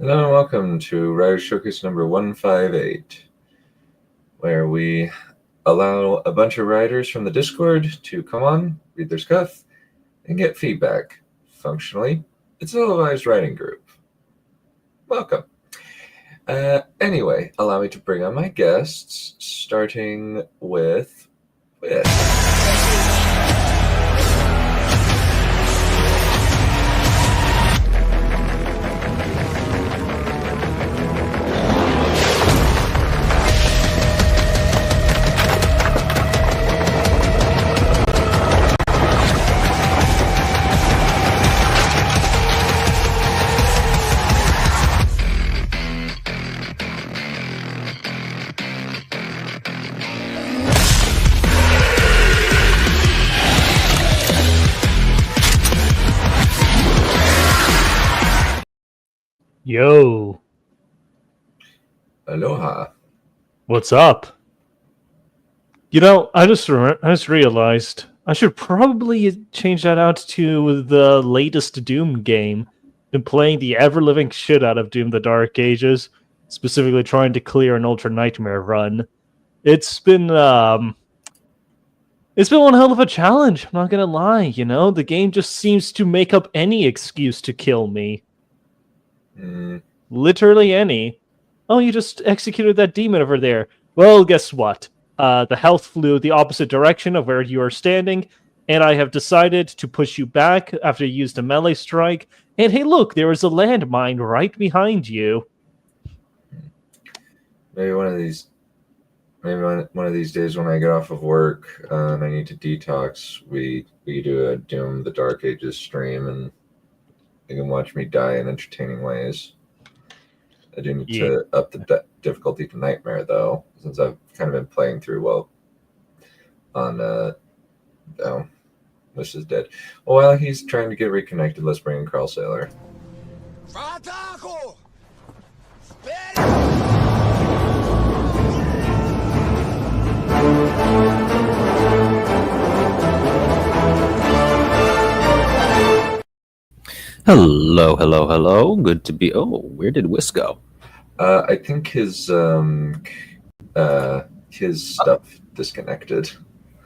Hello and welcome to Rider Showcase number 158, where we allow a bunch of riders from the Discord to come on, read their stuff, and get feedback. Functionally, it's a televised writing group. Welcome. Anyway, allow me to bring on my guests, starting with... Yo. Aloha. What's up? You know, I just realized I should probably change that out to the latest Doom game. Been playing the ever-living shit out of Doom: The Dark Ages, specifically trying to clear an Ultra Nightmare run. It's been one hell of a challenge, I'm not gonna lie, you know? The game just seems to make up any excuse to kill me. Literally any. Oh, you just executed that demon over there. Well, guess what? The health flew the opposite direction of where you are standing, and I have decided to push you back after you used a melee strike. And hey, look, there is a landmine right behind you. Maybe one of these days when I get off of work and I need to detox, we do a Doom: The Dark Ages stream, and you can watch me die in entertaining ways. I do need to up the difficulty to Nightmare, though, since I've kind of been playing through on Wish is dead. Well, while he's trying to get reconnected, let's bring in Carl Sailor. Hello. Good to be... Oh, where did Whis go? I think his stuff disconnected.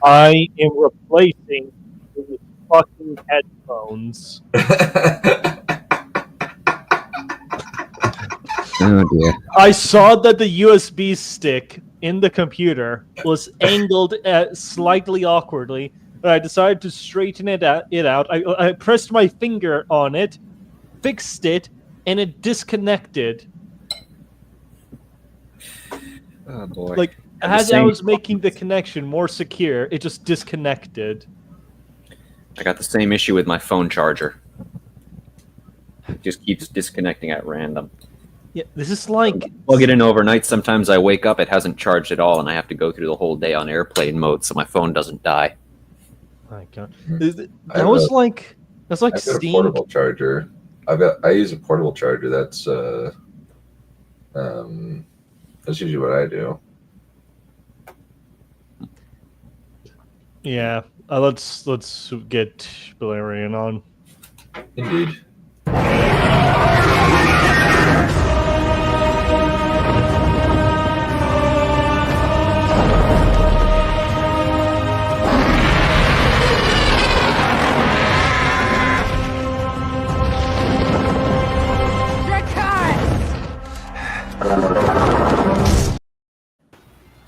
I am replacing his fucking headphones. Oh dear. I saw that the USB stick in the computer was angled slightly awkwardly, but I decided to straighten it out. I pressed my finger on it, fixed it, and it disconnected. Oh boy. Like, as I was making the connection more secure, it just disconnected. I got the same issue with my phone charger. It just keeps disconnecting at random. Yeah, this is like... Plug it in overnight. Sometimes I wake up, it hasn't charged at all, and I have to go through the whole day on airplane mode so my phone doesn't die. My God. That's like Steam. A portable charger. I use a portable charger. That's usually what I do. Yeah, let's get Valerian on. Indeed.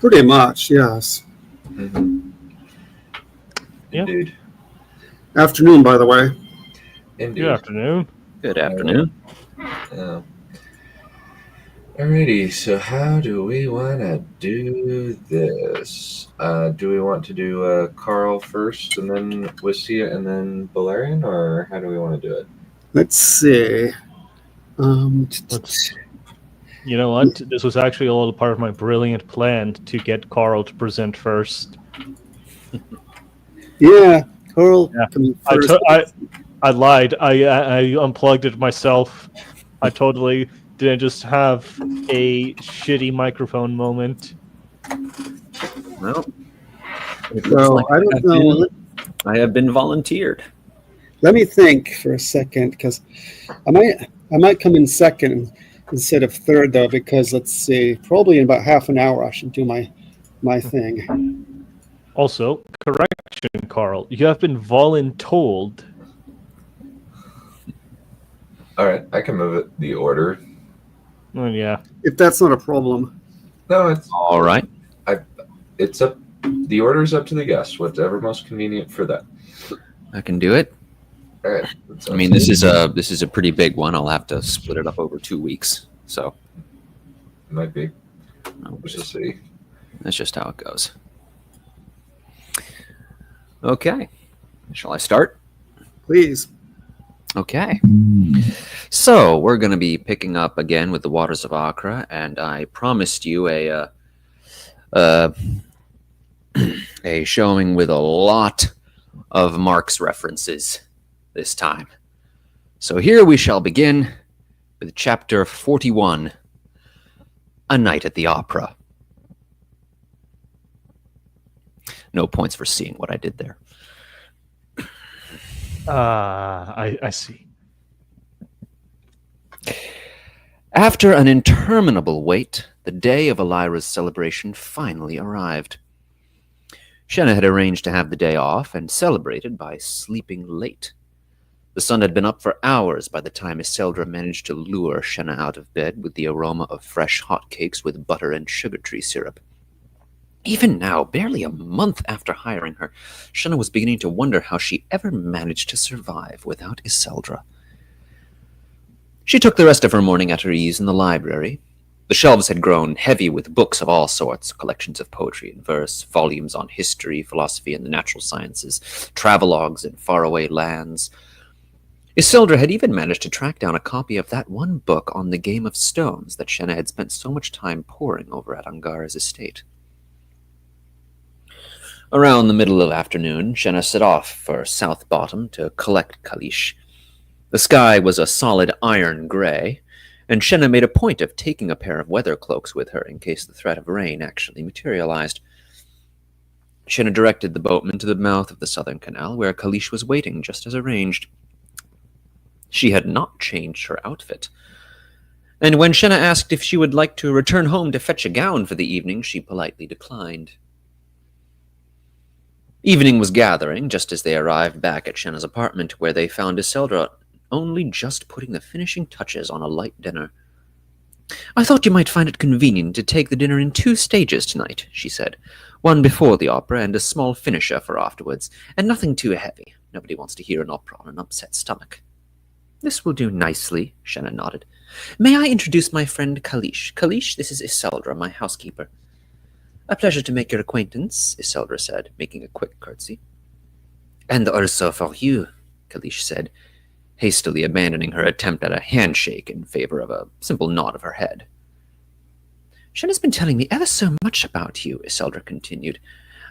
Pretty much, yes. Mm-hmm. Yeah. Indeed. Afternoon, by the way. Indeed. Good afternoon. Good afternoon. Alrighty, so how do we want to do this? Do we want to do Carl first, and then Wissia, and then Valerian, or how do we want to do it? Let's see. You know what? This was actually a little part of my brilliant plan to get Carl to present first. Yeah, Carl. Yeah. I lied. I unplugged it myself. I totally didn't just have a shitty microphone moment. Well, So I don't know. I have been volunteered. Let me think for a second, because I might come in second. instead of third, though, because let's see, probably in about half an hour I should do my thing. Also, correction, Carl. You have been voluntold. All right, I can move it the order. Oh, yeah. If that's not a problem. No, it's All right. it's up. The order is up to the guests. Whatever most convenient for them. I can do it. All right. I mean, this is a pretty big one. I'll have to split it up over 2 weeks. So Might be. Let's just see. that's just how it goes. Okay. Shall I start? Please. Okay. So we're going to be picking up again with the Waters of Accra, and I promised you a showing with a lot of Marx references this time. So here we shall begin with chapter 41, A Night at the Opera. No points for seeing what I did there. I see. After an interminable wait, the day of Elira's celebration finally arrived. Shenna had arranged to have the day off and celebrated by sleeping late. The sun had been up for hours by the time Iseldra managed to lure Shenna out of bed with the aroma of fresh hot cakes with butter and sugar tree syrup. Even now, barely a month after hiring her, Shenna was beginning to wonder how she ever managed to survive without Iseldra. She took the rest of her morning at her ease in the library. The shelves had grown heavy with books of all sorts, collections of poetry and verse, volumes on history, philosophy, and the natural sciences, travelogues in faraway lands. Iseldra had even managed to track down a copy of that one book on the game of stones that Shenna had spent so much time poring over at Angara's estate. Around the middle of afternoon, Shenna set off for South Bottom to collect Kalish. The sky was a solid iron gray, and Shenna made a point of taking a pair of weather cloaks with her in case the threat of rain actually materialized. Shenna directed the boatman to the mouth of the southern canal, where Kalish was waiting, just as arranged. She had not changed her outfit, and when Shenna asked if she would like to return home to fetch a gown for the evening, she politely declined. Evening was gathering just as they arrived back at Shenna's apartment, where they found Iseldra only just putting the finishing touches on a light dinner. "I thought you might find it convenient to take the dinner in 2 stages tonight," she said. "One before the opera and a small finisher for afterwards, and nothing too heavy. Nobody wants to hear an opera on an upset stomach." "This will do nicely," Shenna nodded. "May I introduce my friend Kalish? Kalish, this is Iseldra, my housekeeper." "A pleasure to make your acquaintance," Iseldra said, making a quick curtsy. "And also for you," Kalish said, hastily abandoning her attempt at a handshake in favor of a simple nod of her head. "Shenna's been telling me ever so much about you," Iseldra continued.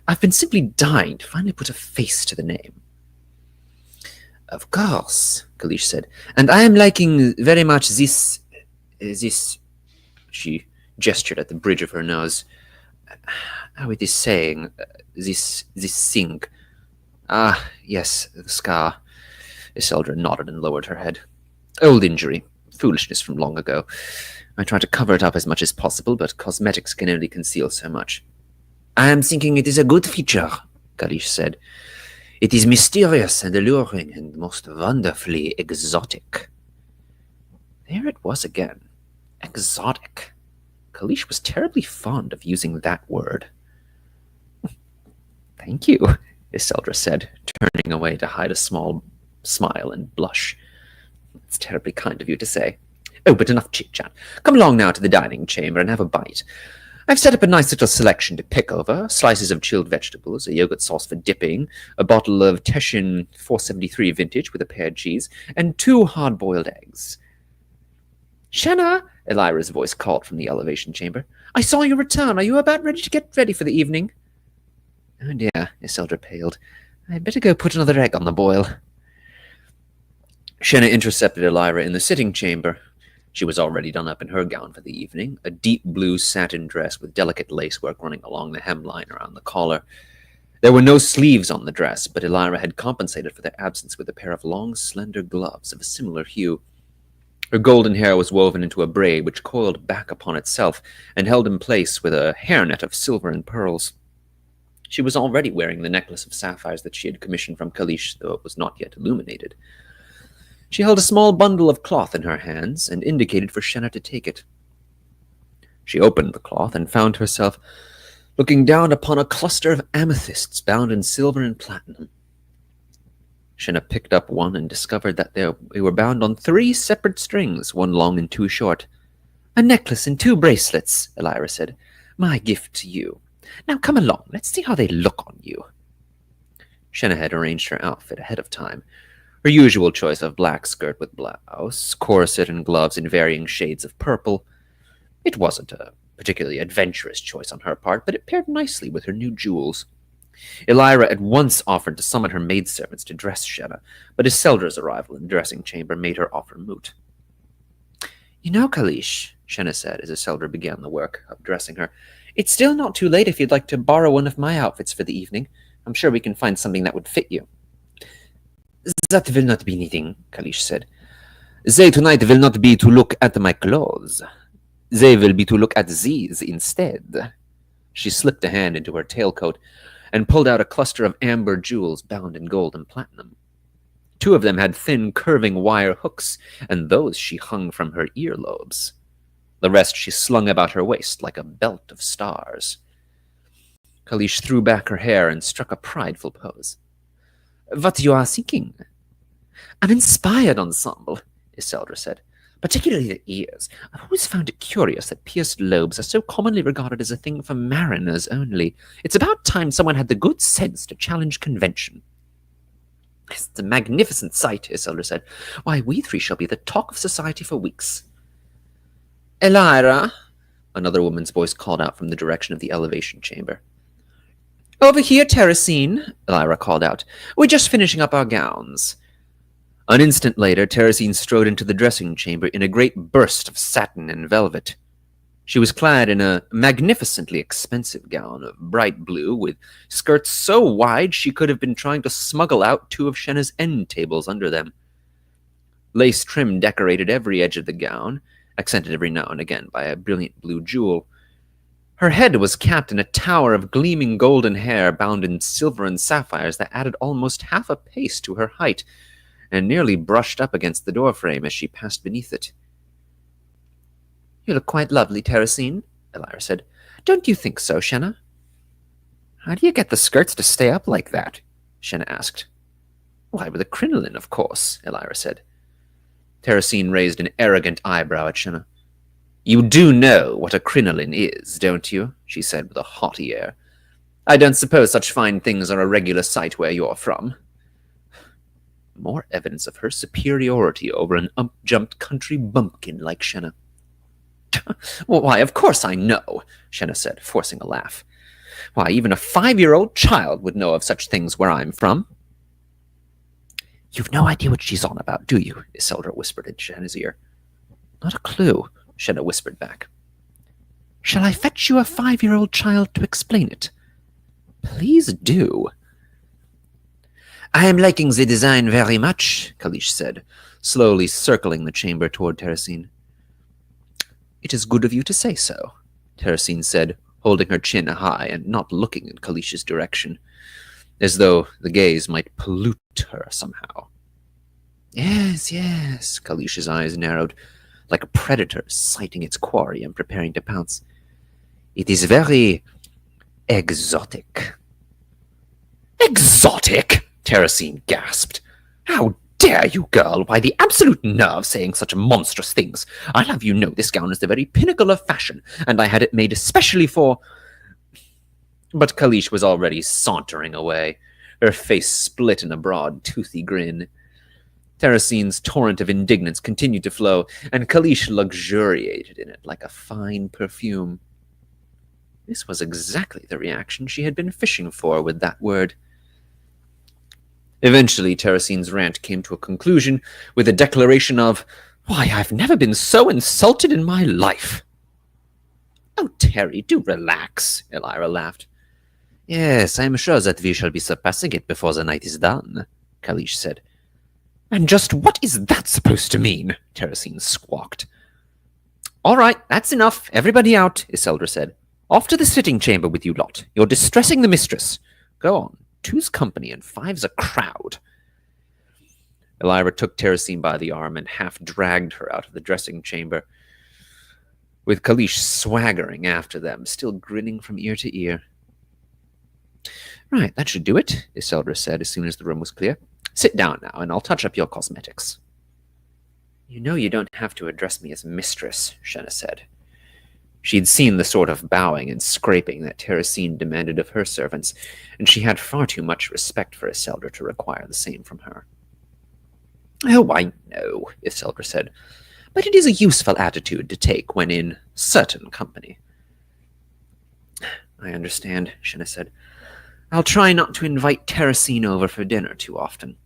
"I've been simply dying to finally put a face to the name." "Of course," Kalish said, "and I am liking very much this... She gestured at the bridge of her nose. "How it is saying, this thing. Ah, yes, the scar." Iseldra nodded and lowered her head. "Old injury. Foolishness from long ago. I try to cover it up as much as possible, but cosmetics can only conceal so much." "I am thinking it is a good feature," Kalish said. "It is mysterious and alluring and most wonderfully exotic." There it was again. Exotic. Kalish was terribly fond of using that word. "Thank you," Iseldra said, turning away to hide a small smile and blush. "It's terribly kind of you to say. Oh, but enough chit-chat. Come along now to the dining chamber and have a bite. I've set up a nice little selection to pick over, slices of chilled vegetables, a yogurt sauce for dipping, a bottle of Teshin 473 vintage with a paired cheese, and 2 hard-boiled eggs." "Shenna," Elira's voice called from the elevation chamber. "I saw you return. Are you about ready to get ready for the evening?" "Oh dear," Iseldra paled. "I'd better go put another egg on the boil." Shenna intercepted Elira in the sitting chamber. She was already done up in her gown for the evening, a deep blue satin dress with delicate lacework running along the hemline around the collar. There were no sleeves on the dress, but Elira had compensated for their absence with a pair of long, slender gloves of a similar hue. Her golden hair was woven into a braid which coiled back upon itself and held in place with a hairnet of silver and pearls. She was already wearing the necklace of sapphires that she had commissioned from Kalish, though it was not yet illuminated. She held a small bundle of cloth in her hands and indicated for Shenna to take it. She opened the cloth and found herself looking down upon a cluster of amethysts bound in silver and platinum. Shenna picked up one and discovered that they were bound on 3 separate strings, 1 long and 2 short. "A necklace and 2 bracelets," Elira said. "My gift to you. Now come along, let's see how they look on you." Shenna had arranged her outfit ahead of time. Her usual choice of black skirt with blouse, corset, and gloves in varying shades of purple. It wasn't a particularly adventurous choice on her part, but it paired nicely with her new jewels. Elira at once offered to summon her maidservants to dress Shenna, but Iseldra's arrival in the dressing chamber made her offer moot. "You know, Kalish," Shenna said as Iseldra began the work of dressing her, "it's still not too late if you'd like to borrow one of my outfits for the evening. I'm sure we can find something that would fit you." "That will not be needing," Kalish said. "They tonight will not be to look at my clothes. They will be to look at these instead." She slipped a hand into her tailcoat and pulled out a cluster of amber jewels bound in gold and platinum. 2 of them had thin, curving wire hooks, and those she hung from her earlobes. The rest she slung about her waist like a belt of stars. Kalish threw back her hair and struck a prideful pose. "What you are thinking?" "An inspired ensemble," Iseldra said. "Particularly the ears. I've always found it curious that pierced lobes are so commonly regarded as a thing for mariners only. It's about time someone had the good sense to challenge convention." "It's a magnificent sight," Iseldra said. "Why, we 3 shall be the talk of society for weeks." "Elira," another woman's voice called out from the direction of the elevation chamber. "Over here, Terracine," Elira called out. "We're just finishing up our gowns." An instant later, Terracine strode into the dressing chamber in a great burst of satin and velvet. She was clad in a magnificently expensive gown of bright blue, with skirts so wide she could have been trying to smuggle out 2 of Shenna's end tables under them. Lace trim decorated every edge of the gown, accented every now and again by a brilliant blue jewel. Her head was capped in a tower of gleaming golden hair bound in silver and sapphires that added almost half a pace to her height, and nearly brushed up against the doorframe as she passed beneath it. "You look quite lovely, Terracine," Elira said. "Don't you think so, Shenna?" "How do you get the skirts to stay up like that?" Shenna asked. "Why, with a crinoline, of course," Elira said. Terracine raised an arrogant eyebrow at Shenna. "You do know what a crinoline is, don't you?" she said with a haughty air. "I don't suppose such fine things are a regular sight where you're from." More evidence of her superiority over an ump-jumped country bumpkin like Shenna. "Why, of course I know," Shenna said, forcing a laugh. "Why, even a 5-year-old child would know of such things where I'm from." "You've no idea what she's on about, do you?" Iseldra whispered in Shenna's ear. "Not a clue," Shenna whispered back. "Shall I fetch you a 5-year-old child to explain it?" "Please do." "I am liking the design very much," Kalish said, slowly circling the chamber toward Terracine. "It is good of you to say so," Terracine said, holding her chin high and not looking in Kalish's direction, as though the gaze might pollute her somehow. "Yes, yes," Kalish's eyes narrowed, like a predator sighting its quarry and preparing to pounce. "It is very exotic." "Exotic?" Terracine gasped. "How dare you, girl? Why, the absolute nerve saying such monstrous things. I'll have you know this gown is the very pinnacle of fashion, and I had it made especially for—" But Kalish was already sauntering away, her face split in a broad, toothy grin. Terracine's torrent of indignance continued to flow, and Kalish luxuriated in it like a fine perfume. This was exactly the reaction she had been fishing for with that word. Eventually, Terracine's rant came to a conclusion with a declaration of, "Why, I've never been so insulted in my life." "Oh, Terry, do relax," Elira laughed. "Yes, I am sure that we shall be surpassing it before the night is done," Kalish said. And just what is that supposed to mean? Terracine squawked. All right, that's enough. Everybody out, Iseldra said. Off to the sitting chamber with you lot. You're distressing the mistress. Go on. Two's company and five's a crowd. Elira took Terracine by the arm and half dragged her out of the dressing chamber, with Kalish swaggering after them, still grinning from ear to ear. Right, that should do it, Iseldra said as soon as the room was clear. Sit down now, and I'll touch up your cosmetics. You know you don't have to address me as mistress, Shenna said. She'd seen the sort of bowing and scraping that Terracine demanded of her servants, and she had far too much respect for Iseldra to require the same from her. Oh, I know, Iseldra said, but it is a useful attitude to take when in certain company. I understand, Shenna said. I'll try not to invite Terracine over for dinner too often.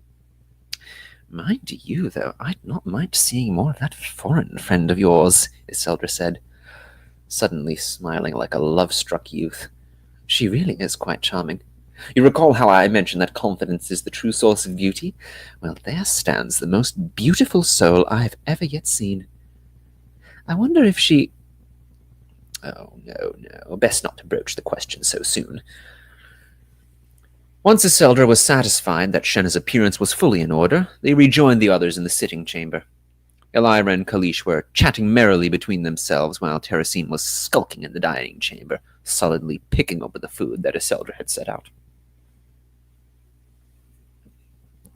Mind you, though, I'd not mind seeing more of that foreign friend of yours, Iseldra said, suddenly smiling like a love-struck youth. She really is quite charming. You recall how I mentioned that confidence is the true source of beauty? Well, there stands the most beautiful soul I've ever yet seen. I wonder if she... Oh, no, best not to broach the question so soon. Once Iseldra was satisfied that Shenna's appearance was fully in order, they rejoined the others in the sitting chamber. Elira and Kalish were chatting merrily between themselves while Terracine was skulking in the dining chamber, solidly picking over the food that Iseldra had set out.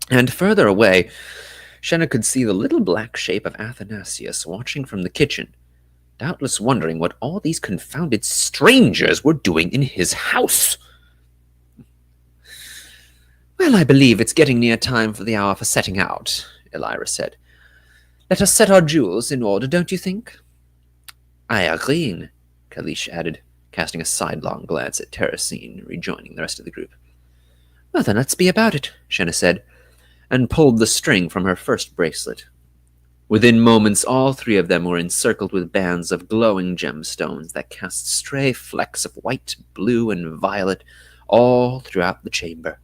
And further away, Shenna could see the little black shape of Athanasius watching from the kitchen, doubtless wondering what all these confounded strangers were doing in his house. Well, I believe it's getting near time for the hour for setting out, Elira said. Let us set our jewels in order, don't you think? I agree, Kalish added, casting a sidelong glance at Terracine, rejoining the rest of the group. Well, then let's be about it, Shenna said, and pulled the string from her first bracelet. Within moments, all three of them were encircled with bands of glowing gemstones that cast stray flecks of white, blue, and violet all throughout the chamber.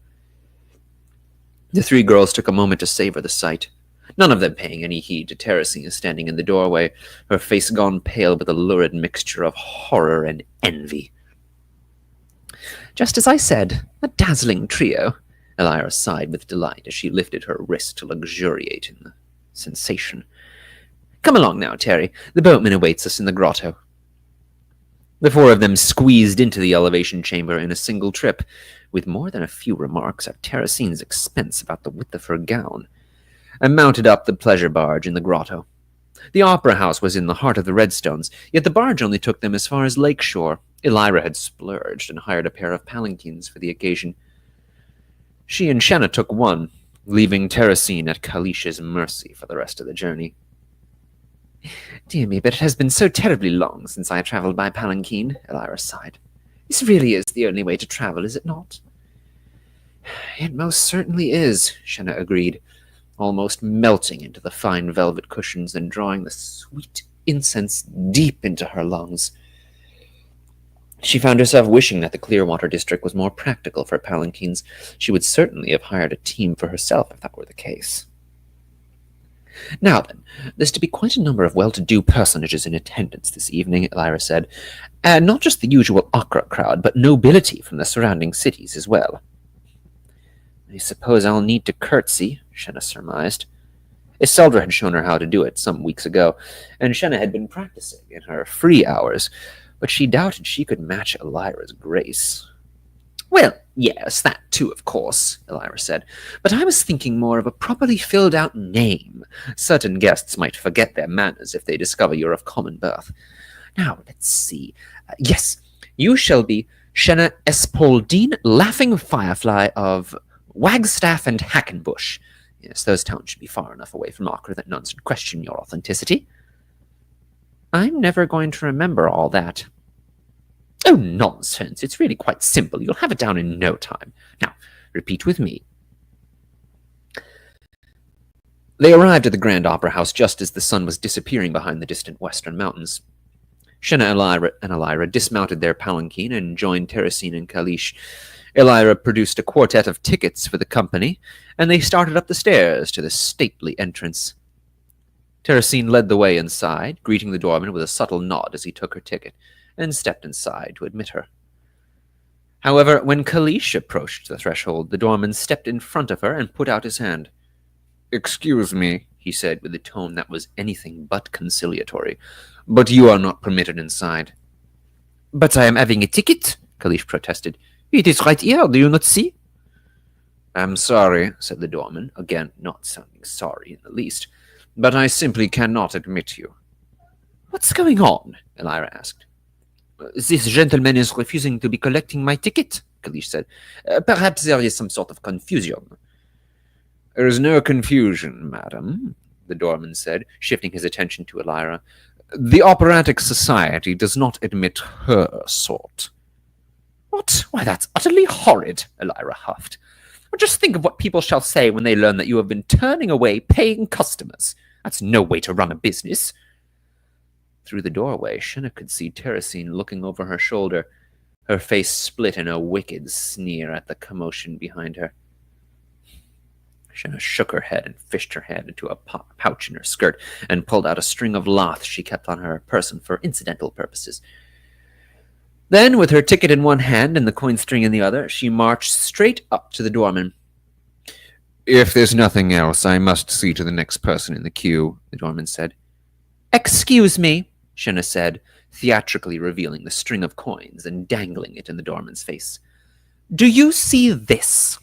The three girls took a moment to savor the sight, none of them paying any heed to Terracine standing in the doorway, her face gone pale with a lurid mixture of horror and envy. Just as I said, a dazzling trio, Elira sighed with delight as she lifted her wrist to luxuriate in the sensation. Come along now, Terry. The boatman awaits us in the grotto. The four of them squeezed into the elevation chamber in a single trip, with more than a few remarks at Terracine's expense about the width of her gown, and mounted up the pleasure barge in the grotto. The opera house was in the heart of the Redstones, yet the barge only took them as far as Lakeshore. Elira had splurged and hired a pair of palanquins for the occasion. She and Shenna took one, leaving Terracine at Kalish's mercy for the rest of the journey. Dear me, but it has been so terribly long since I travelled by palanquin, Elira sighed. This really is the only way to travel, is it not? It most certainly is, Shenna agreed, almost melting into the fine velvet cushions and drawing the sweet incense deep into her lungs. She found herself wishing that the Clearwater district was more practical for palanquins. She would certainly have hired a team for herself if that were the case. Now then, there's to be quite a number of well-to-do personages in attendance this evening, Elira said, and not just the usual opera crowd, but nobility from the surrounding cities as well. I suppose I'll need to curtsy, Shenna surmised. Iseldra had shown her how to do it some weeks ago, and Shenna had been practicing in her free hours, but she doubted she could match Elira's grace. Well, yes, that too, of course, Elira said, but I was thinking more of a properly filled-out name. Certain guests might forget their manners if they discover you're of common birth. Now, let's see. Yes, you shall be Shenna Espaldine, Laughing Firefly of Wagstaff and Hackenbush. Yes, those towns should be far enough away from Acre that none should question your authenticity. I'm never going to remember all that. Oh, nonsense. It's really quite simple. You'll have it down in no time. Now, repeat with me. They arrived at the Grand Opera House just as the sun was disappearing behind the distant western mountains. Shenna and Elira dismounted their palanquin and joined Terracine and Kalish, Elira produced a quartet of tickets for the company, and they started up the stairs to the stately entrance. Teresine led the way inside, greeting the doorman with a subtle nod as he took her ticket, and stepped inside to admit her. However, when Kalish approached the threshold, the doorman stepped in front of her and put out his hand. "Excuse me," he said with a tone that was anything but conciliatory, "but you are not permitted inside." "But I am having a ticket," Kalish protested. "It is right here, do you not see?" "I'm sorry," said the doorman, again not sounding sorry in the least, "but I simply cannot admit you." "What's going on?" Elira asked. "This gentleman is refusing to be collecting my ticket," Kalish said. "Perhaps there is some sort of confusion." "There is no confusion, madam," the doorman said, shifting his attention to Elira. "The Operatic Society does not admit her sort." "What? Why, that's utterly horrid," Elira huffed. "Well, just think of what people shall say when they learn that you have been turning away paying customers. That's no way to run a business." Through the doorway, Shenna could see Teresine looking over her shoulder, her face split in a wicked sneer at the commotion behind her. Shenna shook her head and fished her hand into a pouch in her skirt and pulled out a string of lath she kept on her person for incidental purposes. Then, with her ticket in one hand and the coin string in the other, she marched straight up to the doorman. "If there's nothing else, I must see to the next person in the queue," the doorman said. "Excuse me," Shenna said, theatrically revealing the string of coins and dangling it in the doorman's face. "Do you see this?"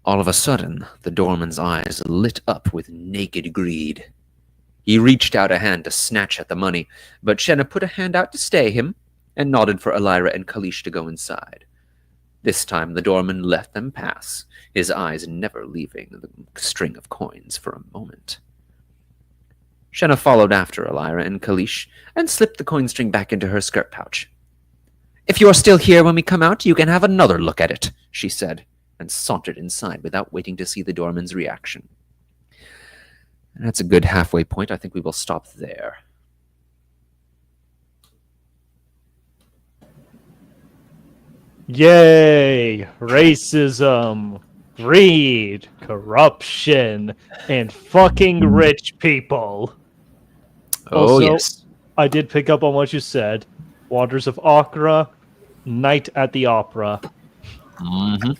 All of a sudden, the doorman's eyes lit up with naked greed. He reached out a hand to snatch at the money, but Shenna put a hand out to stay him and nodded for Elira and Kalish to go inside. This time the doorman let them pass, his eyes never leaving the string of coins for a moment. Shenna followed after Elira and Kalish and slipped the coin string back into her skirt pouch. "If you are still here when we come out, you can have another look at it," she said, and sauntered inside without waiting to see the doorman's reaction. And that's a good halfway point. I think we will stop there. Yay! Racism, greed, corruption, and fucking rich people. Oh, Also, yes. I did pick up on what you said. Waters of Ochra, Night at the Opera. Mm-hmm.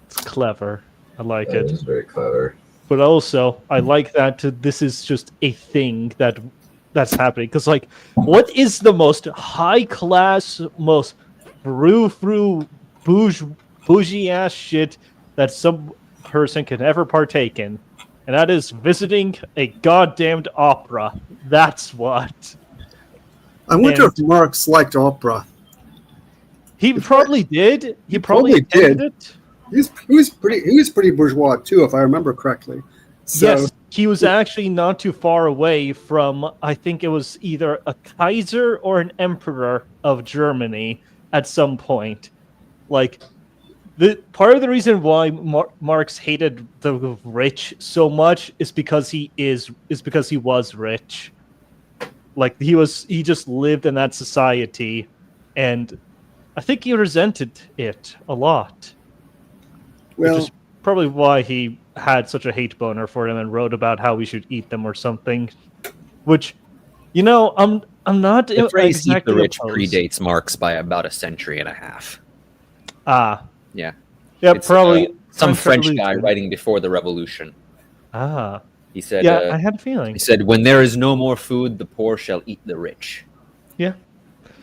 It's clever. I like That it. is very clever. But also, I like that this is just a thing that's happening. Because, like, what is the most high-class, most frou-frou, bougie-ass shit that some person can ever partake in? And that is visiting a goddamned opera. That's what. I wonder if Marx liked opera. He probably did. He probably did did. it. He was pretty bourgeois too, if I remember correctly. So, Yes, he was actually not too far away from, I think it was either a Kaiser or an emperor of Germany at some point. Like, the part of the reason why Marx hated the rich so much is because he was rich. Like, he just lived in that society, and I think he resented it a lot. well, Which is probably why he had such a hate boner for them and wrote about how we should eat them or something. Which, I'm not The phrase exactly "eat the rich" opposed. predates Marx by about a century and a half. Ah, Yeah. yeah, It's, probably some French guy Revolution. writing before the revolution. Ah, He said, yeah, I had a feeling. he said, "When there is no more food, the poor shall eat the rich." Yeah,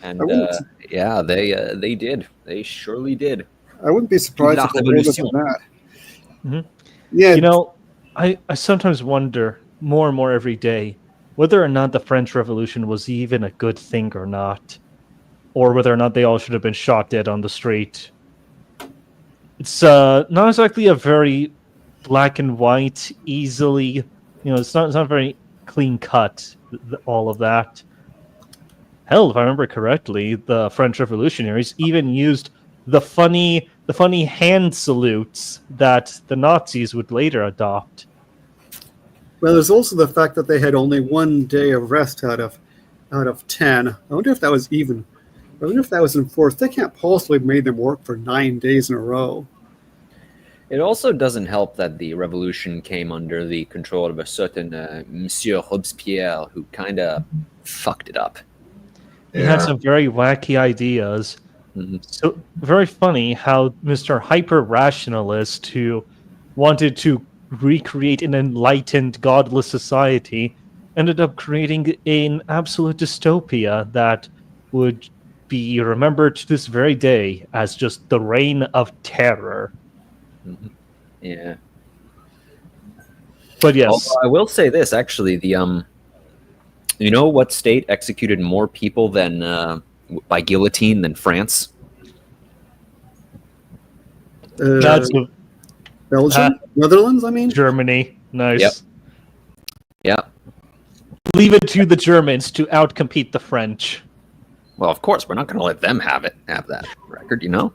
And I wouldn't- yeah, they did. They surely did. I wouldn't be surprised La if it was Revolution. that. Mhm. Yeah, I sometimes wonder more and more every day whether or not the French Revolution was even a good thing or not, or whether or not they all should have been shot dead on the street. It's not exactly a very black and white, easily, it's not very clean cut, all of that. Hell, if I remember correctly, the French revolutionaries even used the funny hand salutes that the Nazis would later adopt. well, there's also the fact that they had only 1 day of rest out of 10. I wonder if that was even. But even if that was enforced, they can't possibly have made them work for 9 days in a row. It also doesn't help that the revolution came under the control of a certain Monsieur Robespierre, who kind of fucked it up. He had some very wacky ideas. Mm-hmm. So very funny how Mr. Hyper Rationalist, who wanted to recreate an enlightened, godless society, ended up creating an absolute dystopia that would be remembered to this very day as just the reign of terror. Mm-hmm. Yeah. But yes, Although I will say this, actually, the you know what state executed more people than by guillotine than France? that's Belgium? Netherlands, I mean? Germany. Nice. Yep. Yeah. Leave it to the Germans to outcompete the French. Well, of course, we're not going to let them have that record, you know?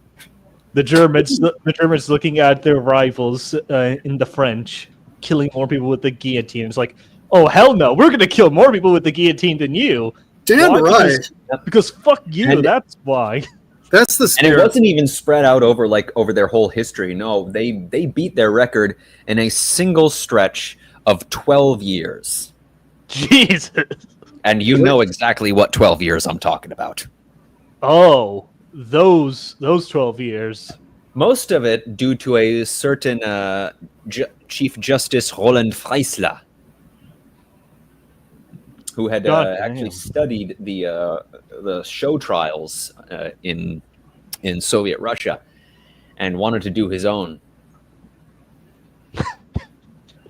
The Germans looking at their rivals in the French, killing more people with the guillotine. It's like, oh, hell no, we're going to kill more people with the guillotine than you. Damn Why? right. Because fuck you, And- that's why. That's the And it spirit. wasn't even spread out over their whole history. No, they beat their record in a single stretch of 12 years. Jesus. And you know exactly what 12 years I'm talking about. Oh, those 12 years. Most of it due to a certain Chief Justice Roland Freisler, who had God actually damn. studied the show trials in Soviet Russia and wanted to do his own.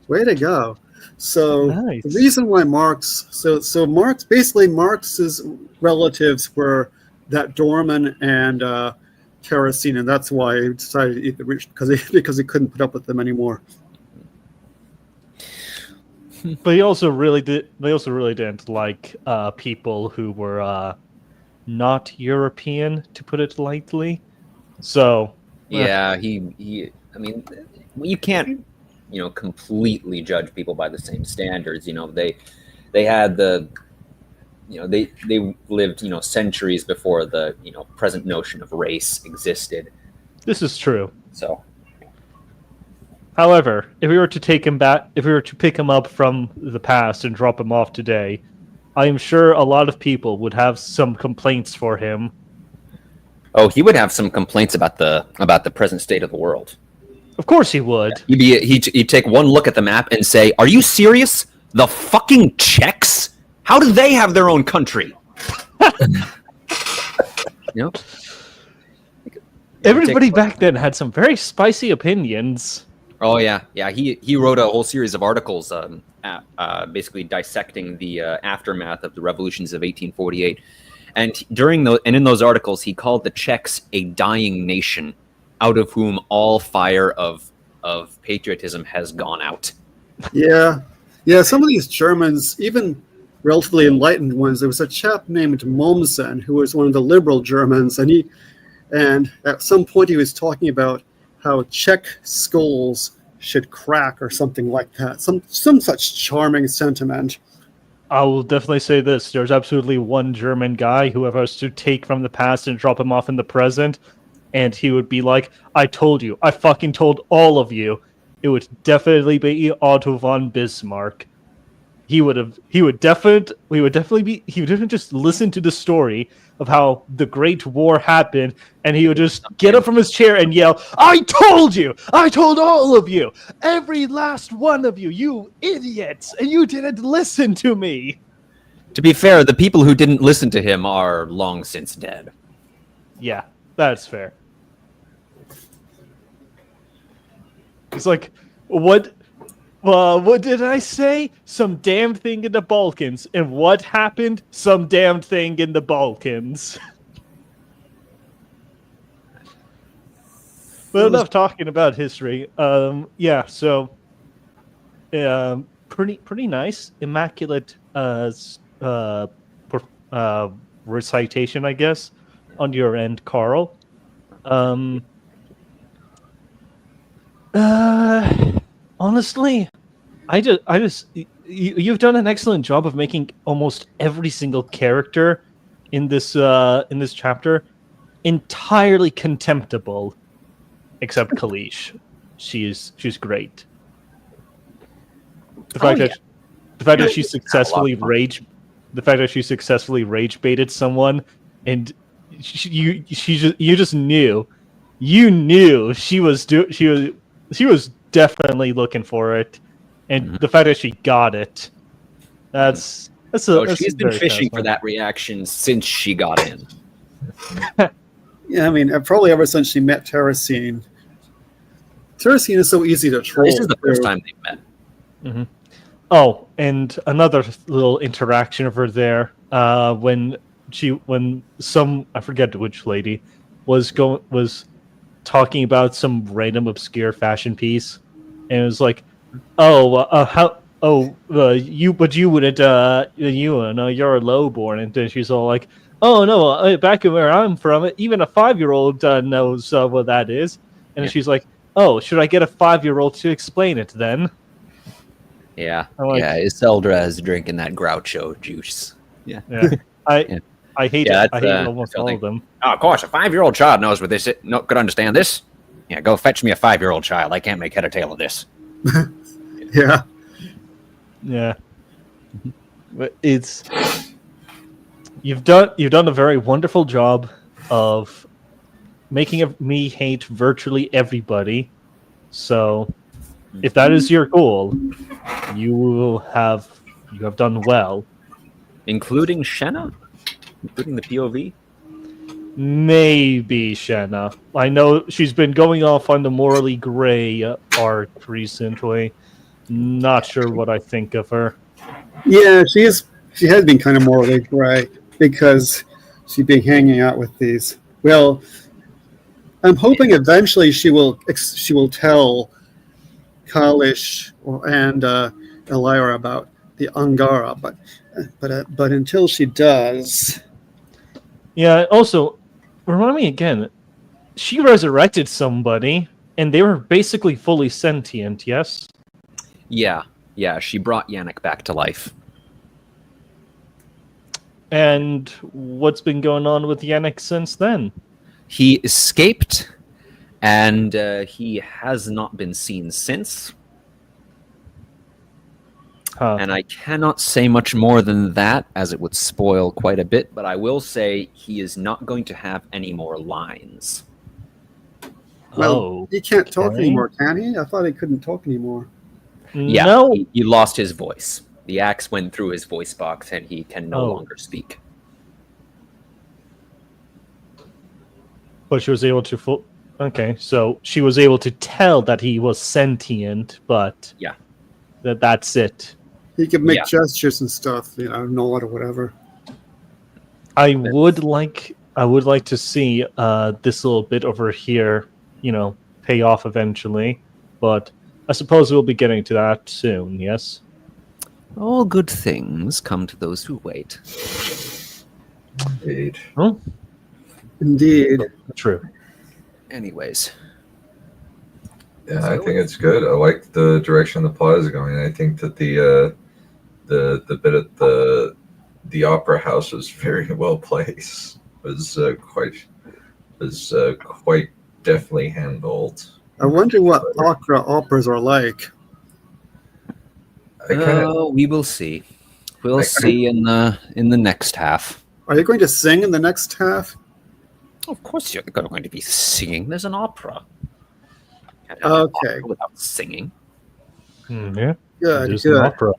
Way to go. So Nice. the reason why Marx, so Marx's relatives were that Dorman and Kerosene, and that's why he decided to eat the rich, because he couldn't put up with them anymore. But he also really did. They also really didn't like people who were not European, to put it lightly. So Yeah, he. I mean, you can't, completely judge people by the same standards. They had the, they lived, centuries before the, present notion of race existed. this is true. So. However, if we were to take him back, if we were to pick him up from the past and drop him off today, I am sure a lot of people would have some complaints for him. Oh, he would have some complaints about the present state of the world. Of course he would. He'd take one look at the map and say, "Are you serious? The fucking Czechs? How do they have their own country?" Everybody back then had some very spicy opinions. Oh yeah. He wrote a whole series of articles, basically dissecting the aftermath of the revolutions of 1848. And in those articles, he called the Czechs a dying nation, out of whom all fire of patriotism has gone out. Yeah. Some of these Germans, even relatively enlightened ones, there was a chap named Mommsen who was one of the liberal Germans, and at some point he was talking about how Czech skulls should crack or something like that. Some such charming sentiment. I will definitely say this. There's absolutely one German guy who was to take from the past and drop him off in the present, and he would be like, I told you. I fucking told all of you. It would definitely be Otto von Bismarck. He would definitely just listen to the story of how the Great War happened, and he would just get up from his chair and yell, I told you! I told all of you! Every last one of you, you idiots! And you didn't listen to me! To be fair, the people who didn't listen to him are long since dead. Yeah, that's fair. It's like, what did I say? Some damn thing in the Balkans. And what happened? Some damn thing in the Balkans. But enough talking about history. Pretty nice, immaculate recitation, I guess, on your end, Carl. Honestly, you've done an excellent job of making almost every single character in this chapter entirely contemptible, except Kalish. She's great. The fact that she successfully rage baited someone, and you just knew she was definitely looking for it, and the fact that she got it, that's she's been fishing for that reaction since she got in. Yeah, I mean, probably ever since she met Terracine. Terracine is so easy to troll. This is the first time they've met. Mm-hmm. Oh, and another little interaction of her there when some, I forget which lady, was talking about some random obscure fashion piece, and it was like, you wouldn't, you're a lowborn, and then she's all like, oh no, back where I'm from, even a 5-year-old knows what that is, and she's like, oh, should I get a 5-year-old to explain it then? Yeah, Iseldra is drinking that Groucho juice. I hate it. I hate almost all of them. Oh, of course, a 5-year-old child knows what this is. No, could understand this. Yeah, go fetch me a 5-year-old child. I can't make head or tail of this. Yeah. But you've done a very wonderful job of making me hate virtually everybody. So, if that is your goal, you have done well. Including Shenna? Including the POV? Maybe Shenna. I know she's been going off on the morally gray arc recently. Not sure what I think of her. Yeah, she has been kind of morally gray because she's been hanging out with these. Well, I'm hoping eventually she will tell Kalish and Elira about the Angara, but until she does. Yeah. Also, remind me again. She resurrected somebody, and they were basically fully sentient. Yes. Yeah. She brought Yannick back to life. And what's been going on with Yannick since then? He escaped, and he has not been seen since. And I cannot say much more than that, as it would spoil quite a bit, but I will say he is not going to have any more lines. Well, he can't talk anymore, can he? I thought he couldn't talk anymore. Yeah, no. He lost his voice. The axe went through his voice box, and he can no longer speak. But she was able to... Okay, so she was able to tell that he was sentient, but... Yeah. That's it. He could make gestures and stuff, nod or whatever. I would like to see this little bit over here, pay off eventually, but I suppose we'll be getting to that soon, yes? All good things come to those who wait. Indeed. Huh? Indeed. True. Anyways. Yeah, I think it's good. I like the direction the plot is going. I think that the bit at the opera house was very well placed. Was quite deftly handled. I wonder what operas are like. We will see. We'll see in the next half. Are you going to sing in the next half? Of course you're going to be singing. There's an opera. Can't have an opera without singing. Yeah. Good. Opera.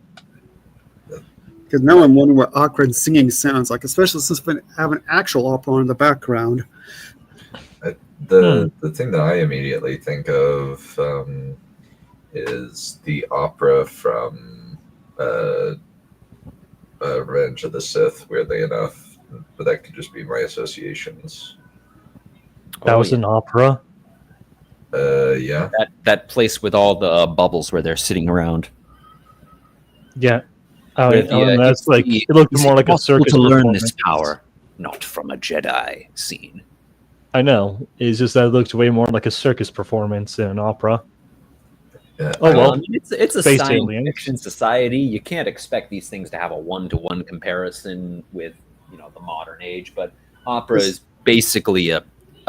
Because now I'm wondering what opera and singing sounds like, especially since we have an actual opera in the background. The thing that I immediately think of is the opera from Revenge of the Sith, weirdly enough, but that could just be my associations. That was an opera? Yeah. That place with all the bubbles where they're sitting around. Yeah. That's like it looked more like a circus. To learn this power, not from a Jedi scene. I know. It's just that it looked way more like a circus performance than an opera. Yeah. Oh well, I mean, it's a science fiction society. You can't expect these things to have a one-to-one comparison with the modern age, but opera is basically a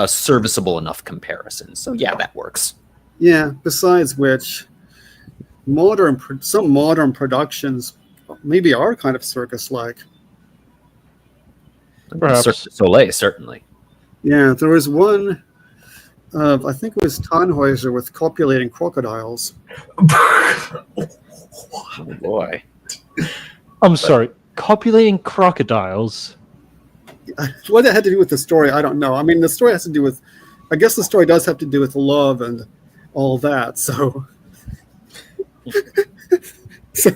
serviceable enough comparison. So yeah, that works. Yeah. Besides which, some modern productions maybe are kind of circus-like. Perhaps. Cirque du Soleil, certainly. Yeah, there was one of, I think it was Tannhäuser with copulating crocodiles. Oh boy. I'm sorry, copulating crocodiles. What that had to do with the story, I don't know. I mean, the story has to do with, I guess the story does have to do with love and all that, so.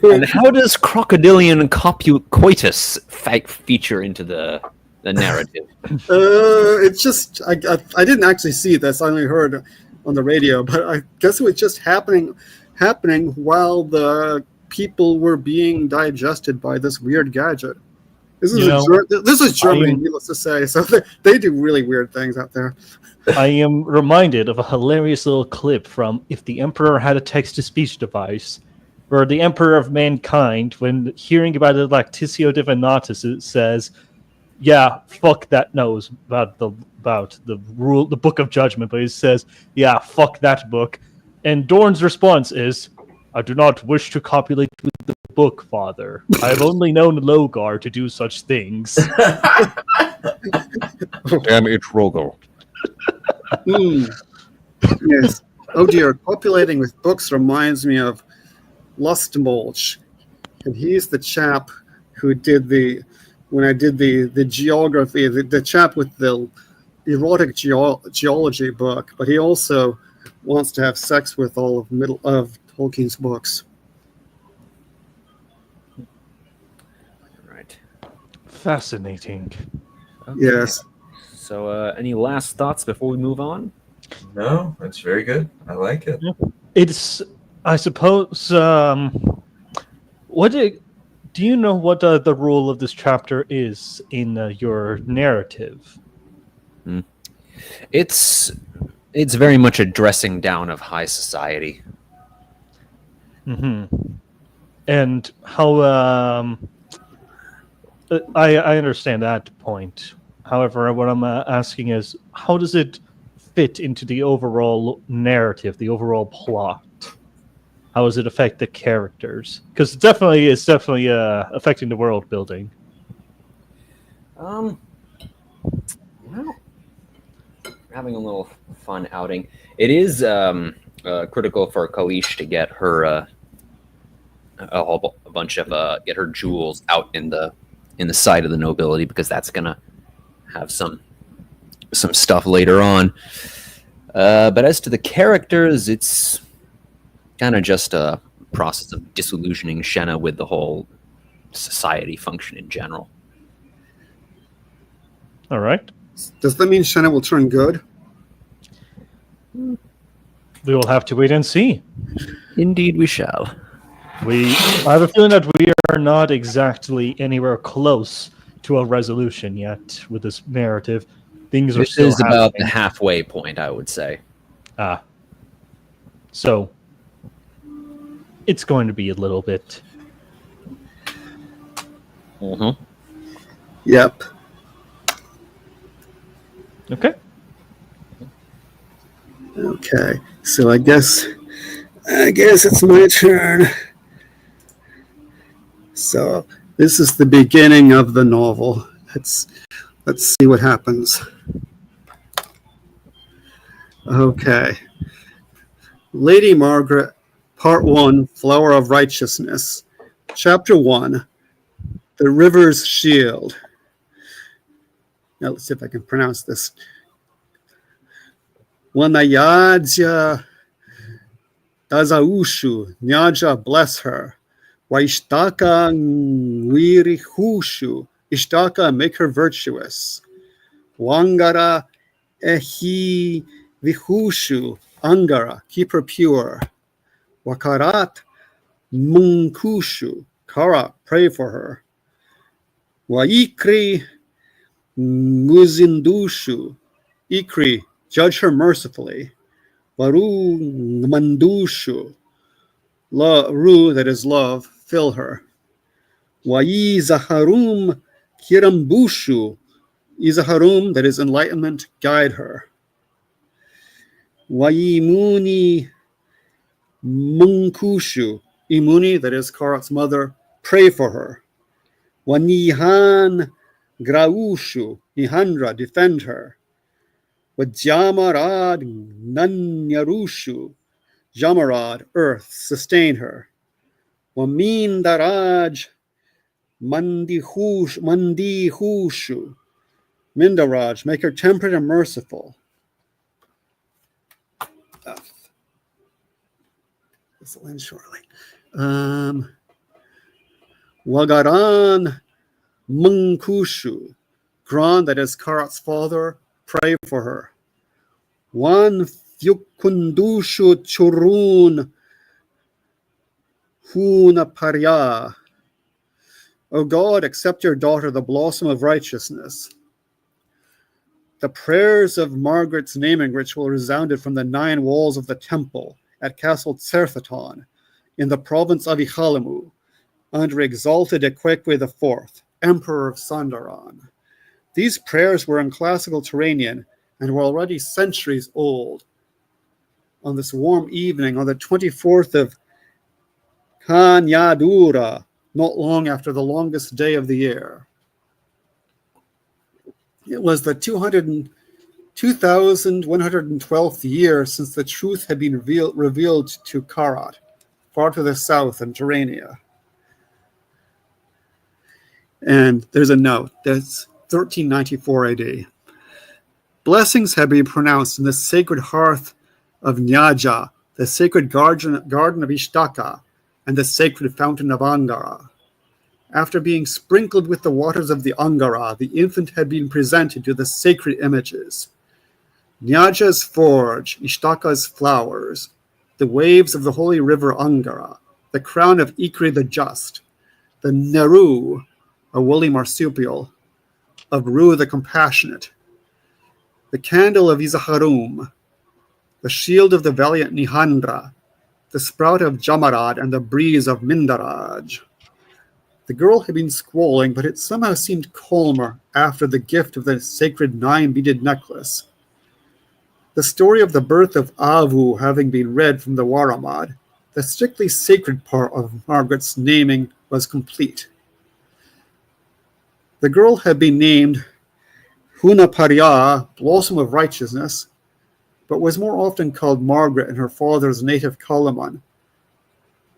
And how does crocodilian coitus feature into the narrative? It's just, I didn't actually see this, I only heard on the radio, but I guess it was just happening while the people were being digested by this weird gadget. This is Germany, needless to say, so they do really weird things out there. I am reminded of a hilarious little clip from If the Emperor Had a Text-to-Speech Device, where the Emperor of Mankind, when hearing about the Lactitio Divinatus, it says, yeah, fuck that knows about the rule, the Book of Judgment, but he says, yeah, fuck that book. And Dorn's response is, I do not wish to copulate with the book, Father. I have only known Logar to do such things. Damn it, Rogo. Yes. Oh dear, copulating with books reminds me of Lustmolch. And he's the chap who did when I did the geography, the chap with the erotic geology book, but he also wants to have sex with all of Tolkien's books. Right. Fascinating. Okay. Yes. So, any last thoughts before we move on? No, it's very good. I like it. It's, I suppose, do you know what the role of this chapter is in your narrative? It's very much a dressing down of high society. Mm-hmm. And how, I understand that point. However, what I'm asking is, how does it fit into the overall narrative, the overall plot? How does it affect the characters? Because it's definitely affecting the world building. Well, having a little fun outing. It is critical for Kalish to get her a bunch of get her jewels out in the sight of the nobility, because that's gonna have some stuff later on. But as to the characters, it's kind of just a process of disillusioning Shenna with the whole society function in general. All right. Does that mean Shenna will turn good? We will have to wait and see. Indeed, we shall. I have a feeling that we are not exactly anywhere close to a resolution yet with this narrative. Things are This still is about happening. the halfway point, I would say. So it's going to be a little bit. Mm-hmm. Yep. Okay. Okay. So I guess it's my turn. So this is the beginning of the novel. Let's see what happens. Okay. Lady Margaret, Part 1, Flower of Righteousness. Chapter 1, The River's Shield. Now let's see if I can pronounce this. Wanayadja Dazaushu, Nyaja bless her. Waishtaka Nwirihushu, Ishtaka make her virtuous. Wangara Ehi Vihushu, Angara keep her pure. Wakarat Munkushu, Kara pray for her. Waikri Nguzindushu, Ikri judge her mercifully. Varu Mandushu, Ru, that is love, fill her. Wayi Zaharum Kirambushu, Izaharum, that is enlightenment, guide her. Waimuni Munkushu, Imuni, that is Karat's mother, pray for her. Wanihan Graushu, Nihandra, defend her. Wajamarad Nanyarushu, Jamarad, earth, sustain her. Wamindaraj Mandihushu, Mindaraj, make her temperate and merciful. This will end shortly. Wagaran Munkushu, Gran, that is Karat's father, pray for her. Wan Fyukundushu Churun Hunaparya. O God, accept your daughter, the blossom of righteousness. The prayers of Margaret's naming ritual resounded from the 9 walls of the temple at Castle Tserthaton in the province of Ichalimu under exalted Ekwekwe IV, Emperor of Sandaran. These prayers were in classical Turanian and were already centuries old. On this warm evening, on the 24th of Kanyadura, not long after the longest day of the year. It was the 2112th year since the truth had been revealed to Karat, far to the south in Turania. And there's a note, that's 1394 AD. Blessings had been pronounced in the sacred hearth of Nyaja, the sacred garden of Ishtaka, and the sacred fountain of Angara. After being sprinkled with the waters of the Angara, the infant had been presented to the sacred images. Nyaja's forge, Ishtaka's flowers, the waves of the holy river Angara, the crown of Ikri the just, the Neru, a woolly marsupial, of Ru the compassionate, the candle of Izaharum, the shield of the valiant Nihandra, the sprout of Jamarad, and the breeze of Mindaraj. The girl had been squalling, but it somehow seemed calmer after the gift of the sacred 9-beaded necklace. The story of the birth of Avu having been read from the Waramad, the strictly sacred part of Margaret's naming was complete. The girl had been named Hunaparya, Blossom of Righteousness, but was more often called Margaret in her father's native Kalaman.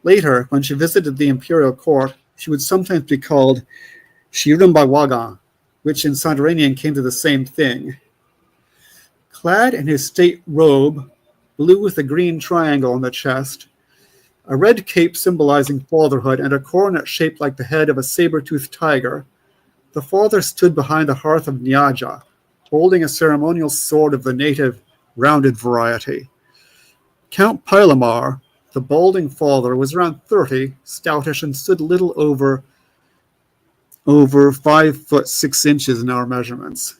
Later, when she visited the imperial court, she would sometimes be called Shirumbawaga, which in Sandaranian came to the same thing. Clad in his state robe, blue with a green triangle on the chest, a red cape symbolizing fatherhood, and a coronet shaped like the head of a saber-toothed tiger, the father stood behind the hearth of Nyaja, holding a ceremonial sword of the native rounded variety. Count Pilamar, the balding father, was around 30, stoutish, and stood little over 5 foot 6 inches in our measurements.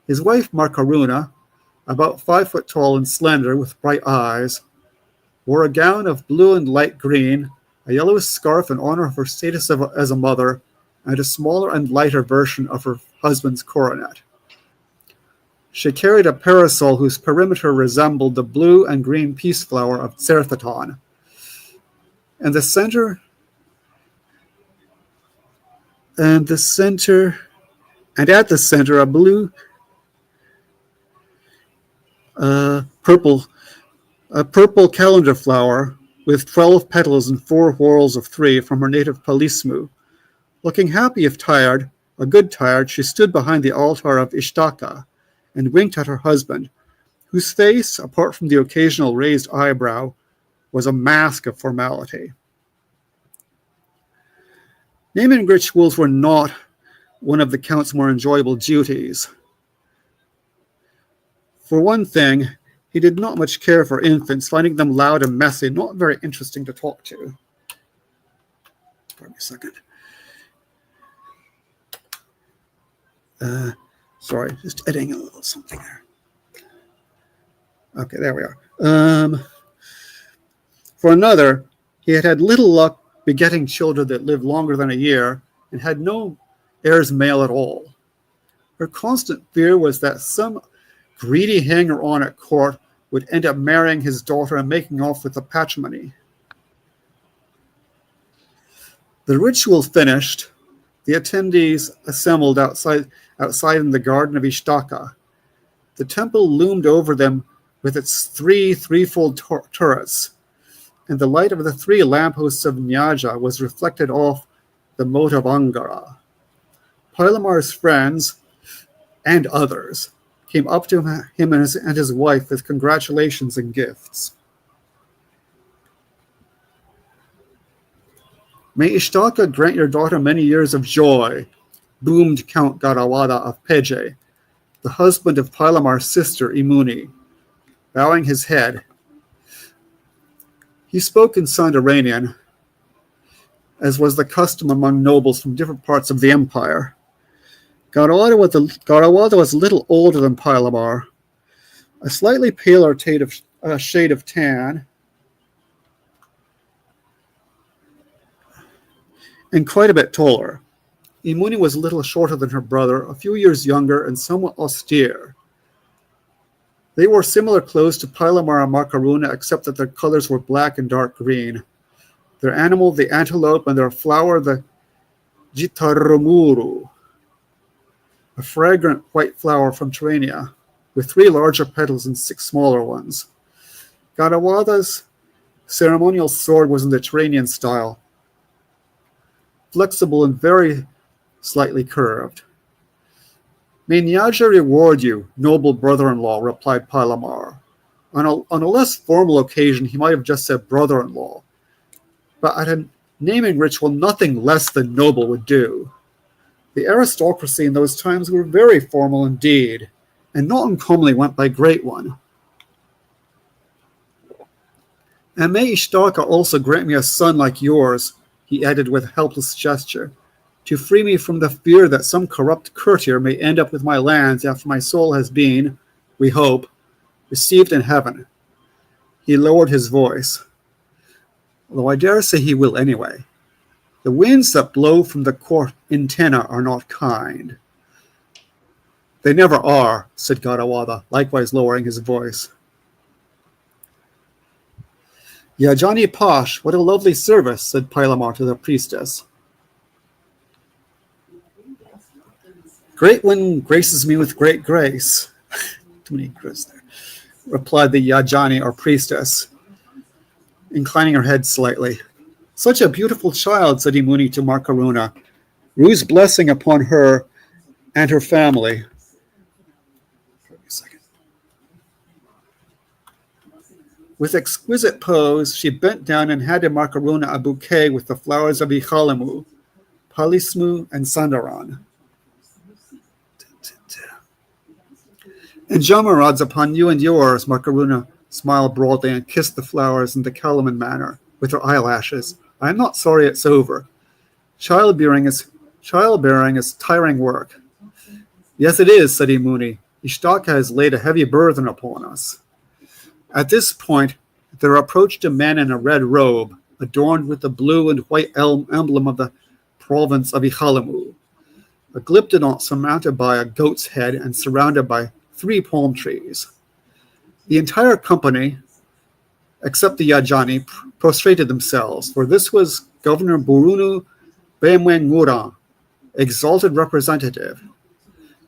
His wife Markaruna, about 5 foot tall and slender with bright eyes, wore a gown of blue and light green, a yellow scarf in honor of her status as a mother, and a smaller and lighter version of her husband's coronet. She carried a parasol whose perimeter resembled the blue and green peace flower of Tserthaton. And at the center, a blue, purple calendar flower with 12 petals and 4 whorls of 3 from her native Palismu. Looking happy if tired, a good tired, she stood behind the altar of Ishtaka and winked at her husband, whose face, apart from the occasional raised eyebrow, was a mask of formality. Naming rituals were not one of the Count's more enjoyable duties. For one thing, he did not much care for infants, finding them loud and messy, not very interesting to talk to. Pardon me a second. Sorry, just editing a little something there. Okay, there we are. For another, he had had little luck begetting children that lived longer than a year and had no heirs male at all. Her constant fear was that some greedy hanger-on at court would end up marrying his daughter and making off with the patrimony. The ritual finished, the attendees assembled outside in the garden of Ishtaka. The temple loomed over them with its threefold turrets, and the light of the 3 lampposts of Nyaja was reflected off the moat of Angara. Pilamar's friends and others came up to him and his wife with congratulations and gifts. May Ishtaka grant your daughter many years of joy, boomed Count Garawada of Peje, the husband of Pilamar's sister Imuni, bowing his head. He spoke in Sandaranian, as was the custom among nobles from different parts of the empire. Garawada was a little older than Pilamar, a slightly paler shade of tan, and quite a bit taller. Imuni was a little shorter than her brother, a few years younger, and somewhat austere. They wore similar clothes to Pilamar and Makaruna, except that their colors were black and dark green. Their animal, the antelope, and their flower, the Jitarumuru, a fragrant white flower from Terrania, with 3 larger petals and 6 smaller ones. Garawada's ceremonial sword was in the Terranian style, flexible and very slightly curved. May Nyaja reward you, noble brother-in-law, replied Pilamar. On a less formal occasion, he might have just said brother-in-law, but at a naming ritual, nothing less than noble would do. The aristocracy in those times were very formal indeed, and not uncommonly went by great one. And may Ishtaka also grant me a son like yours, he added with a helpless gesture, to free me from the fear that some corrupt courtier may end up with my lands after my soul has been, we hope, received in heaven. He lowered his voice, although I dare say he will anyway. The winds that blow from the court in Tenna are not kind. They never are, said Garawada, likewise lowering his voice. Yajani Pash, what a lovely service, said Pilamar to the priestess. Great one graces me with great grace. Too many grace there, replied the Yajani or priestess, inclining her head slightly. Such a beautiful child, said Imuni to Makaruna. Ru's blessing upon her and her family. With exquisite pose, she bent down and handed Makaruna a bouquet with the flowers of Ichalamu, Palismu, and Sandaran. And Jamarad's upon you and yours, Makaruna smiled broadly and kissed the flowers in the Kalaman manner, with her eyelashes. I am not sorry it's over. Childbearing is tiring work. Yes, it is, said Imuni. Ishtaka has laid a heavy burden upon us. At this point, there approached a man in a red robe, adorned with the blue and white emblem of the province of Ichalamu, a glyptodont surmounted by a goat's head and surrounded by 3 palm trees. The entire company, except the Yajani, prostrated themselves, for this was Governor Burunu Bemwengura, exalted representative.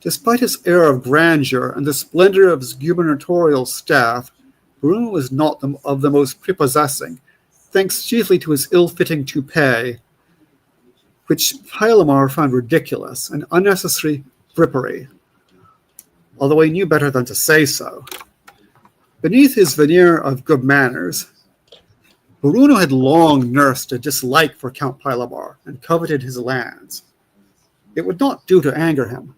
Despite his air of grandeur and the splendor of his gubernatorial staff, Burunu was not of the most prepossessing, thanks chiefly to his ill-fitting toupee, which Pilamar found ridiculous and unnecessary frippery, although he knew better than to say so. Beneath his veneer of good manners, Burunu had long nursed a dislike for Count Pilamar and coveted his lands. It would not do to anger him.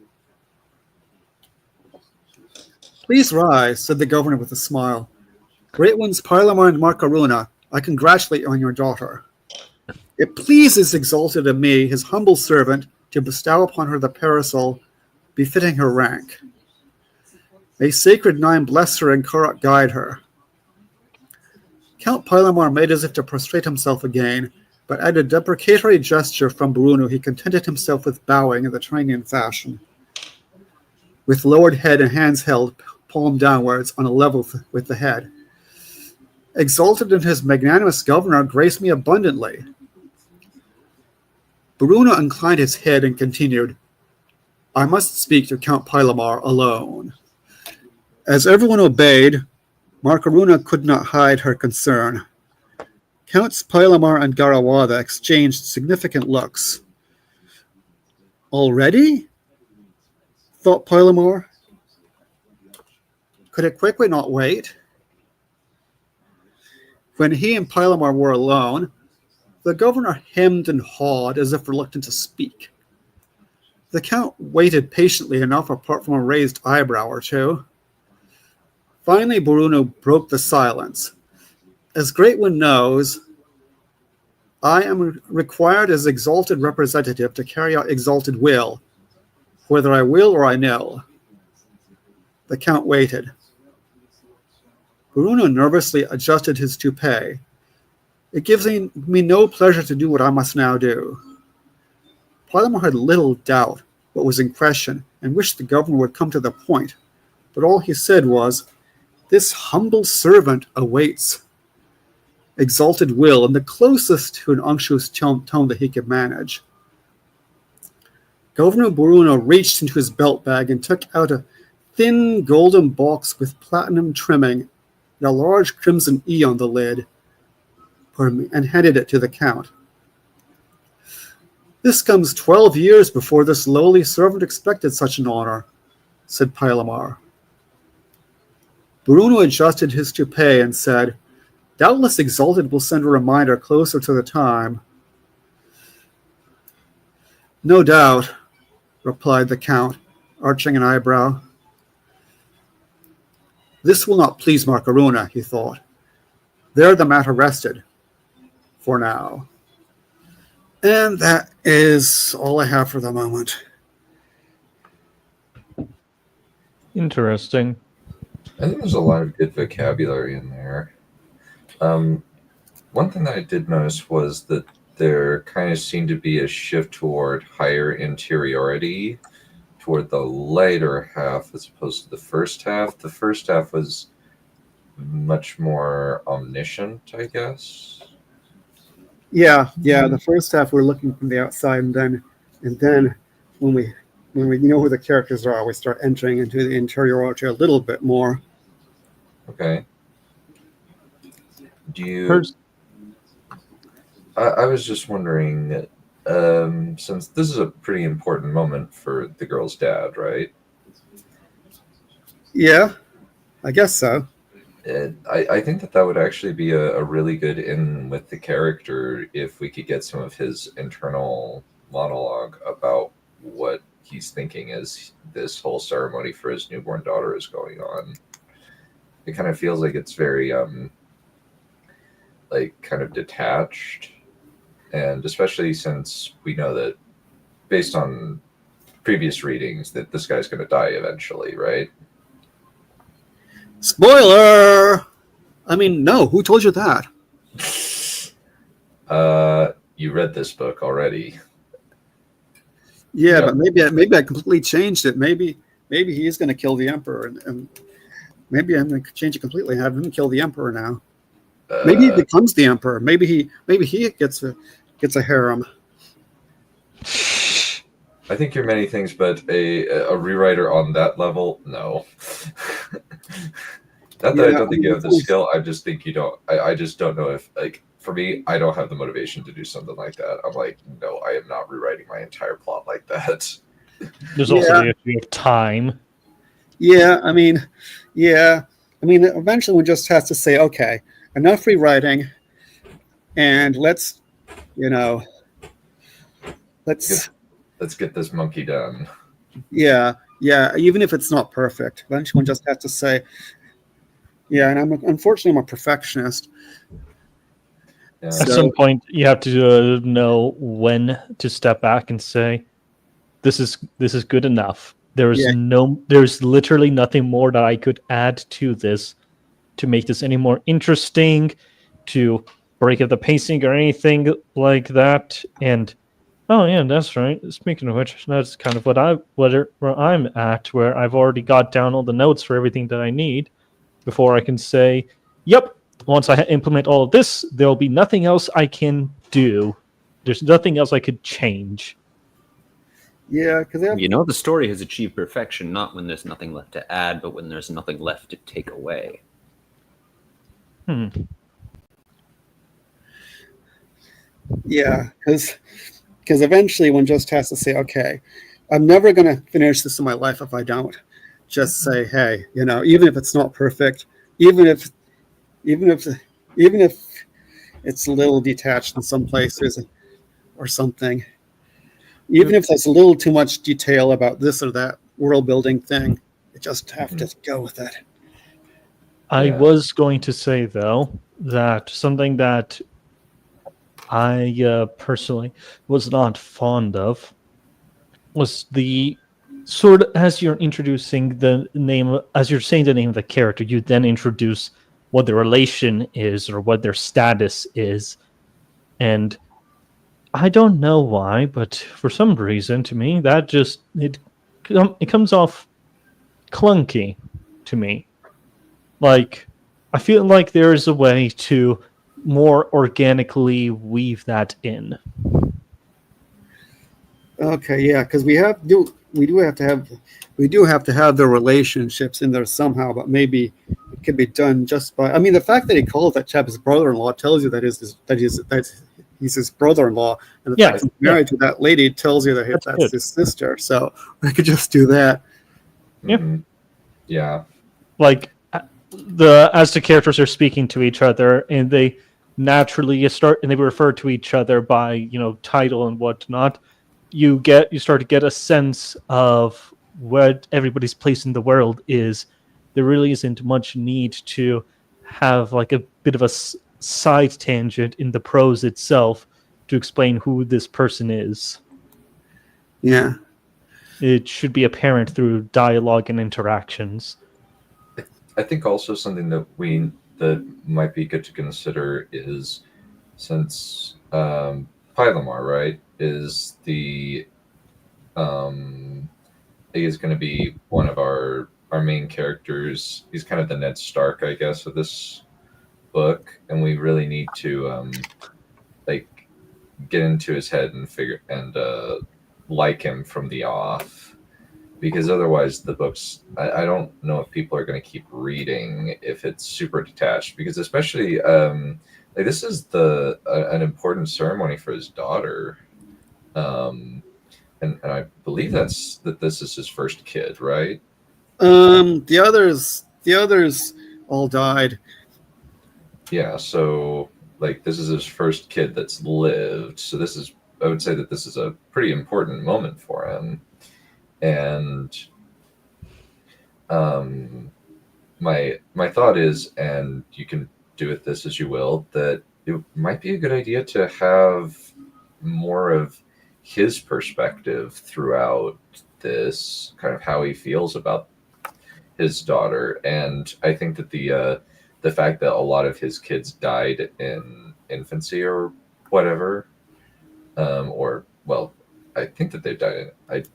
Please rise, said the governor with a smile. Great ones Pilamar and Makaruna, I congratulate you on your daughter. It pleases exalted of me, his humble servant, to bestow upon her the parasol befitting her rank. May sacred Nine bless her and Karak guide her. Count Pilamar made as if to prostrate himself again, but at a deprecatory gesture from Bruno, he contented himself with bowing in the Trainian fashion, with lowered head and hands held palm downwards on a level with the head. Exalted in his magnanimous governor, grace me abundantly. Bruno inclined his head and continued, I must speak to Count Pilamar alone. As everyone obeyed, Markaruna could not hide her concern. Counts Pilamar and Garawada exchanged significant looks. Already? Thought Pilamar. Could it quickly not wait? When he and Pilamar were alone, the governor hemmed and hawed as if reluctant to speak. The count waited patiently enough apart from a raised eyebrow or two. Finally, Bruno broke the silence. As Great One knows, I am required as exalted representative to carry out exalted will, whether I will or I nill. The count waited. Bruno nervously adjusted his toupee. It gives me no pleasure to do what I must now do. Pilamar had little doubt what was in question and wished the governor would come to the point, but all he said was, This humble servant awaits exalted will in the closest to an unctuous tone that he could manage. Governor Bruno reached into his belt bag and took out a thin golden box with platinum trimming and a large crimson E on the lid, and handed it to the count. This comes 12 years before this lowly servant expected such an honor, said Pilamar. Bruno adjusted his toupee and said, Doubtless Exalted will send a reminder closer to the time. No doubt, replied the count, arching an eyebrow. This will not please Markaruna, he thought. There the matter rested, for now. And that is all I have for the moment. Interesting. I think there's a lot of good vocabulary in there. One thing that I did notice was that there kind of seemed to be a shift toward higher interiority toward the later half as opposed to the first half. The first half was much more omniscient, I guess. Yeah. The first half we're looking from the outside, and then when we know who the characters are, we start entering into the interiority a little bit more. Okay. I was just wondering, since this is a pretty important moment for the girl's dad, right? Yeah, I guess so. I think that would actually be a really good in with the character if we could get some of his internal monologue about what he's thinking as this whole ceremony for his newborn daughter is going on. It kind of feels like it's very like kind of detached, and especially since we know that based on previous readings that this guy's going to die eventually, right? Spoiler! I mean, no, who told you that? You read this book already. Yeah, but maybe I completely changed it. Maybe he is going to kill the Emperor, and maybe I'm going to change it completely and have him kill the Emperor now. Maybe he becomes the Emperor. Maybe he gets a harem. I think you're many things, but a rewriter on that level, no. Not that I don't think you have the skill. I just think you don't. I just don't know if, like, for me, I don't have the motivation to do something like that. I'm like, no, I am not rewriting my entire plot like that. There's also the issue of time. Eventually one just has to say, okay, enough rewriting, and let's get this monkey done. Yeah, even if it's not perfect. Eventually one just has to say, yeah, and unfortunately I'm a perfectionist. Yeah. At some point, you have to know when to step back and say, "This is good enough." There's literally nothing more that I could add to this to make this any more interesting, to break up the pacing or anything like that. And oh yeah, that's right. Speaking of which, that's kind of where I'm at, where I've already got down all the notes for everything that I need before I can say, "Yep." Once I implement all of this, there'll be nothing else I can do. There's nothing else I could change. Yeah, because You know, the story has achieved perfection not when there's nothing left to add, but when there's nothing left to take away. yeah, because eventually one just has to say, okay, I'm never going to finish this in my life if I don't. Just say, hey, even if it's not perfect, even if it's a little detached in some places or something, even if there's a little too much detail about this or that world building thing, you just have to go with it. I was going to say, though, that something that I personally was not fond of was the sort of, as you're introducing the name, as you're saying the name of the character, you then introduce what the relation is or what their status is. And I don't know why, but for some reason, to me, that just it comes off clunky to me. Like, I feel like there is a way to more organically weave that in. Okay, yeah, because we do have to have the relationships in there somehow, but maybe it could be done just by. I mean, the fact that he calls that chap his brother-in-law tells you that he's his brother-in-law, and the fact that he's married to that lady tells you that that's his sister. So we could just do that. Mm-hmm. Yeah. Like as the characters are speaking to each other, and they naturally start and they refer to each other by title and whatnot. You start to get a sense of what everybody's place in the world is. There really isn't much need to have like a bit of a side tangent in the prose itself to explain who this person is. Yeah. It should be apparent through dialogue and interactions. I think also something that might be good to consider is, since Pylamar, right, is the he is going to be one of our main characters. He's kind of the Ned Stark, I guess, of this book, and we really need to like get into his head and like him from the off, because otherwise the books, I don't know if people are going to keep reading if it's super detached, because especially like this is an important ceremony for his daughter, and I believe that this is his first kid, right? The others all died. Yeah, so like this is his first kid that's lived, so I would say that this is a pretty important moment for him. And my thought is, and you can do with this as you will, that it might be a good idea to have more of his perspective throughout this, kind of how he feels about his daughter. And I think that the fact that a lot of his kids died in infancy or whatever, or well, I think that they died in.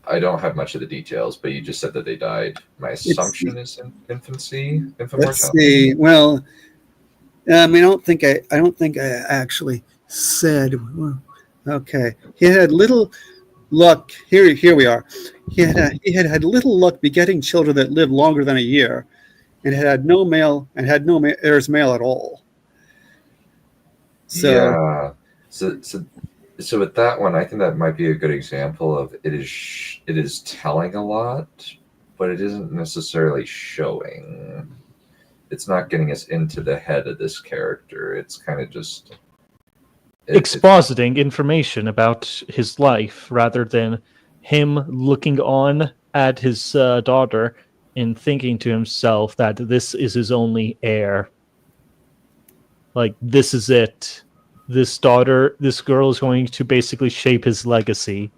I don't have much of the details, but you just said that they died. My assumption is in infancy. Let's see. Well, I don't think I actually said. Okay, he had little luck. Here we are. He had little luck begetting children that lived longer than a year, and had no heirs male at all. So, yeah. So with that one, I think that might be a good example of it is telling a lot, but it isn't necessarily showing. It's not getting us into the head of this character. It's kind of just expositing information about his life rather than him looking on at his daughter and thinking to himself that this is his only heir. Like, this is it. This girl is going to basically shape his legacy.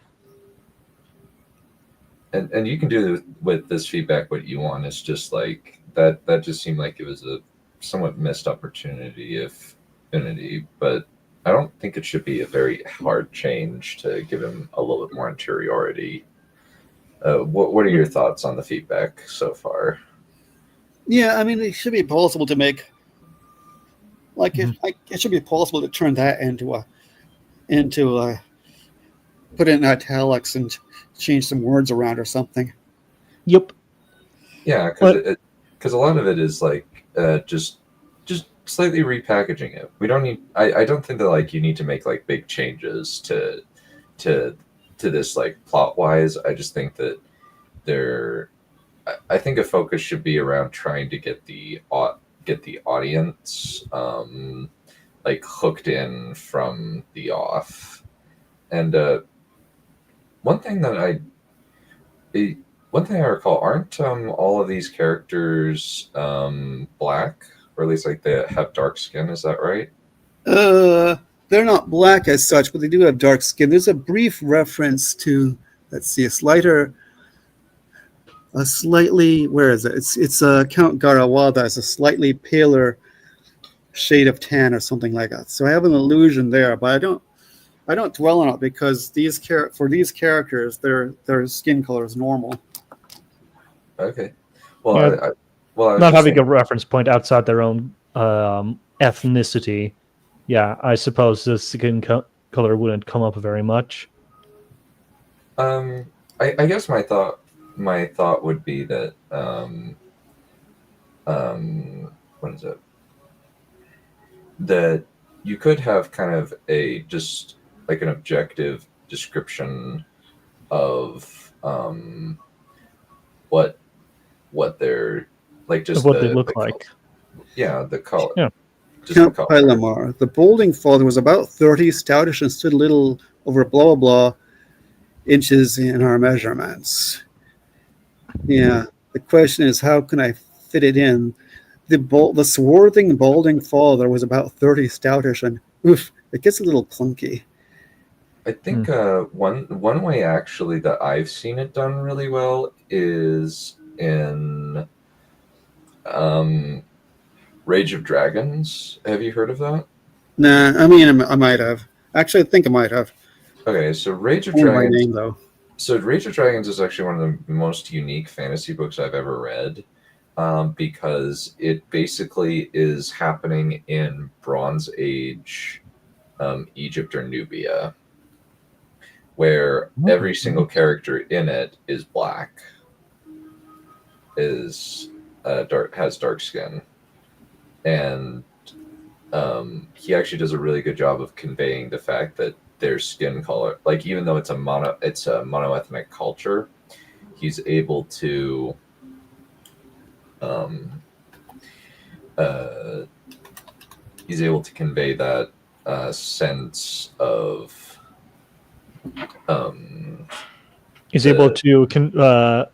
And you can do with this feedback what you want. It's just like that just seemed like it was a somewhat missed opportunity if affinity, but I don't think it should be a very hard change to give him a little bit more interiority. What are your thoughts on the feedback so far? Yeah, I mean, it should be possible to make it should be possible to turn that into a put it in italics and change some words around or something. Yep. Yeah, because a lot of it is like just slightly repackaging it. We don't need. I don't think that like you need to make like big changes to this like plot wise. I just think that I think a focus should be around trying to get the audience like hooked in from the off. And one thing that one thing I recall, aren't all of these characters black, or at least like they have dark skin? Is that right? They're not black as such, but they do have dark skin. There's a brief reference to, let's see, where is it? It's Count Garawada as a slightly paler shade of tan or something like that. So I have an illusion there, but I don't dwell on it because for these characters, their skin color is normal. Okay. Well, Yeah. I was Not just having saying- a reference point outside their own ethnicity. Yeah, I suppose the skin color wouldn't come up very much. I guess my thought would be that what is it? That you could have kind of a just like an objective description of what they're like, just Of what they look like. Yeah, the color. Yeah. Just Count the color. Pylamar. The Bolding Father was about 30, stoutish, and stood a little over blah, blah, blah inches in our measurements. Yeah. The question is, how can I fit it in? The swarthing, balding father was about 30, stoutish, and oof, it gets a little clunky. I think one way actually that I've seen it done really well is in Rage of Dragons. Have you heard of that? Nah, I mean, I might have. Actually, I think I might have. Okay, so Rage of Only by Dragons. name, though. So Rage of Dragons is actually one of the most unique fantasy books I've ever read, because it basically is happening in Bronze Age Egypt or Nubia, where every single character in it is black, has dark skin, and he actually does a really good job of conveying the fact that their skin color, like even though it's a monoethnic culture, he's able to convey that sense of He's able to convey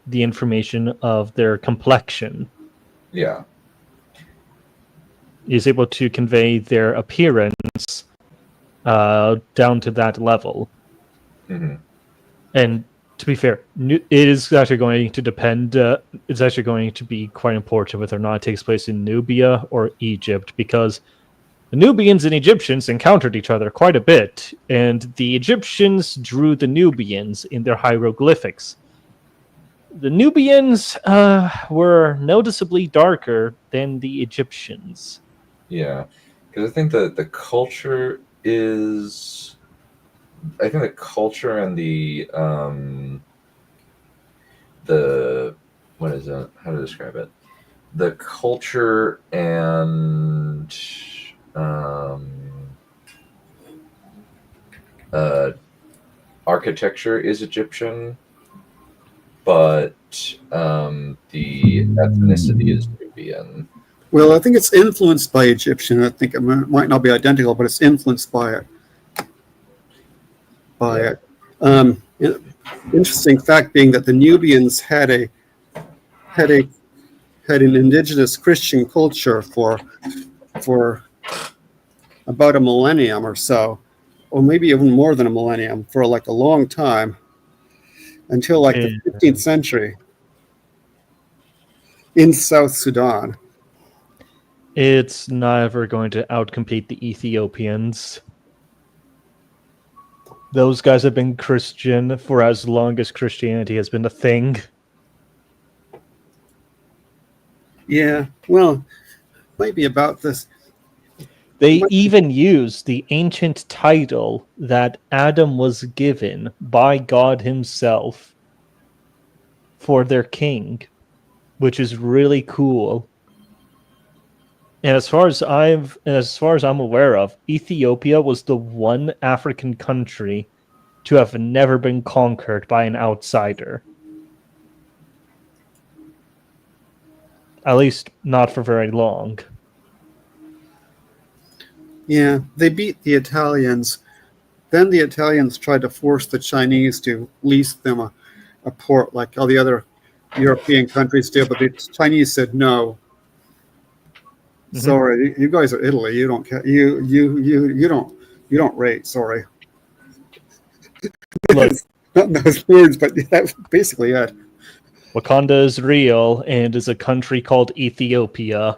the information of their complexion. yeah. He's able to convey their appearance down to that level. Mm-hmm. And to be fair, it is actually going to depend. It's actually going to be quite important whether or not it takes place in Nubia or Egypt, because the Nubians and Egyptians encountered each other quite a bit, and the Egyptians drew the Nubians in their hieroglyphics. The Nubians were noticeably darker than the Egyptians. Yeah, because I think that the culture is. I think the culture and the what is it? How to describe it? The culture and architecture is Egyptian, but the ethnicity is Nubian. Well, I think it's influenced by Egyptian. I think it might not be identical, but it's influenced by it. Interesting fact being that the Nubians had an indigenous Christian culture for about a millennium or so, or maybe even more than a millennium, for like a long time, until like the 15th century in South Sudan. It's never going to outcompete the Ethiopians. Those guys have been Christian for as long as Christianity has been a thing. Yeah, well, might be about this. They even use the ancient title that Adam was given by God himself for their king, which is really cool. And as far as I'm aware of, Ethiopia was the one African country to have never been conquered by an outsider. At least not for very long. Yeah, they beat the Italians. Then the Italians tried to force the Chinese to lease them a port like all the other European countries did, but the Chinese said no. Mhm. Sorry, you guys are Italy. You don't you don't rate. Sorry, Look, not in those words, but that's basically it. Wakanda is real and is a country called Ethiopia.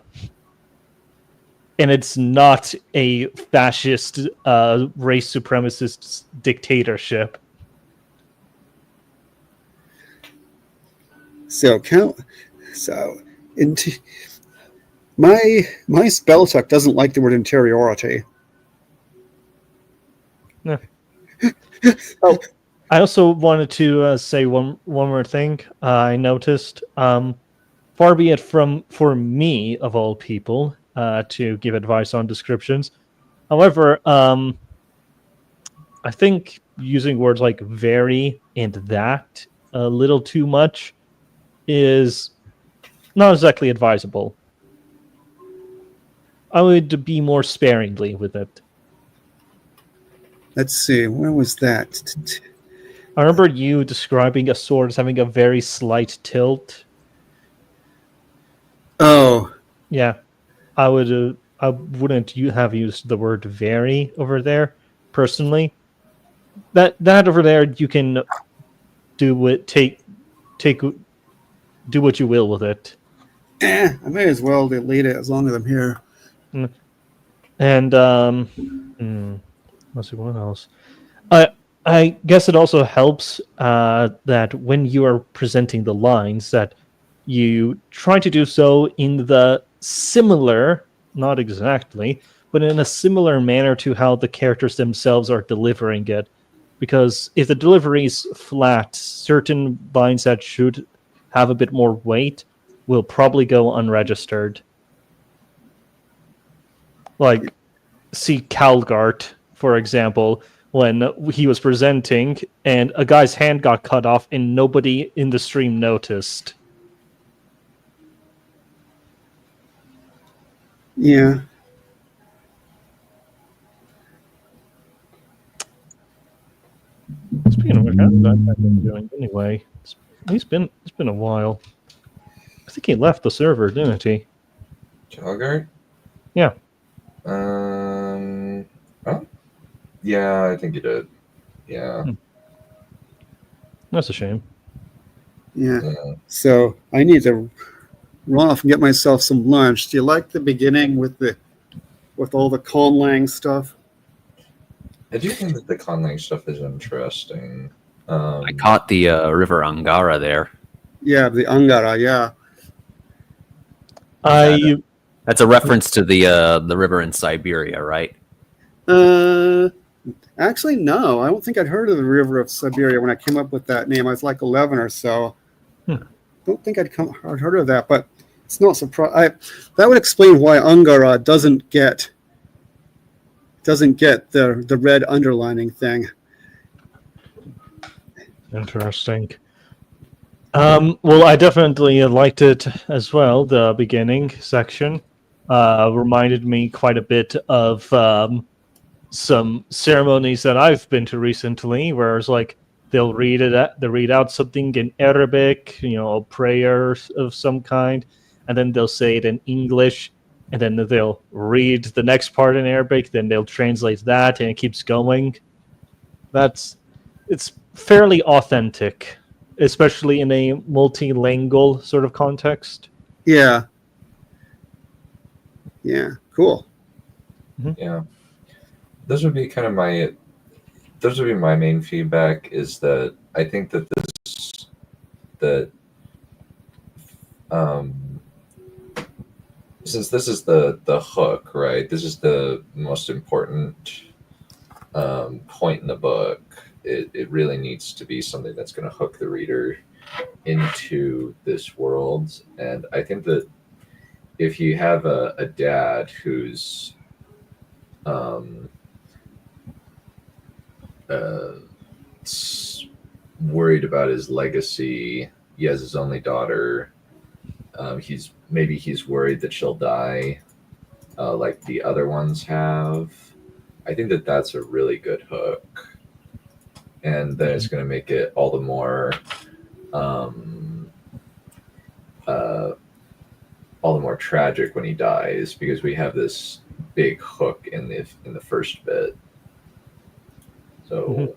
And it's not a fascist, race supremacist dictatorship. So my spell check doesn't like the word interiority. Yeah. Oh, I also wanted to say one more thing. I noticed, far be it for me of all people to give advice on descriptions. However, I think using words like "very" and "that" a little too much is not exactly advisable. I would be more sparingly with it. Let's see, where was that? I remember you describing a sword as having a very slight tilt. Oh, Yeah, I wouldn't have used the word "very" over there personally. That over there you can do what you will with it. I may as well delete it as long as I'm here. And let's see what else. I guess it also helps that when you are presenting the lines, that you try to do so in the similar, not exactly, but in a similar manner to how the characters themselves are delivering it. Because if the delivery is flat, certain lines that should have a bit more weight will probably go unregistered. Like, see Calgart, for example, when he was presenting and a guy's hand got cut off and nobody in the stream noticed. Yeah. Speaking of which, how's that guy been doing anyway? It's been a while. I think he left the server, didn't he? Calgary? Yeah. Oh, yeah, I think you did. Yeah. That's a shame. Yeah. So I need to run off and get myself some lunch. Do you like the beginning with all the Conlang stuff? I do think that the Conlang stuff is interesting. I caught the river Angara there. Yeah, the Angara. Yeah. That's a reference to the river in Siberia, right? Actually, no. I don't think I'd heard of the river of Siberia when I came up with that name. I was like 11 or so. Don't think I'd heard of that, but it's not surprising. That would explain why Angara doesn't get the red underlining thing. Interesting. Well, I definitely liked it as well. The beginning section reminded me quite a bit of some ceremonies that I've been to recently, where it's like they'll read out something in Arabic, a prayer of some kind, and then they'll say it in English, and then they'll read the next part in Arabic, then they'll translate that, and it keeps going. It's fairly authentic, especially in a multilingual sort of context. Yeah. Yeah, cool. Yeah, those would be kind of my. Those would be my main feedback. Is that I think that um, since this is the hook, right? This is the most important point in the book. It really needs to be something that's going to hook the reader into this world. And I think that if you have a dad who's uh, worried about his legacy, he has his only daughter. He's worried that she'll die, like the other ones have. I think that that's a really good hook, and then it's going to make it all the more, all the more tragic when he dies, because we have this big hook in the first bit. So,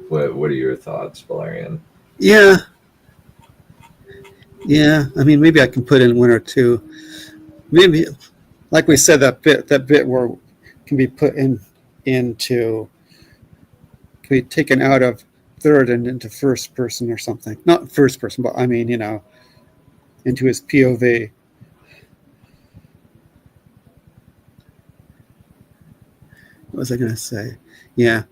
what are your thoughts, Valerian? Yeah. I mean, maybe I can put in one or two. Maybe, like we said, that bit where can be put into can be taken out of third and into first person or something. Not first person, but I mean, into his POV. What was I going to say? Yeah.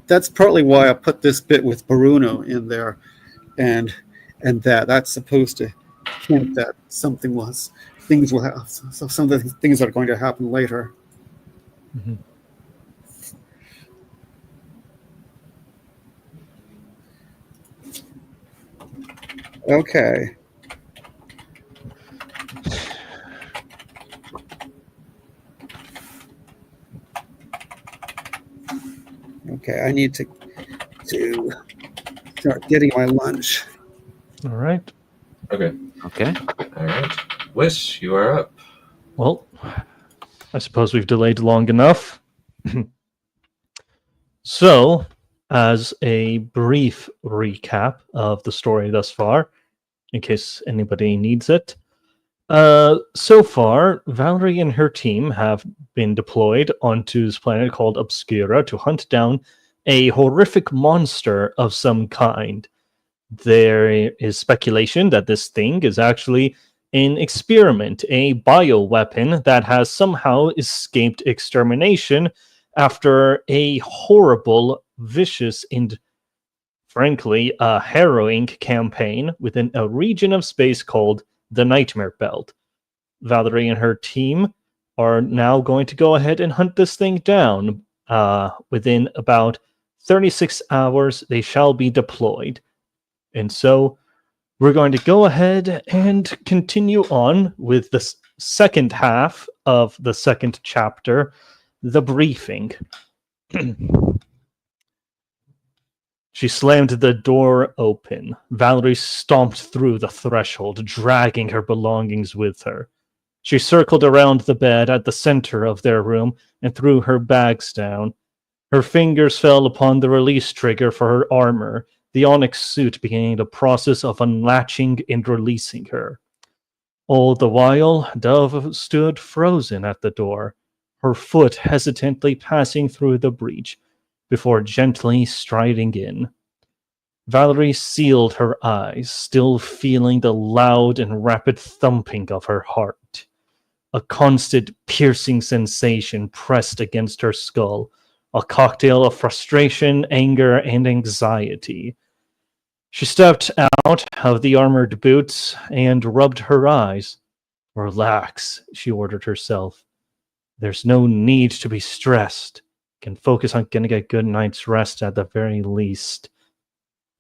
That's partly why I put this bit with Bruno in there, and that's supposed to hint that some of the things are going to happen later. Mm-hmm. Okay. Okay, I need to start getting my lunch. All right. Okay. Okay. All right. Wish, you are up. Well, I suppose we've delayed long enough. So, as a brief recap of the story thus far, in case anybody needs it, so far, Valerie and her team have been deployed onto this planet called Obscura to hunt down a horrific monster of some kind. There is speculation that this thing is actually an experiment, a bioweapon that has somehow escaped extermination after a horrible, vicious, and frankly, a harrowing campaign within a region of space called the Nightmare Belt. Valerie and her team are now going to go ahead and hunt this thing down. Within about 36 hours, they shall be deployed. And so we're going to go ahead and continue on with the second half of the second chapter, the briefing. She slammed the door open. Valerie stomped through the threshold, dragging her belongings with her. She circled around the bed at the center of their room and threw her bags down. Her fingers fell upon the release trigger for her armor, the onyx suit beginning the process of unlatching and releasing her. All the while, Dove stood frozen at the door, her foot hesitantly passing through the breach, before gently striding in. Valerie sealed her eyes, still feeling the loud and rapid thumping of her heart. A constant piercing sensation pressed against her skull, a cocktail of frustration, anger, and anxiety. She stepped out of the armored boots and rubbed her eyes. Relax, she ordered herself. There's no need to be stressed. Can focus on getting a good night's rest at the very least.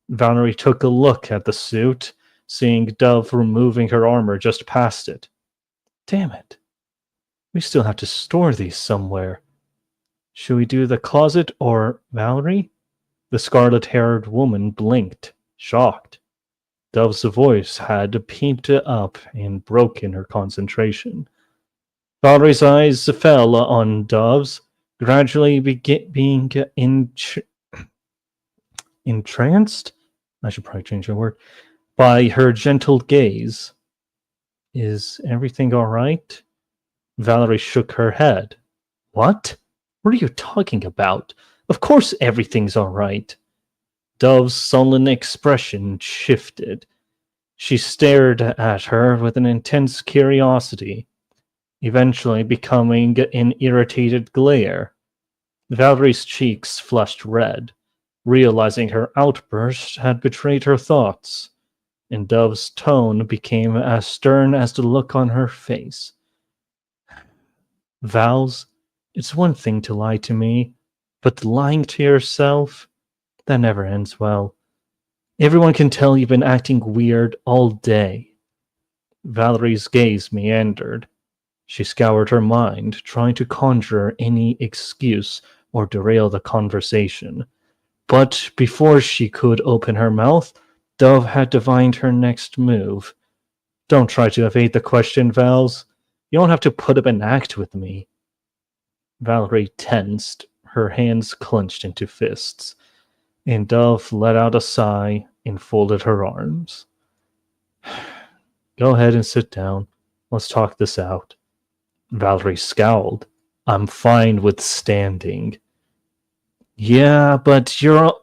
Valerie took a look at the suit, seeing Dove removing her armor just past it. Damn it. We still have to store these somewhere. Should we do the closet or Valerie? The scarlet-haired woman blinked, shocked. Dove's voice had peeped up and broken her concentration. Valerie's eyes fell on Dove's, gradually being entranced? I should probably change the word. By her gentle gaze. Is everything all right? Valerie shook her head. What? What are you talking about? Of course everything's all right. Dove's sullen expression shifted. She stared at her with an intense curiosity, eventually becoming an irritated glare. Valerie's cheeks flushed red, realizing her outburst had betrayed her thoughts, and Dove's tone became as stern as the look on her face. Vals, it's one thing to lie to me, but lying to yourself, that never ends well. Everyone can tell you've been acting weird all day. Valerie's gaze meandered. She scoured her mind, trying to conjure any excuse or derail the conversation. But before she could open her mouth, Dove had divined her next move. Don't try to evade the question, Vals. You don't have to put up an act with me. Valerie tensed, her hands clenched into fists, and Dove let out a sigh and folded her arms. Go ahead and sit down. Let's talk this out. Valerie scowled. I'm fine with standing. Yeah, but you're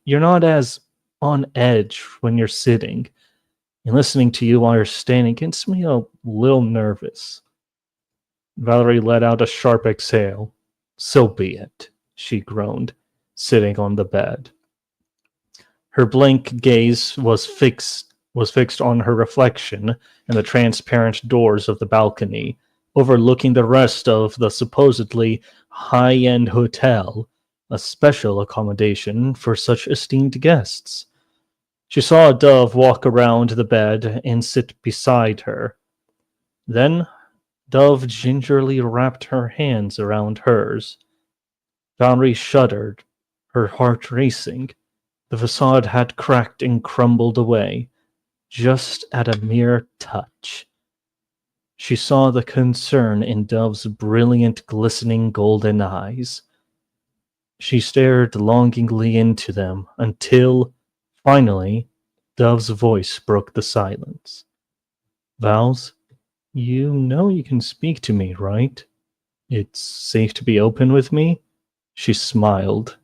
not as on edge when you're sitting. And listening to you while you're standing gets me a little nervous. Valerie let out a sharp exhale. So be it, she groaned, sitting on the bed. Her blank gaze was fixed on her reflection in the transparent doors of the balcony, overlooking the rest of the supposedly high-end hotel, a special accommodation for such esteemed guests. She saw Dove walk around the bed and sit beside her. Then Dove gingerly wrapped her hands around hers. Valerie shuddered, her heart racing. The facade had cracked and crumbled away, just at a mere touch. She saw the concern in Dove's brilliant, glistening golden eyes. She stared longingly into them until, finally, Dove's voice broke the silence. Vals, you know you can speak to me, right? It's safe to be open with me? She smiled,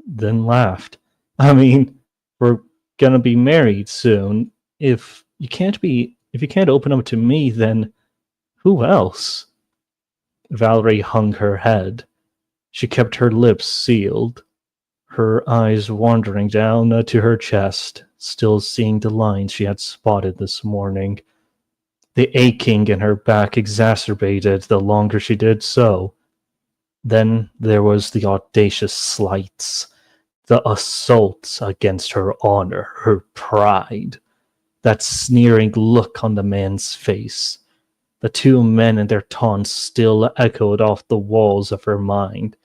then laughed. I mean, we're gonna be married soon. If you can't open up to me, then who else? Valerie hung her head. She kept her lips sealed, her eyes wandering down to her chest, still seeing the lines she had spotted this morning. The aching in her back exacerbated the longer she did so. Then there was the audacious slights, the assaults against her honor, her pride, that sneering look on the man's face. The two men and their taunts still echoed off the walls of her mind.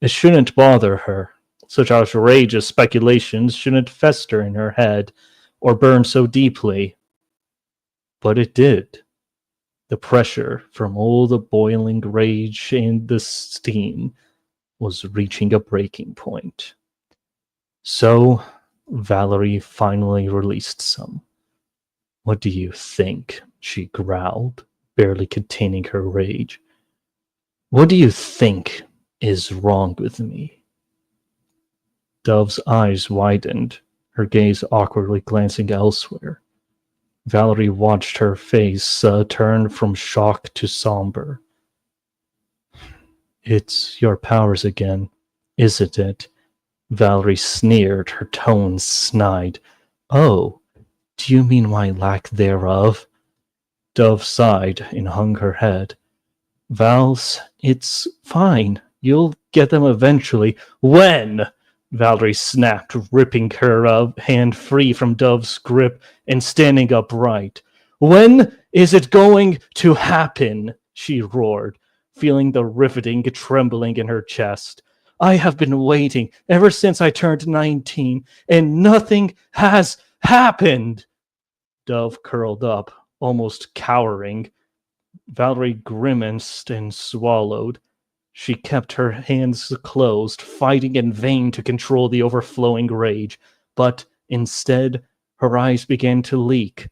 It shouldn't bother her. Such outrageous speculations shouldn't fester in her head or burn so deeply. But it did. The pressure from all the boiling rage and the steam was reaching a breaking point. So Valerie finally released some. What do you think? She growled, barely containing her rage. What do you think is wrong with me? Dove's eyes widened, her gaze awkwardly glancing elsewhere. Valerie watched her face turn from shock to somber. It's your powers again, isn't it? Valerie sneered, her tone snide. Oh, do you mean my lack thereof? Dove sighed and hung her head. Vals, it's fine. You'll get them eventually. When? Valerie snapped, ripping her hand free from Dove's grip and standing upright. When is it going to happen? She roared, feeling the riveting trembling in her chest. I have been waiting ever since I turned 19, and nothing has happened. Dove curled up, almost cowering. Valerie grimaced and swallowed. She kept her hands closed, fighting in vain to control the overflowing rage, but instead her eyes began to leak,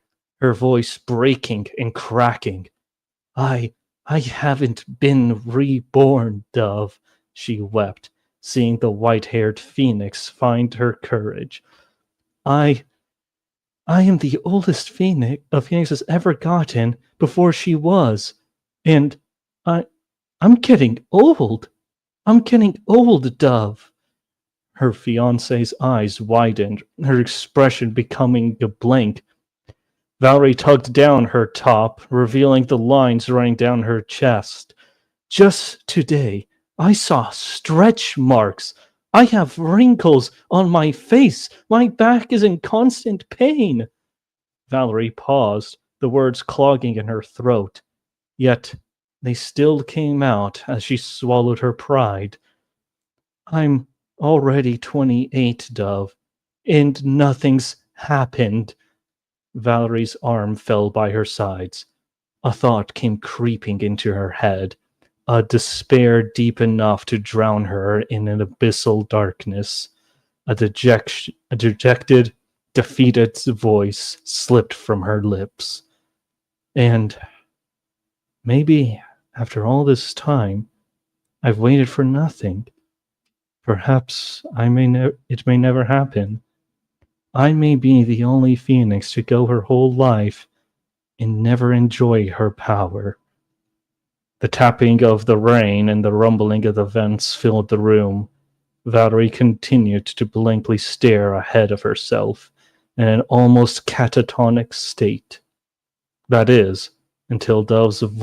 her voice breaking and cracking. I haven't been reborn, Dove, she wept, seeing the white-haired phoenix find her courage. I am the oldest phoenix a phoenix has ever gotten before she was. And I'm getting old. I'm getting old, Dove. Her fiancé's eyes widened, her expression becoming a blank. Valerie tugged down her top, revealing the lines running down her chest. Just today, I saw stretch marks. I have wrinkles on my face. My back is in constant pain. Valerie paused, the words clogging in her throat. Yet they still came out as she swallowed her pride. I'm already 28, Dove, and nothing's happened. Valerie's arm fell by her sides. A thought came creeping into her head, a despair deep enough to drown her in an abyssal darkness. A dejected, defeated voice slipped from her lips. And maybe, after all this time, I've waited for nothing. Perhaps it may never happen. I may be the only phoenix to go her whole life and never enjoy her power. The tapping of the rain and the rumbling of the vents filled the room. Valerie continued to blankly stare ahead of herself in an almost catatonic state. That is, until Dove's soft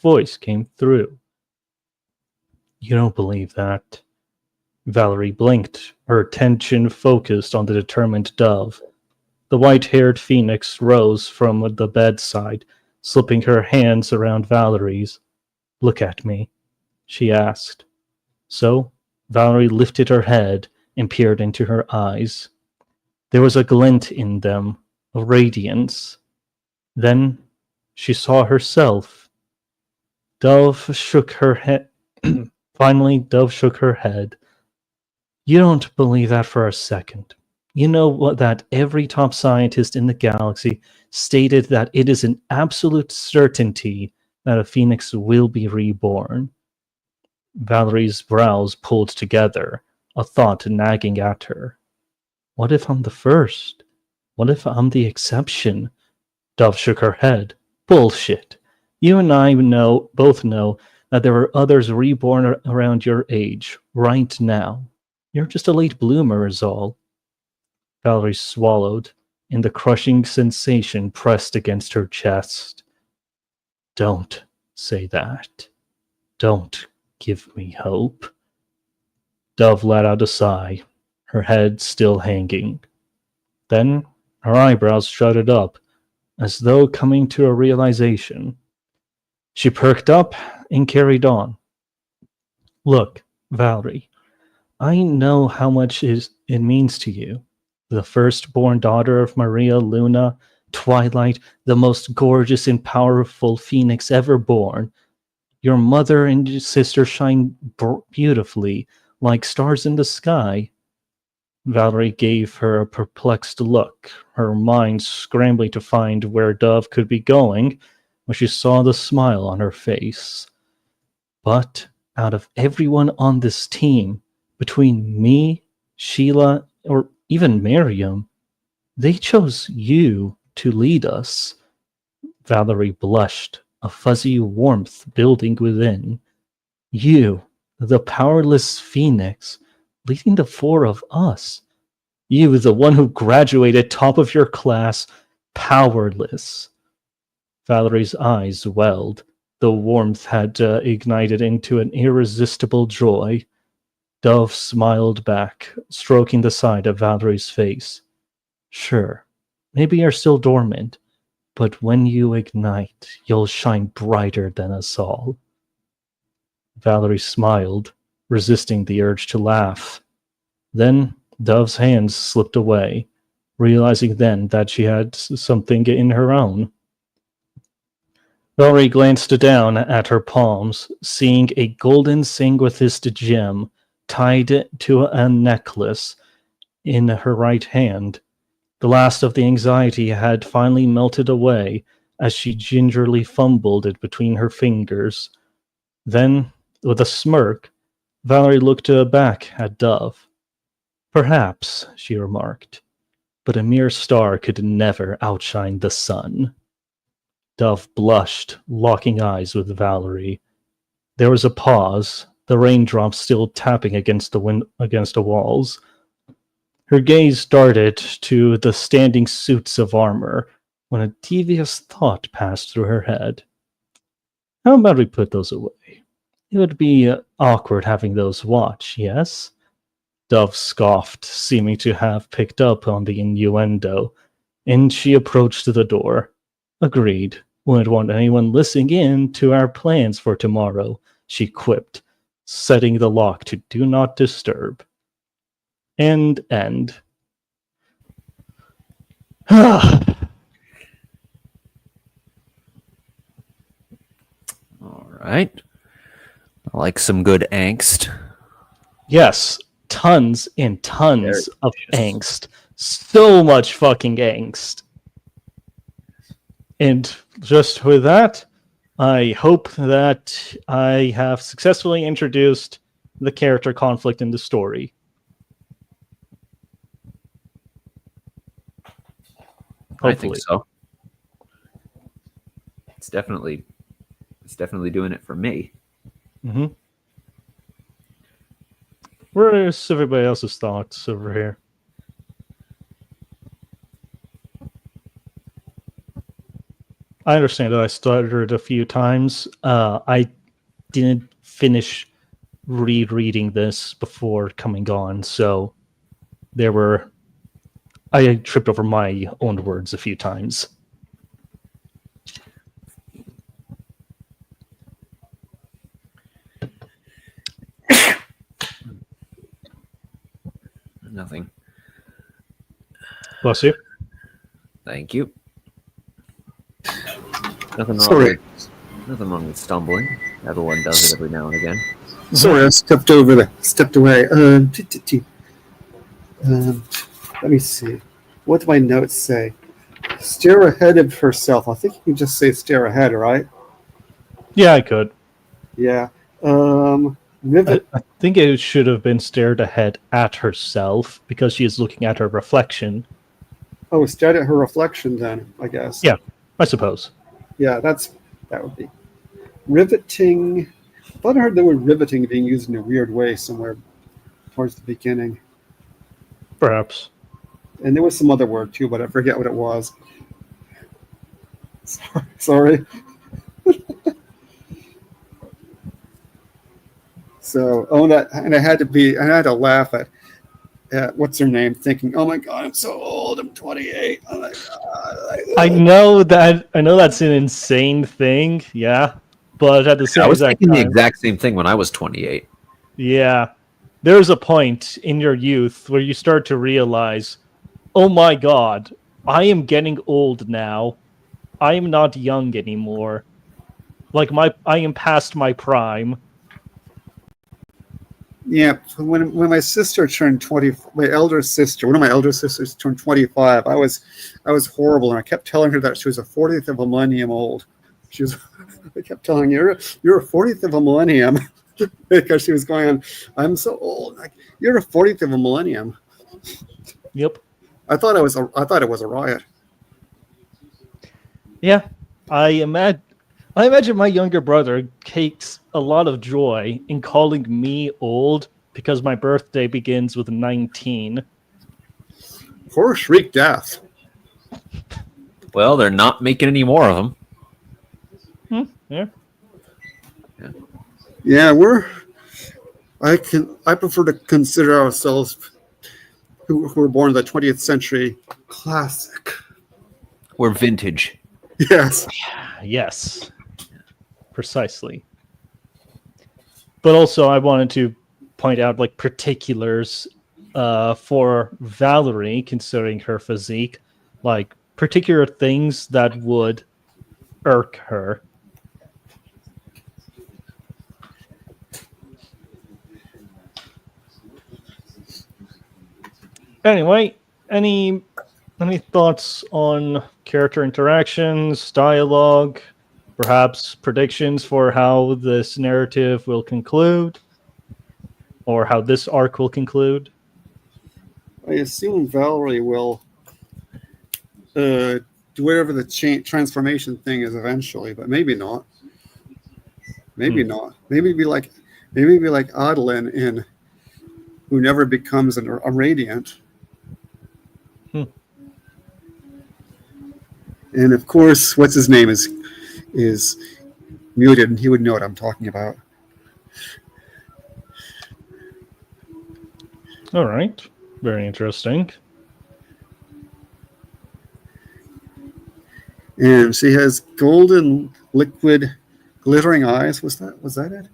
voice came through. You don't believe that? Valerie blinked, her attention focused on the determined Dove. The white-haired phoenix rose from the bedside, slipping her hands around Valerie's. Look at me, she asked. So Valerie lifted her head and peered into her eyes. There was a glint in them, a radiance. Then she saw herself. Dove shook her head. Finally, Dove shook her head. You don't believe that for a second. You know what? That every top scientist in the galaxy stated that it is an absolute certainty that a phoenix will be reborn. Valerie's brows pulled together, a thought nagging at her. What if I'm the first? What if I'm the exception? Dove shook her head. Bullshit. You and I both know that there are others reborn around your age, right now. You're just a late bloomer is all. Valerie swallowed, and the crushing sensation pressed against her chest. Don't say that. Don't give me hope. Dove let out a sigh, her head still hanging. Then her eyebrows shutted up, as though coming to a realization. She perked up and carried on. Look, Valerie, I know how much it means to you. The firstborn daughter of Maria Luna, Twilight, the most gorgeous and powerful phoenix ever born. Your mother and your sister shine beautifully, like stars in the sky. Valerie gave her a perplexed look, her mind scrambling to find where Dove could be going when she saw the smile on her face. But out of everyone on this team, between me, Sheila, or even Miriam, they chose you to lead us. Valerie blushed, a fuzzy warmth building within. You, the powerless phoenix, leading the four of us. You, the one who graduated top of your class, powerless. Valerie's eyes welled. The warmth had ignited into an irresistible joy. Dove smiled back, stroking the side of Valerie's face. Sure, maybe you're still dormant, but when you ignite, you'll shine brighter than us all. Valerie smiled, resisting the urge to laugh. Then Dove's hands slipped away, realizing then that she had something in her own. Valerie glanced down at her palms, seeing a golden sanguithist gem tied to a necklace in her right hand. The last of the anxiety had finally melted away as she gingerly fumbled it between her fingers. Then, with a smirk, Valerie looked back at Dove. Perhaps, she remarked, but a mere star could never outshine the sun. Dove blushed, locking eyes with Valerie. There was a pause, the raindrops still tapping against the walls. Her gaze darted to the standing suits of armor when a devious thought passed through her head. How about we put those away? It would be awkward having those watch, yes? Dove scoffed, seeming to have picked up on the innuendo, and she approached the door. Agreed. Wouldn't want anyone listening in to our plans for tomorrow, she quipped, setting the lock to do not disturb. And end. All right. I like some good angst. Yes, tons and tons Very of delicious. angst. So much fucking angst. And just with that, I hope that I have successfully introduced the character conflict in the story. I think Hopefully. so. It's definitely doing it for me. Mm-hmm. Where's everybody else's thoughts over here? I understand that I stuttered a few times. I didn't finish rereading this before coming on, so I tripped over my own words a few times. Nothing. Bless you. Thank you. Nothing wrong. Sorry. Nothing wrong with stumbling. Everyone does it every now and again. Sorry, I stepped away. Let me see. What do my notes say? Stare ahead of herself. I think you can just say stare ahead, right? Yeah, I could. Yeah. Rivet. I think it should have been stared ahead at herself because she is looking at her reflection. Oh, stared at her reflection then, I guess. Yeah. I suppose. Yeah, that would be. Riveting. I thought I heard the word riveting being used in a weird way somewhere towards the beginning. Perhaps. And there was some other word too, but I forget what it was. Sorry. So, and I had to laugh at what's her name, thinking, "Oh my God, I'm so old. I'm 28. Oh my God." I know that's an insane thing, yeah. But at the same I was exact thinking the time, exact same thing when I was 28. yeah, there's a point in your youth where you start to realize, oh my God, I am getting old now. I am not young anymore. Like I am past my prime. Yeah, when my sister turned 20, one of my elder sisters turned 25. I was horrible, and I kept telling her that she was a 40th of a millennium old. I kept telling her, "You're a 40th of a millennium," because she was going on. I'm so old. Like, you're a 40th of a millennium. Yep. I thought it was a riot. Yeah, I imagine my younger brother takes a lot of joy in calling me old because my birthday begins with 19. Poor shriek death. Well, they're not making any more of them. Yeah. Yeah, I prefer to consider ourselves who were born in the 20th century classic. We're vintage. Yes. Yes. Precisely. But also I wanted to point out like particulars for Valerie, considering her physique, like particular things that would irk her. Anyway, any Any thoughts on character interactions, dialogue, perhaps predictions for how this narrative will conclude, or how this arc will conclude? I assume Valerie will do whatever the transformation thing is eventually, but maybe not. Maybe not. Maybe be like Adeline in who never becomes a radiant. And of course, what's his name is muted, and he would know what I'm talking about. All right. Very interesting. And she has golden, liquid, glittering eyes. Was that it?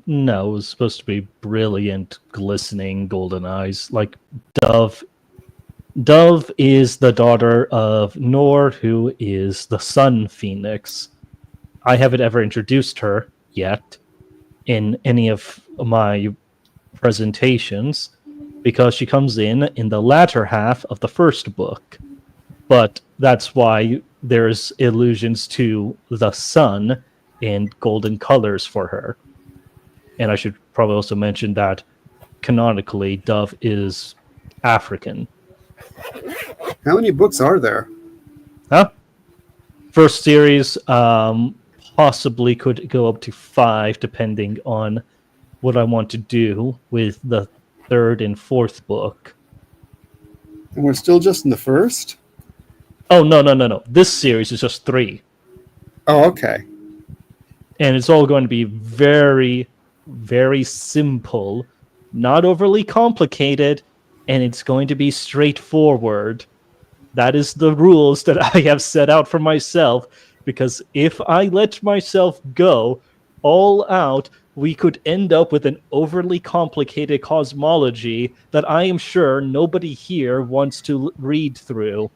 No, it was supposed to be brilliant, glistening golden eyes, like Dove. Dove is the daughter of Nor, who is the Sun Phoenix. I haven't ever introduced her yet in any of my presentations because she comes in the latter half of the first book. But that's why there's allusions to the sun and golden colors for her. And I should probably also mention that canonically, Dove is African. How many books are there? Huh? First series possibly could go up to 5, depending on what I want to do with the third and fourth book. And we're still just in the first? Oh, no. This series is just 3. Oh, okay. And it's all going to be very, very simple, not overly complicated, and it's going to be straightforward. That is the rules that I have set out for myself, because if I let myself go all out, we could end up with an overly complicated cosmology that I am sure nobody here wants to read through.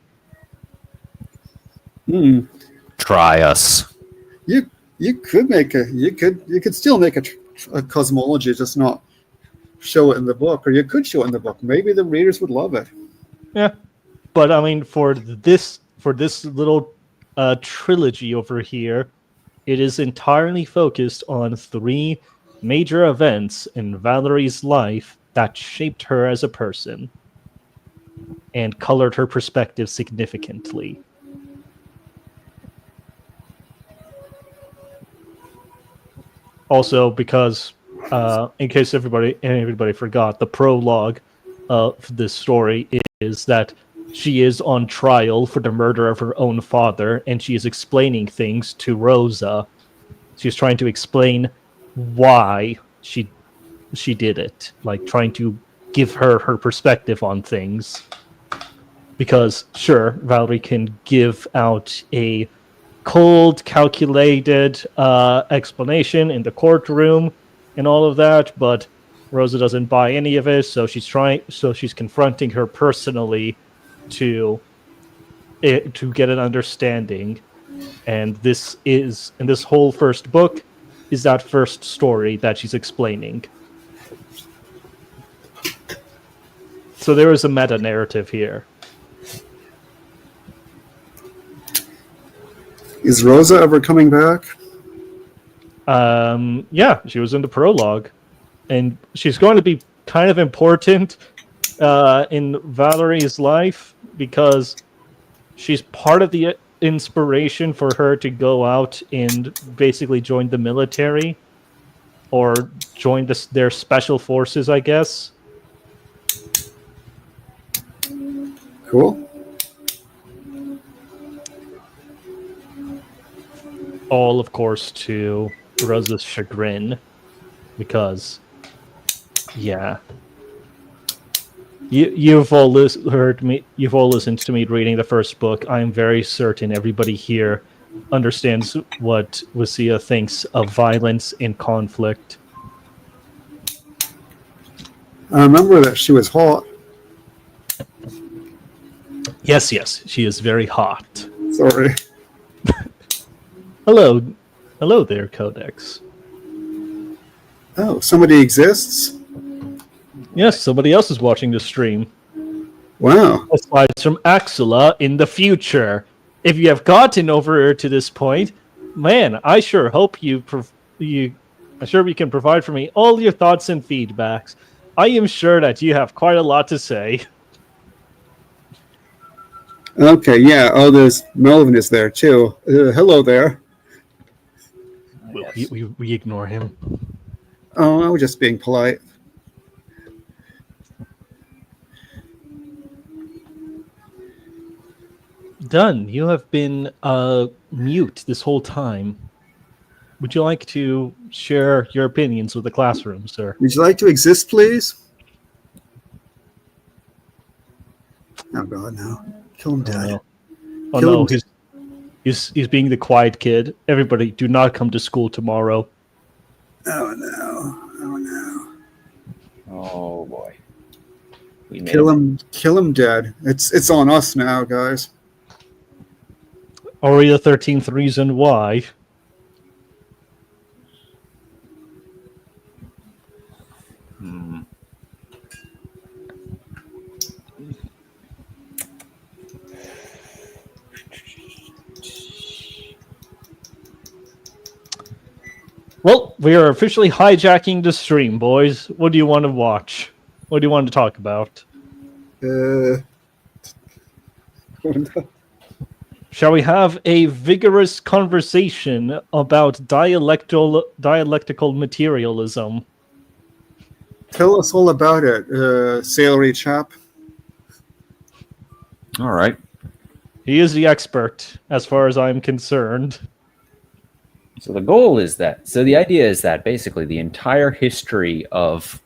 Try us. You could still make a cosmology, just not show it in the book, or you could show it in the book. Maybe the readers would love it. Yeah, but I mean, for this little trilogy over here, it is entirely focused on 3 major events in Valerie's life that shaped her as a person and colored her perspective significantly. Also, because in case everybody forgot, the prologue of this story is that she is on trial for the murder of her own father, and she is explaining things to Rosa. She's trying to explain why she did it, like trying to give her perspective on things. Because sure, Valerie can give out a cold, calculated explanation in the courtroom and all of that, but Rosa doesn't buy any of it, so she's confronting her personally to get an understanding. And this whole first book is that first story that she's explaining. So there is a meta narrative here. Is Rosa ever coming back? Yeah, she was in the prologue, and she's going to be kind of important in Valerie's life because she's part of the inspiration for her to go out and basically join the military or join their special forces, I guess. Cool. All, of course, to Rosa's chagrin, because, yeah, you've all heard me. You've all listened to me reading the first book. I'm very certain everybody here understands what Lucia thinks of violence and conflict. I remember that she was hot. Yes, she is very hot. Sorry. Hello there, Codex. Oh, somebody exists? Yes, somebody else is watching the stream. Wow. Aside from Axela in the future. If you have gotten over to this point, man, I sure hope I'm sure we can provide for me all your thoughts and feedbacks. I am sure that you have quite a lot to say. Okay, yeah. Oh, there's Melvin is there too. Hello there. Yes. We ignore him. Oh, I was just being polite. Done. You have been mute this whole time. Would you like to share your opinions with the classroom, sir? Would you like to exist, please? Oh God, no! Kill him dead. No. Oh Kill no, him. he's being the quiet kid. Everybody, do not come to school tomorrow. Oh no! Oh no! Oh boy. We made Kill him! Kill him dead. It's on us now, guys. Already the 13th reason why. Hmm. Well, we are officially hijacking the stream, boys. What do you want to watch? What do you want to talk about? Shall we have a vigorous conversation about dialectical materialism? Tell us all about it, salery chap. All right. He is the expert, as far as I'm concerned. So the idea is that basically the entire history of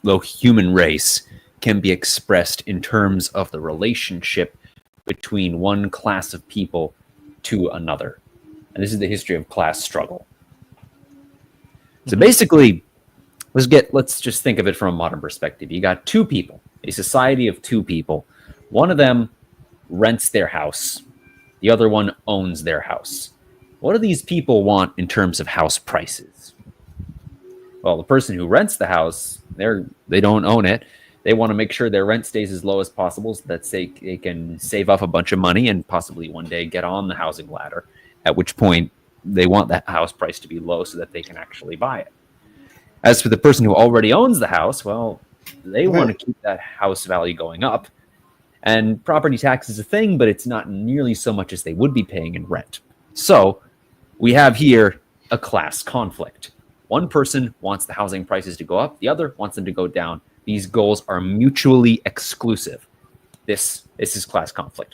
the human race can be expressed in terms of the relationship between one class of people to another. And this is the history of class struggle. So basically, let's just think of it from a modern perspective. You got two people, a society of two people. One of them rents their house. The other one owns their house. What do these people want in terms of house prices? Well, the person who rents the house, they don't own it. They want to make sure their rent stays as low as possible so that they can save up a bunch of money and possibly one day get on the housing ladder, at which point they want that house price to be low so that they can actually buy it. As for the person who already owns the house, well, they want to keep that house value going up. And property tax is a thing, but it's not nearly so much as they would be paying in rent. So we have here a class conflict. One person wants the housing prices to go up. The other wants them to go down. These goals are mutually exclusive. This is class conflict.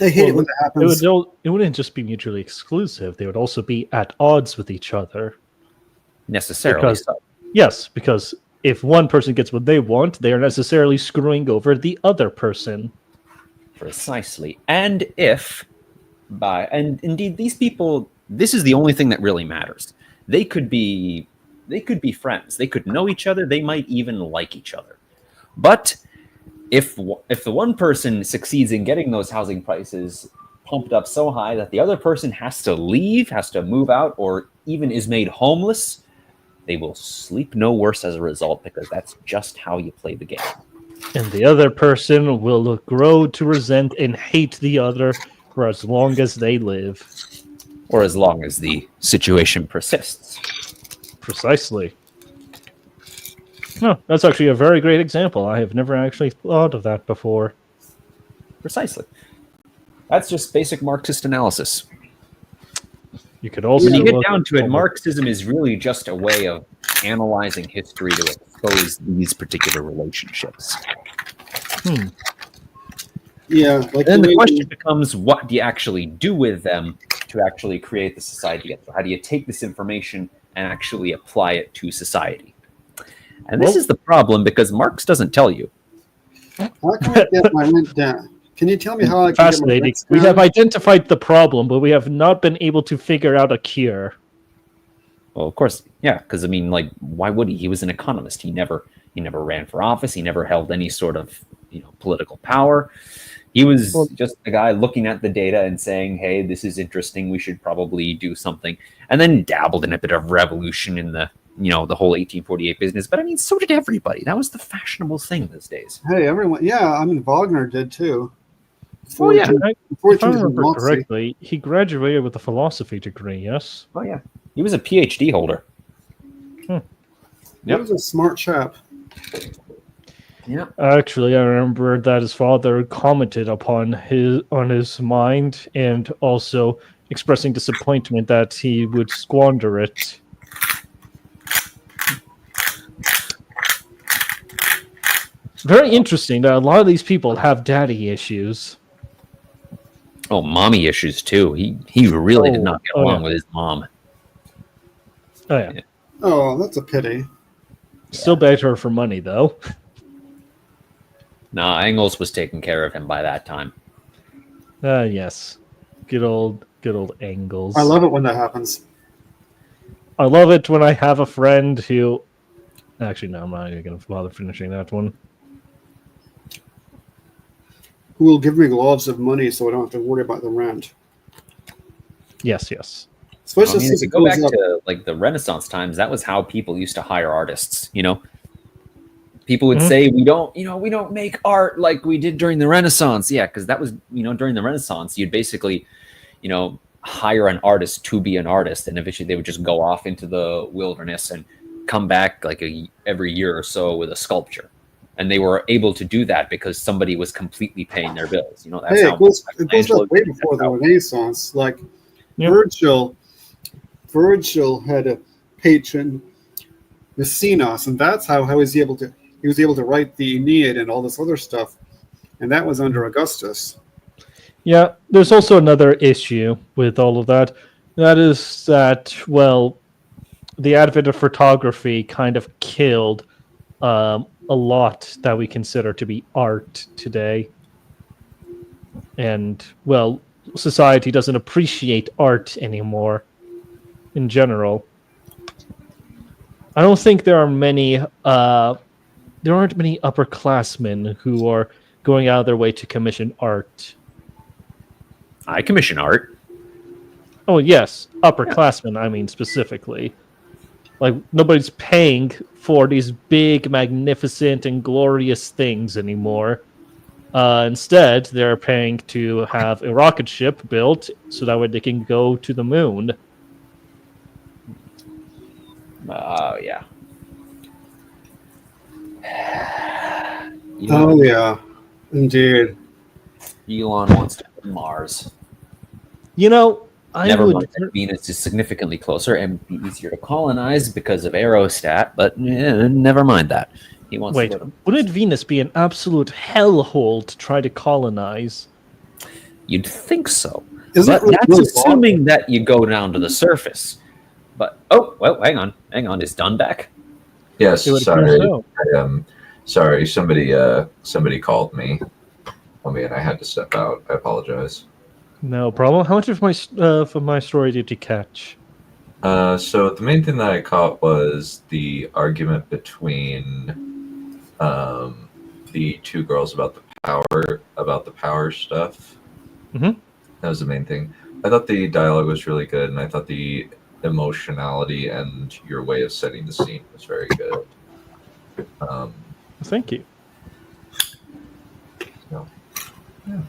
I hate it when that happens. It wouldn't just be mutually exclusive. They would also be at odds with each other. Necessarily so. Yes, because if one person gets what they want, they are necessarily screwing over the other person. Precisely. And indeed these people, this is the only thing that really matters. They could be friends. They could know each other. They might even like each other. But if the one person succeeds in getting those housing prices pumped up so high that the other person has to leave, has to move out, or even is made homeless, they will sleep no worse as a result, because that's just how you play the game. And the other person will grow to resent and hate the other for as long as they live. Or as long as the situation persists. Precisely. No, that's actually a very great example. I have never actually thought of that before. Precisely. That's just basic Marxist analysis. You could also when you get down to it, Marxism is really just a way of analyzing history to expose these particular relationships. Yeah. Like and then the question becomes, what do you actually do with them to actually create the society? How do you take this information and actually apply it to society? And this is the problem, because Marx doesn't tell you. How can I get my rent down? Can you tell me how I can Fascinating. get my rent We down? have identified the problem, but we have not been able to figure out a cure. Well, of course, yeah, because I mean, like, why would he? He was an economist. He never ran for office. He never held any sort of political power. He was just a guy looking at the data and saying, "Hey, this is interesting. We should probably do something." And then dabbled in a bit of revolution in the the whole 1848 business. But I mean, so did everybody. That was the fashionable thing these days. Hey, everyone. Yeah, I mean, Wagner did too. Oh, yeah. If I remember correctly, he graduated with a philosophy degree, yes? Oh, yeah. He was a PhD holder. He was a smart chap. Yeah. Actually, I remember that his father commented on his mind and also expressing disappointment that he would squander it. Very interesting that a lot of these people have daddy issues. Oh, mommy issues too. He really did not get along with his mom. Oh, yeah. Oh, that's a pity. Still begged her for money, though. Nah, Engels was taking care of him by that time. Yes. Good old Engels. I love it when that happens. I love it when I have a friend who... Actually, no, I'm not even going to bother finishing that one. Who will give me lots of money so I don't have to worry about the rent. Yes. Especially If since you it go goes back up. to like the Renaissance times, that was how people used to hire artists. People would say we don't make art like we did during the Renaissance. Yeah, because that was during the Renaissance, you'd basically hire an artist to be an artist, and eventually they would just go off into the wilderness and come back like every year or so with a sculpture. And they were able to do that because somebody was completely paying their bills. That's Hey, how it goes back way before the Renaissance. Like Virgil had a patron, Maecenas, and that's how he was able to write the Aeneid and all this other stuff, and that was under Augustus. Yeah, there's also another issue with all of that. That is that, well, the advent of photography kind of killed a lot that we consider to be art today. And, well, society doesn't appreciate art anymore in general. I don't think there aren't many upperclassmen who are going out of their way to commission art. I commission art. Oh, yes, upperclassmen, I mean specifically. Like, nobody's paying for these big, magnificent, and glorious things anymore. Instead, they're paying to have a rocket ship built so that way they can go to the moon. Oh, yeah. Oh, yeah. Indeed. Elon wants to go to Mars. Never mind that Venus is significantly closer and be easier to colonize because of aerostat, but never mind that. He wants to go to... Wouldn't Venus be an absolute hellhole to try to colonize? You'd think so. But that's assuming that you go down to the surface. But, hang on. Is Dunn back? Yes, sorry. So. Sorry, somebody called me. And I had to step out. I apologize. No problem. How much of my story did you catch? So the main thing that I caught was the argument between the two girls about the power stuff. Mm-hmm. That was the main thing. I thought the dialogue was really good, and I thought the emotionality and your way of setting the scene was very good. Thank you. So, yeah.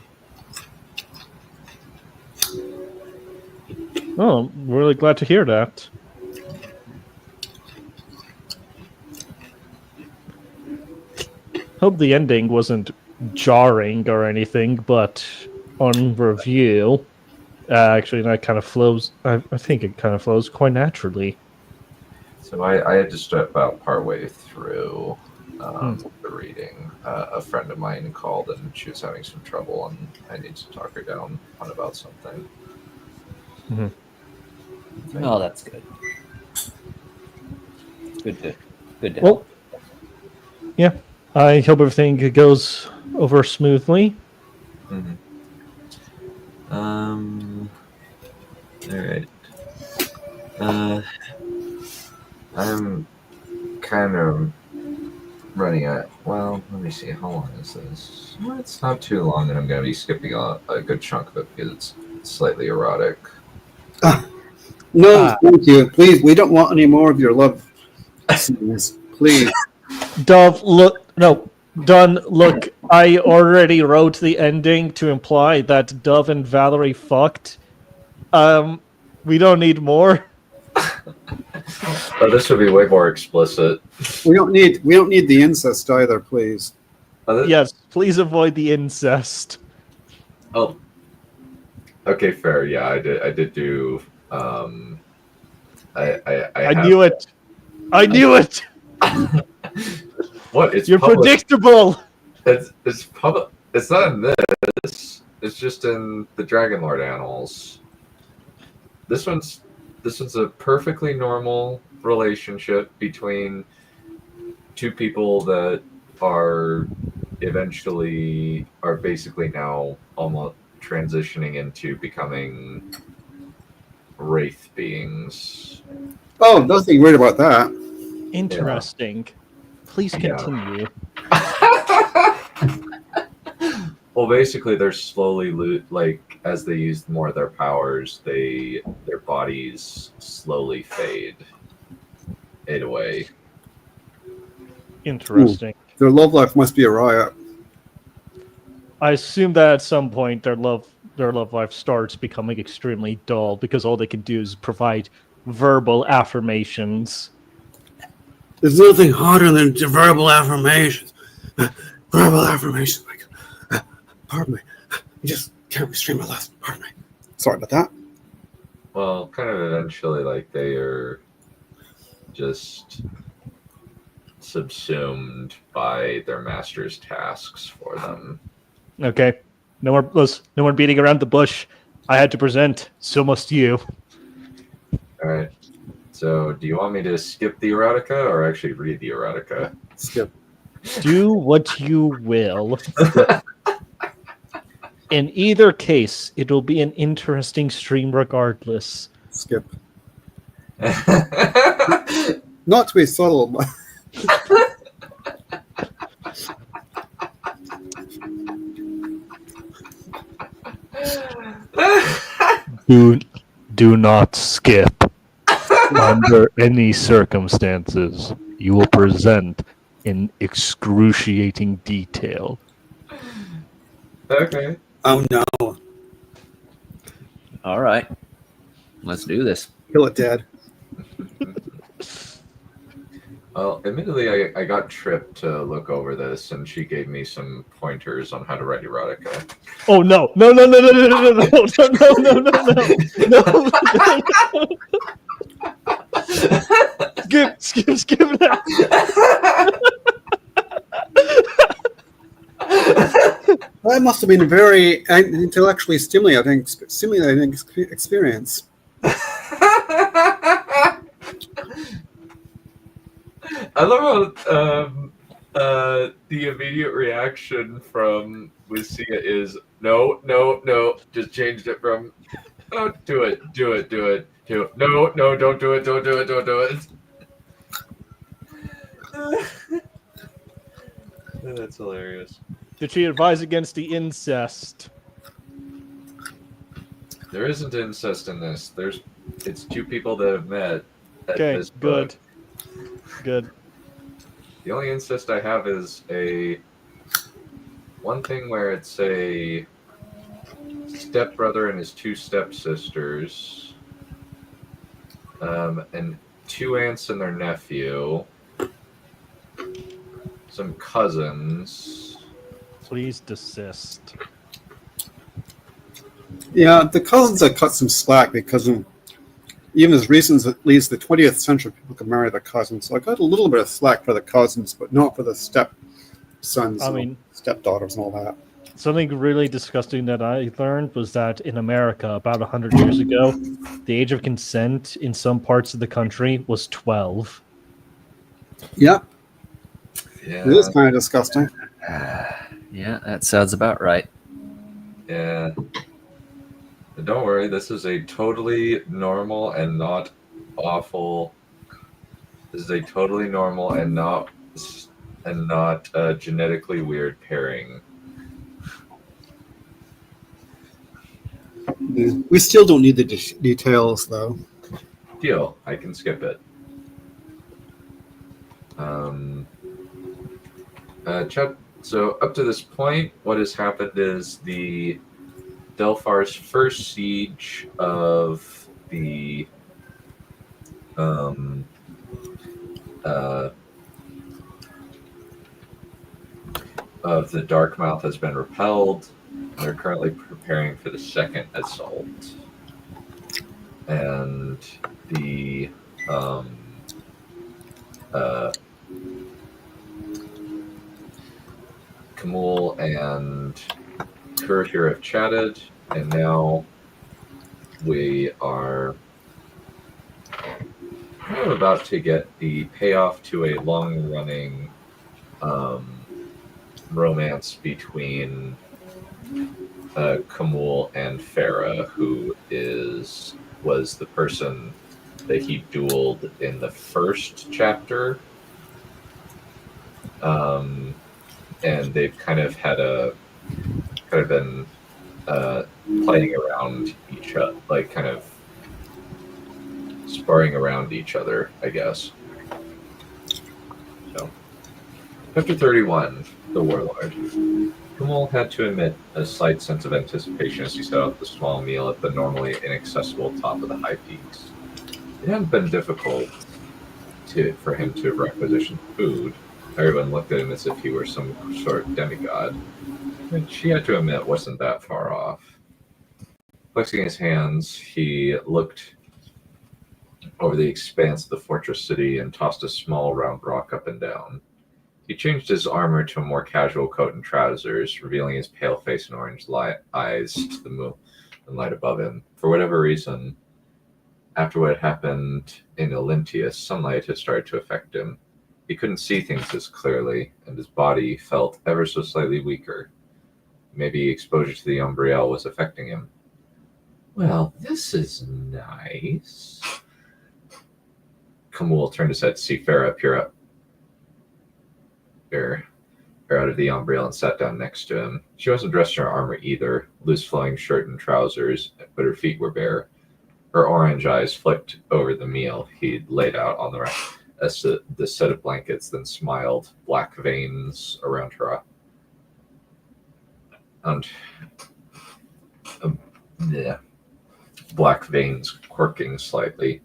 Oh, I'm really glad to hear that. Hope the ending wasn't jarring or anything, but on review, actually, that kind of flows. I think it kind of flows quite naturally. So I had to step out partway through the reading. A friend of mine called and she was having some trouble, and I need to talk her down on about something. Mm-hmm. Oh, that's good. Good to well, yeah. I hope everything goes over smoothly. Mm-hmm. All right. I'm kind of running out. Well, let me see. How long is this? Well, it's not too long, and I'm going to be skipping a good chunk of it because it's slightly erotic. No, thank you. Please, we don't want any more of your love Please. Dove, look. No, Dunn, look. I already wrote the ending to imply that Dove and Valerie fucked. We don't need more. This would be way more explicit. We don't need the incest either, please. Yes, please avoid the incest. Oh. Okay, fair. Yeah, I did do. I knew it. I knew it. What? It's You're public. predictable. It's public. It's not in this. It's just in the Dragonlord annals. This one's a perfectly normal relationship between two people that are basically now almost transitioning into becoming wraith beings. Oh, nothing weird about that. Interesting. Please continue. Well, basically, they're slowly as they use more of their powers, their bodies slowly fade away. Interesting. Their love life must be a riot. I assume that at some point their love life starts becoming extremely dull because all they can do is provide verbal affirmations. There's nothing harder than verbal affirmations. Verbal affirmations. Pardon me. I just can't restrain my laughter. Pardon me. Sorry about that. Well, kind of eventually, they are just subsumed by their master's tasks for them. Okay. No more beating around the bush. I had to present. So must you. All right. So, do you want me to skip the erotica or actually read the erotica? Skip. Do what you will. In either case, it will be an interesting stream regardless. Skip. Not to be subtle, but... Do not skip. Under any circumstances, you will present in excruciating detail. Okay. Oh no. All right. Let's do this. Kill it, Dad. Well, admittedly, I got Trip to look over this, and she gave me some pointers on how to write erotica. Oh no! No! Skip that. That must have been a very intellectually stimulating experience. I love how the immediate reaction from Lucia is no, just changed it from oh, do it, to no, don't do it. That's hilarious. Did she advise against the incest? There isn't incest in this. It's two people that have met. Okay, this good. book. Good. The only incest I have is one thing where it's a stepbrother and his two stepsisters, and two aunts and their nephew, some cousins. Please desist. Yeah, the cousins have cut some slack because even as recent as at least the 20th century, people could marry their cousins. So I got a little bit of slack for the cousins, but not for the stepsons, stepdaughters, and all that. Something really disgusting that I learned was that in America, about 100 years ago, the age of consent in some parts of the country was 12. Yeah. Yeah. It is kind of disgusting. Yeah, that sounds about right. Yeah. But don't worry, this is a totally normal and not awful. This is a totally normal and not genetically weird pairing. Yeah. We still don't need the details, though. Deal. I can skip it. Chad, so up to this point, what has happened is the Delphar's first siege of the Darkmouth has been repelled. They're currently preparing for the second assault, and the Kamul and Kur here have chatted, and now we are kind of about to get the payoff to a long-running romance between Kamul and Farah, who was the person that he dueled in the first chapter. And they've kind of been playing around each other, like kind of sparring around each other, I guess. So, chapter 31, The Warlord. Kamul had to emit a slight sense of anticipation as he set out the small meal at the normally inaccessible top of the high peaks. It hadn't been difficult for him to requisition food. Everyone looked at him as if he were some sort of demigod, which he had to admit wasn't that far off. Flexing his hands, he looked over the expanse of the fortress city and tossed a small round rock up and down. He changed his armor to a more casual coat and trousers, revealing his pale face and orange eyes to the moonlight above him. For whatever reason, after what had happened in Olympias, sunlight had started to affect him. He couldn't see things as clearly, and his body felt ever so slightly weaker. Maybe exposure to the Umbriel was affecting him. Well, this is nice. Kamul turned his head to see Farah peer out of the Umbriel and sat down next to him. She wasn't dressed in her armor either, loose flowing shirt and trousers, but her feet were bare. Her orange eyes flicked over the meal he'd laid out on the the set of blankets, then smiled, black veins around her eye. Black veins quirking slightly.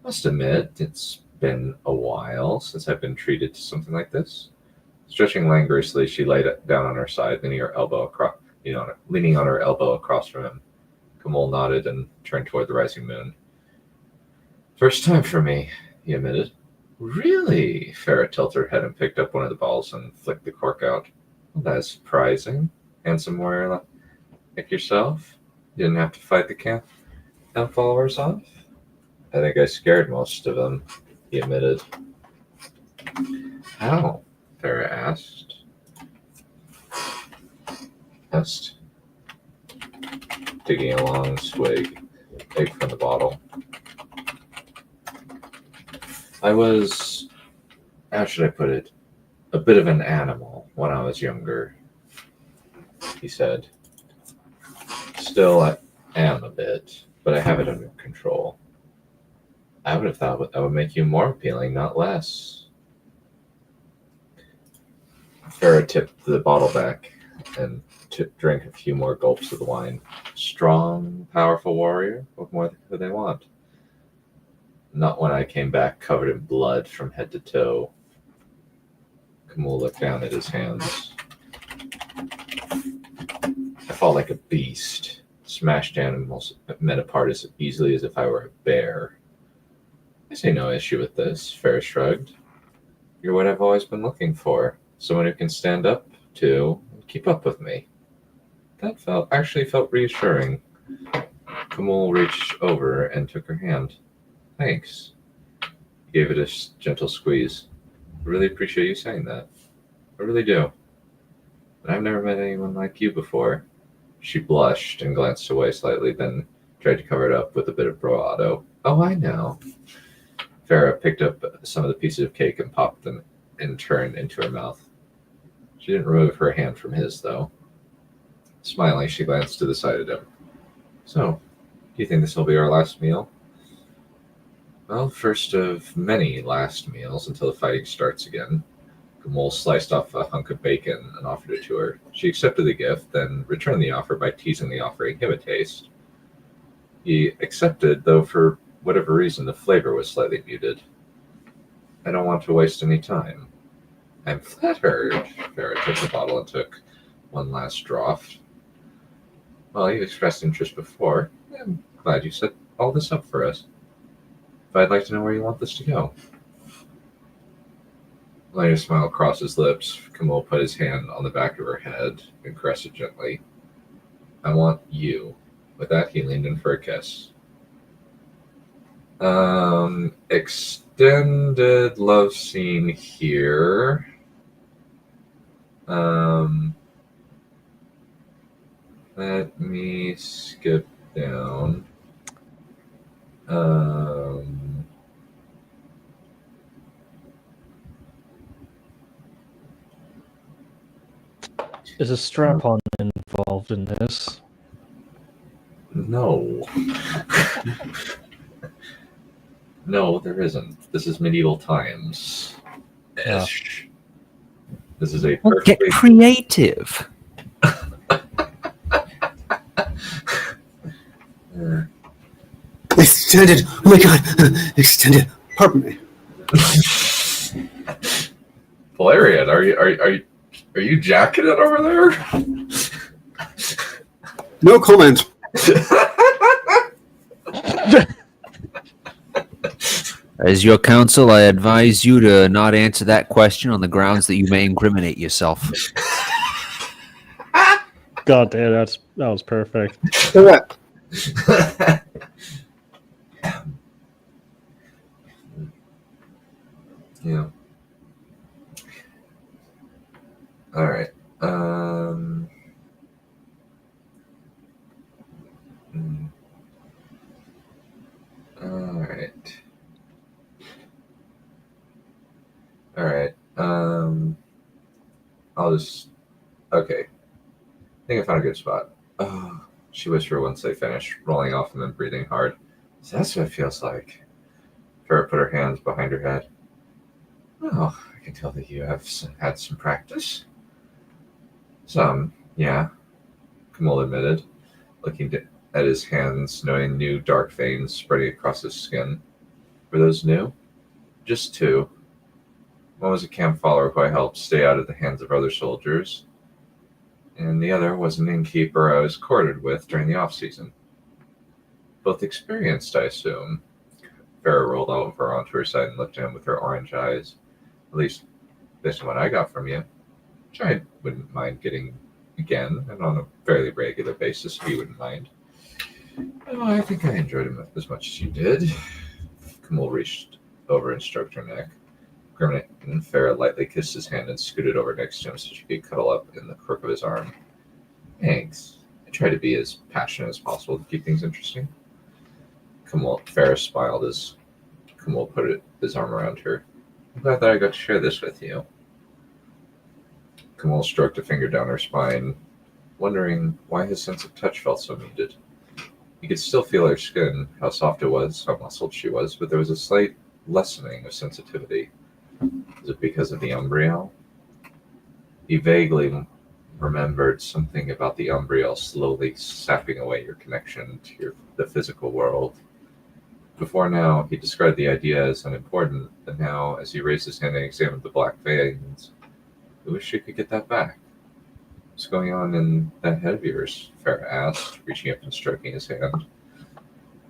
Must admit, it's been a while since I've been treated to something like this. Stretching languorously, she lay down on her side, leaning on her elbow across from him. Kamul nodded and turned toward the rising moon. First time for me, he admitted. Really? Farah tilted her head and picked up one of the balls and flicked the cork out. Well, that's surprising. Handsome warrior like yourself? You didn't have to fight the camp followers off? I think I scared most of them, he admitted. How? Farah asked. Taking a long swig from the bottle. I was, how should I put it, a bit of an animal when I was younger, he said. Still, I am a bit, but I have it under control. I would have thought that would make you more appealing, not less. Farah tipped the bottle back and drank a few more gulps of the wine. Strong, powerful warrior. What more could they want? Not when I came back covered in blood from head to toe. Kamul looked down at his hands. I fought like a beast. Smashed animals men apart as easily as if I were a bear. I see no issue with this, Farah shrugged. You're what I've always been looking for. Someone who can stand up to and keep up with me. That actually felt reassuring. Kamul reached over and took her hand. Thanks. He gave it a gentle squeeze. I really appreciate you saying that. I really do. But I've never met anyone like you before. She blushed and glanced away slightly, then tried to cover it up with a bit of bravado. Oh, I know. Farah picked up some of the pieces of cake and popped them in turn into her mouth. She didn't remove her hand from his, though. Smiling, she glanced to the side of him. So, do you think this will be our last meal? Well, first of many last meals until the fighting starts again. Mole sliced off a hunk of bacon and offered it to her. She accepted the gift, then returned the offer by teasing the offering him a taste. He accepted, though for whatever reason the flavor was slightly muted. I don't want to waste any time. I'm flattered. Farah took the bottle and took one last draught. Well, you expressed interest before. I'm glad you set all this up for us. But I'd like to know where you want this to go. Letting a smile cross his lips, Kamal put his hand on the back of her head and caressed it gently. I want you. With that, he leaned in for a kiss. Extended love scene here. Let me skip down. Is a strap-on involved in this? No. No, there isn't. This is medieval times. Ish. This is a Well, get perfectly... creative. Extended. Oh my god. Extended. Pardon me. Valerian, are you jacking it over there? No comment. As your counsel, I advise you to not answer that question on the grounds that you may incriminate yourself. God damn, that was perfect. Correct. Yeah. All right. All right. All right. I'll just. Okay. I think I found a good spot. Oh, she whispered once they finished, rolling off and then breathing hard. So that's what it feels like. Farah put her hands behind her head. Oh, I can tell that you have had some practice. Some, yeah, Kamal admitted, looking at his hands, noting new dark veins spreading across his skin. Were those new? Just two. One was a camp follower who I helped stay out of the hands of other soldiers, and the other was an innkeeper I was courted with during the off-season. Both experienced, I assume. Farah rolled over onto her side and looked at him with her orange eyes. At least, based on what I got from you. Which I wouldn't mind getting again, and on a fairly regular basis, if you wouldn't mind. Oh, I think I enjoyed him as much as you did. Kamal reached over and stroked her neck. Grimacing, and Farah lightly kissed his hand and scooted over next to him so she could cuddle up in the crook of his arm. Thanks. I try to be as passionate as possible to keep things interesting. Farah smiled as Kamal put his arm around her. I'm glad that I got to share this with you. Kamal stroked a finger down her spine, wondering why his sense of touch felt so muted. He could still feel her skin, how soft it was, how muscled she was, but there was a slight lessening of sensitivity. Was it because of the Umbriel? He vaguely remembered something about the Umbriel slowly sapping away your connection to the physical world. Before now, he described the idea as unimportant, but now, as he raised his hand and examined the black veins, I wish you could get that back. What's going on in that head of yours? Farah asked, reaching up and stroking his hand.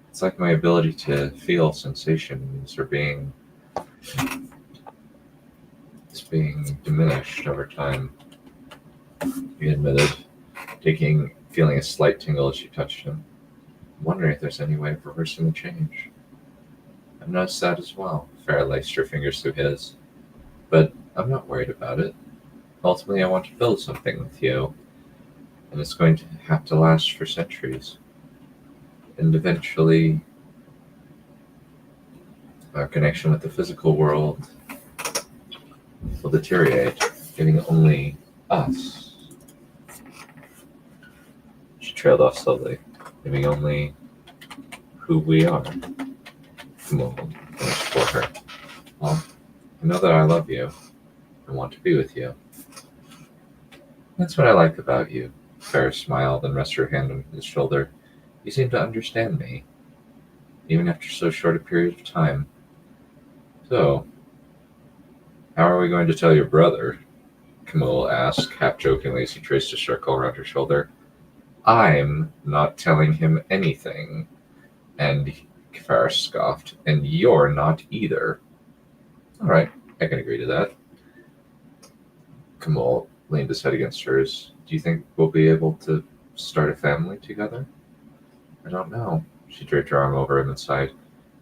It's like my ability to feel sensations are being diminished over time, he admitted, feeling a slight tingle as she touched him. I'm wondering if there's any way of reversing the change. I've noticed that as well. Farah laced her fingers through his. But I'm not worried about it. Ultimately, I want to build something with you, and it's going to have to last for centuries. And eventually, our connection with the physical world will deteriorate, giving only us. She trailed off slowly, giving only who we are. Come on, finished for her. Well, I know that I love you. and want to be with you. That's what I like about you. Ferris smiled and rested her hand on his shoulder. You seem to understand me, even after so short a period of time. So, how are we going to tell your brother? Camille asked, half jokingly as he traced a circle around her shoulder. I'm not telling him anything. And Ferris scoffed. And you're not either. All right, I can agree to that. Camille leaned his head against hers. Do you think we'll be able to start a family together? I don't know. She draped her arm over him and sighed.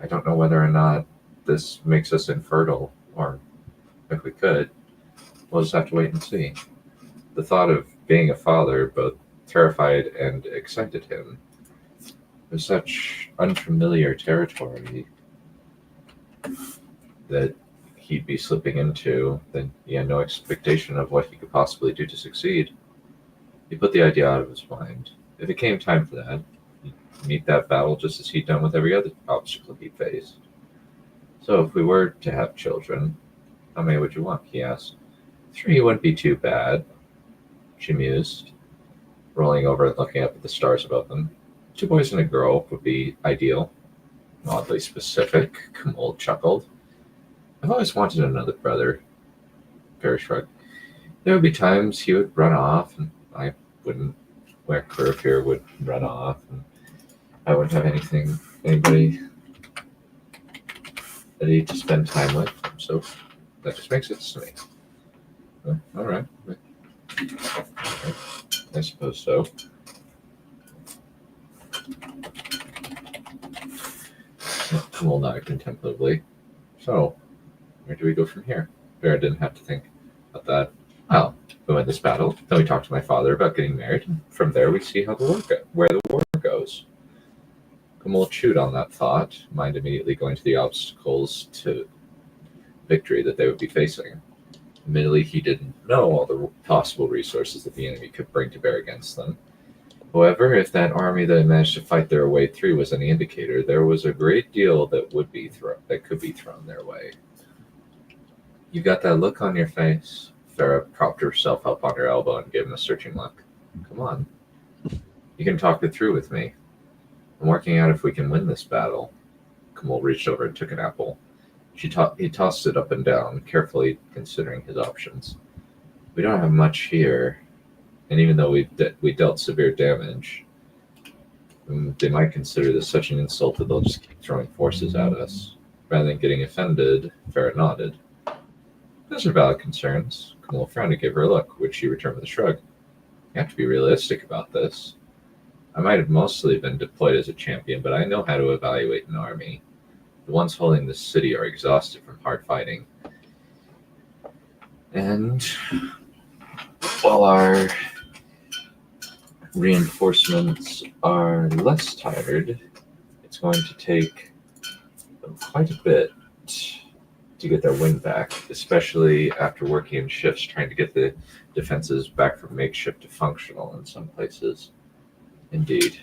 I don't know whether or not this makes us infertile, or if we could, we'll just have to wait and see. The thought of being a father both terrified and excited him. It was such unfamiliar territory that he'd be slipping into, that he had no expectation of what he could possibly do to succeed. He put the idea out of his mind. If it came time for that, he'd meet that battle just as he'd done with every other obstacle he faced. So if we were to have children, how many would you want? He asked. 3 wouldn't be too bad, she mused, rolling over and looking up at the stars above them. 2 boys and a girl would be ideal. Oddly specific, Camille chuckled. I've always wanted another brother. Ferris shrugged. There would be times he would run off, and I wouldn't. Where curve here would run off, and I wouldn't have anybody ready to spend time with. So that just makes sense to me. All right. I suppose so. Camille nodded contemplatively. So, where do we go from here? Vera didn't have to think about that. Well, we win this battle, then we talk to my father about getting married, and from there we see how where the war goes. Camille chewed on that thought, mind immediately going to the obstacles to victory that they would be facing. Admittedly, he didn't know all the possible resources that the enemy could bring to bear against them. However, if that army that managed to fight their way through was any indicator, there was a great deal that could be thrown their way. You got that look on your face? Farah propped herself up on her elbow and gave him a searching look. Come on. You can talk it through with me. I'm working out if we can win this battle. Camille reached over and took an apple. He tossed it up and down, carefully considering his options. We don't have much here, and even though we dealt severe damage, they might consider this such an insult that they'll just keep throwing forces at us. Rather than getting offended, Farah nodded. Those are valid concerns. Camille frowned and gave her a look, which she returned with a shrug. You have to be realistic about this. I might have mostly been deployed as a champion, but I know how to evaluate an army. The ones holding this city are exhausted from hard fighting. And while our reinforcements are less tired, it's going to take quite a bit to get their wind back, especially after working in shifts trying to get the defenses back from makeshift to functional in some places. Indeed.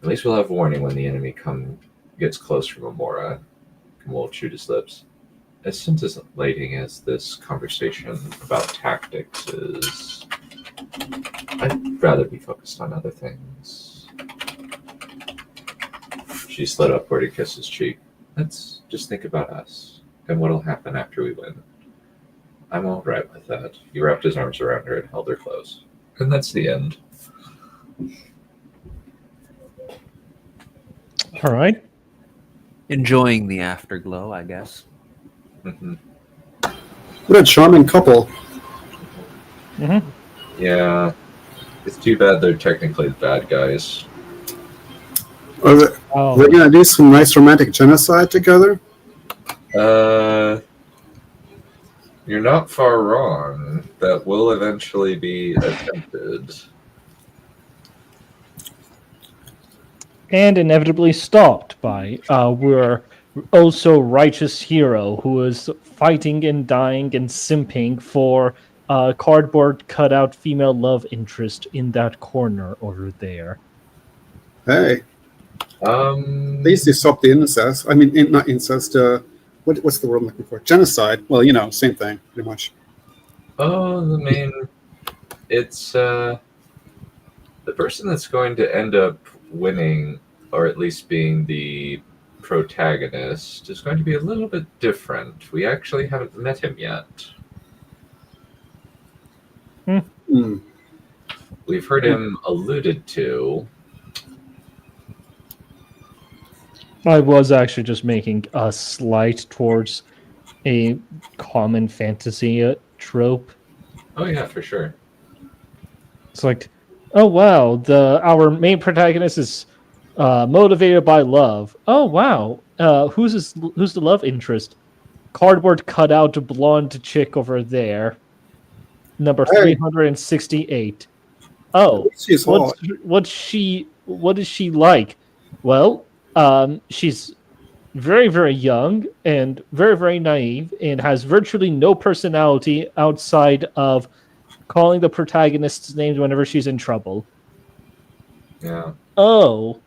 At least we'll have warning when the enemy gets close from Amora. Camille chewed his lips. As scintillating as this conversation about tactics is, I'd rather be focused on other things. She slid upward and kissed his cheek. Let's just think about us and what'll happen after we win. I'm all right with that. He wrapped his arms around her and held her close. And that's the end. All right. Enjoying the afterglow, I guess. Mm-hmm. What a charming couple. Mm-hmm. Yeah. It's too bad they're technically the bad guys. Are they going to do some nice romantic genocide together? You're not far wrong. That will eventually be attempted. And inevitably stopped by our also righteous hero who is fighting and dying and simping for a cardboard cutout female love interest in that corner over there. Hey, at least they stopped the incest. I mean, not incest. What's the word I'm looking for? Genocide. Well, same thing, pretty much. Oh, the main. It's the person that's going to end up winning, or at least being the protagonist, is going to be a little bit different. We actually haven't met him yet. Hmm. We've heard him alluded to. I was actually just making a slight towards a common fantasy trope. Oh yeah, for sure. It's like, oh wow, our main protagonist is motivated by love. Oh wow, who's the love interest? Cardboard cutout blonde chick over there, number Hey. 368. Oh, She's hot. what is she like? Well, she's very, very young and very, very naive and has virtually no personality outside of calling the protagonist's names whenever she's in trouble. Yeah. Oh.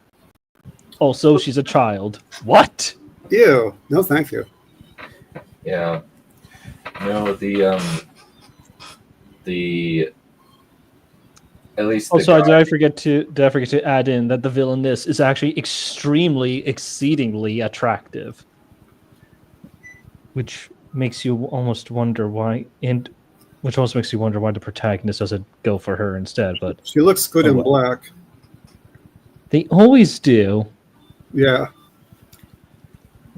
Also, she's a child. What? Ew. No, thank you. Yeah. No, the at least the Also, guy- did I forget to add in that the villainess is actually extremely, exceedingly attractive, which makes you almost wonder why, and which also makes you wonder why the protagonist doesn't go for her instead. But She looks good Oh, in well. black. they always do. Yeah.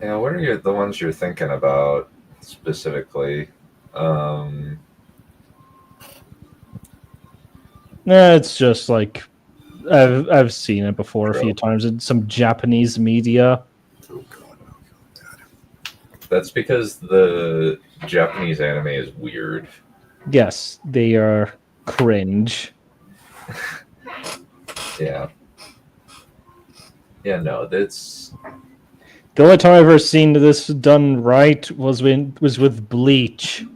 Yeah, what are the ones you're thinking about specifically? It's just like I've seen it before a few Trope. times in some Japanese media. Oh god. That's because the Japanese anime is weird. Yes, they are cringe. Yeah. Yeah, no, that's The only time I've ever seen this done right was with Bleach.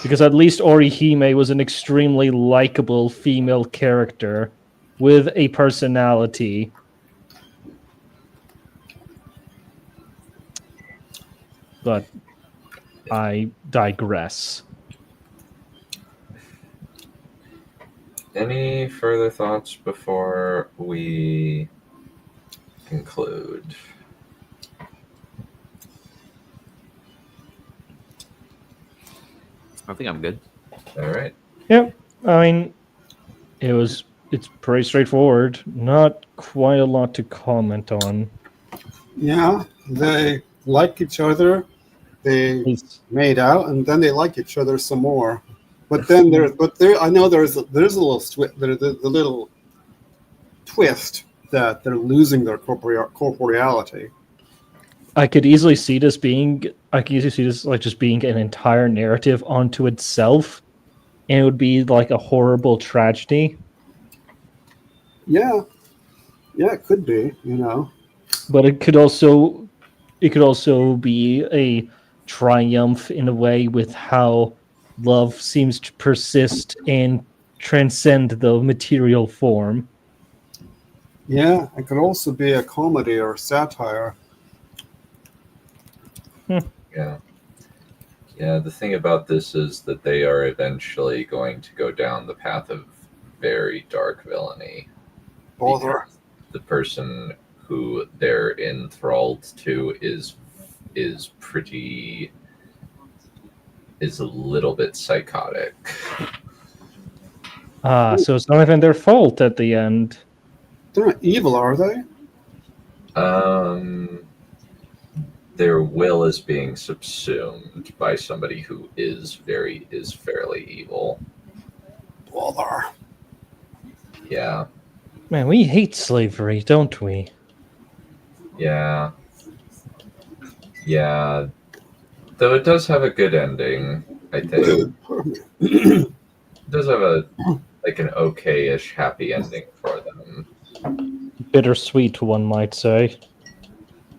Because at least Orihime was an extremely likable female character with a personality. But I digress. any further thoughts before we conclude? I think I'm good. All right. Yep. I mean, it's pretty straightforward. Not quite a lot to comment on. Yeah. They like each other. They made out, and then they like each other some more. But then I know there's a little the little twist that they're losing their corporeality. I could easily see this like just being an entire narrative onto itself, and it would be like a horrible tragedy. Yeah, it could be, But it could also be a triumph in a way with how love seems to persist and transcend the material form. Yeah, it could also be a comedy or satire. Yeah. Yeah, the thing about this is that they are eventually going to go down the path of very dark villainy. Bother. The person who they're enthralled to is a little bit psychotic. So it's not even their fault at the end. They're not evil, are they? Their will is being subsumed by somebody who is fairly evil. Bother. Yeah. Man, we hate slavery, don't we? Yeah. Yeah. Though it does have a good ending, I think. It does have an okay-ish happy ending for them. Bittersweet, one might say.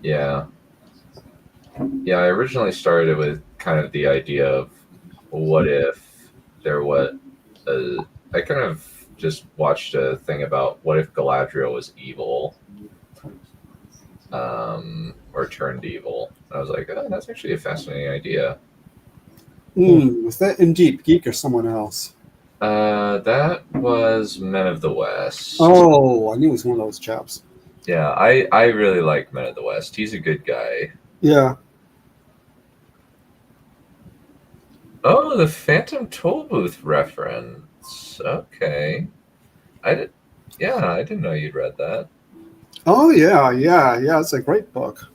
Yeah. Yeah, I originally started with kind of the idea of what if there was I kind of just watched a thing about what if Galadriel was evil, or turned evil. I was like, oh, that's actually a fascinating idea. Was that In Deep Geek or someone else? That was Men of the West. Oh, I knew it was one of those chaps. Yeah, I really like Men of the West. He's a good guy. Yeah. Oh, the Phantom Tollbooth reference. Okay. I didn't know you'd read that. Oh, yeah. It's a great book.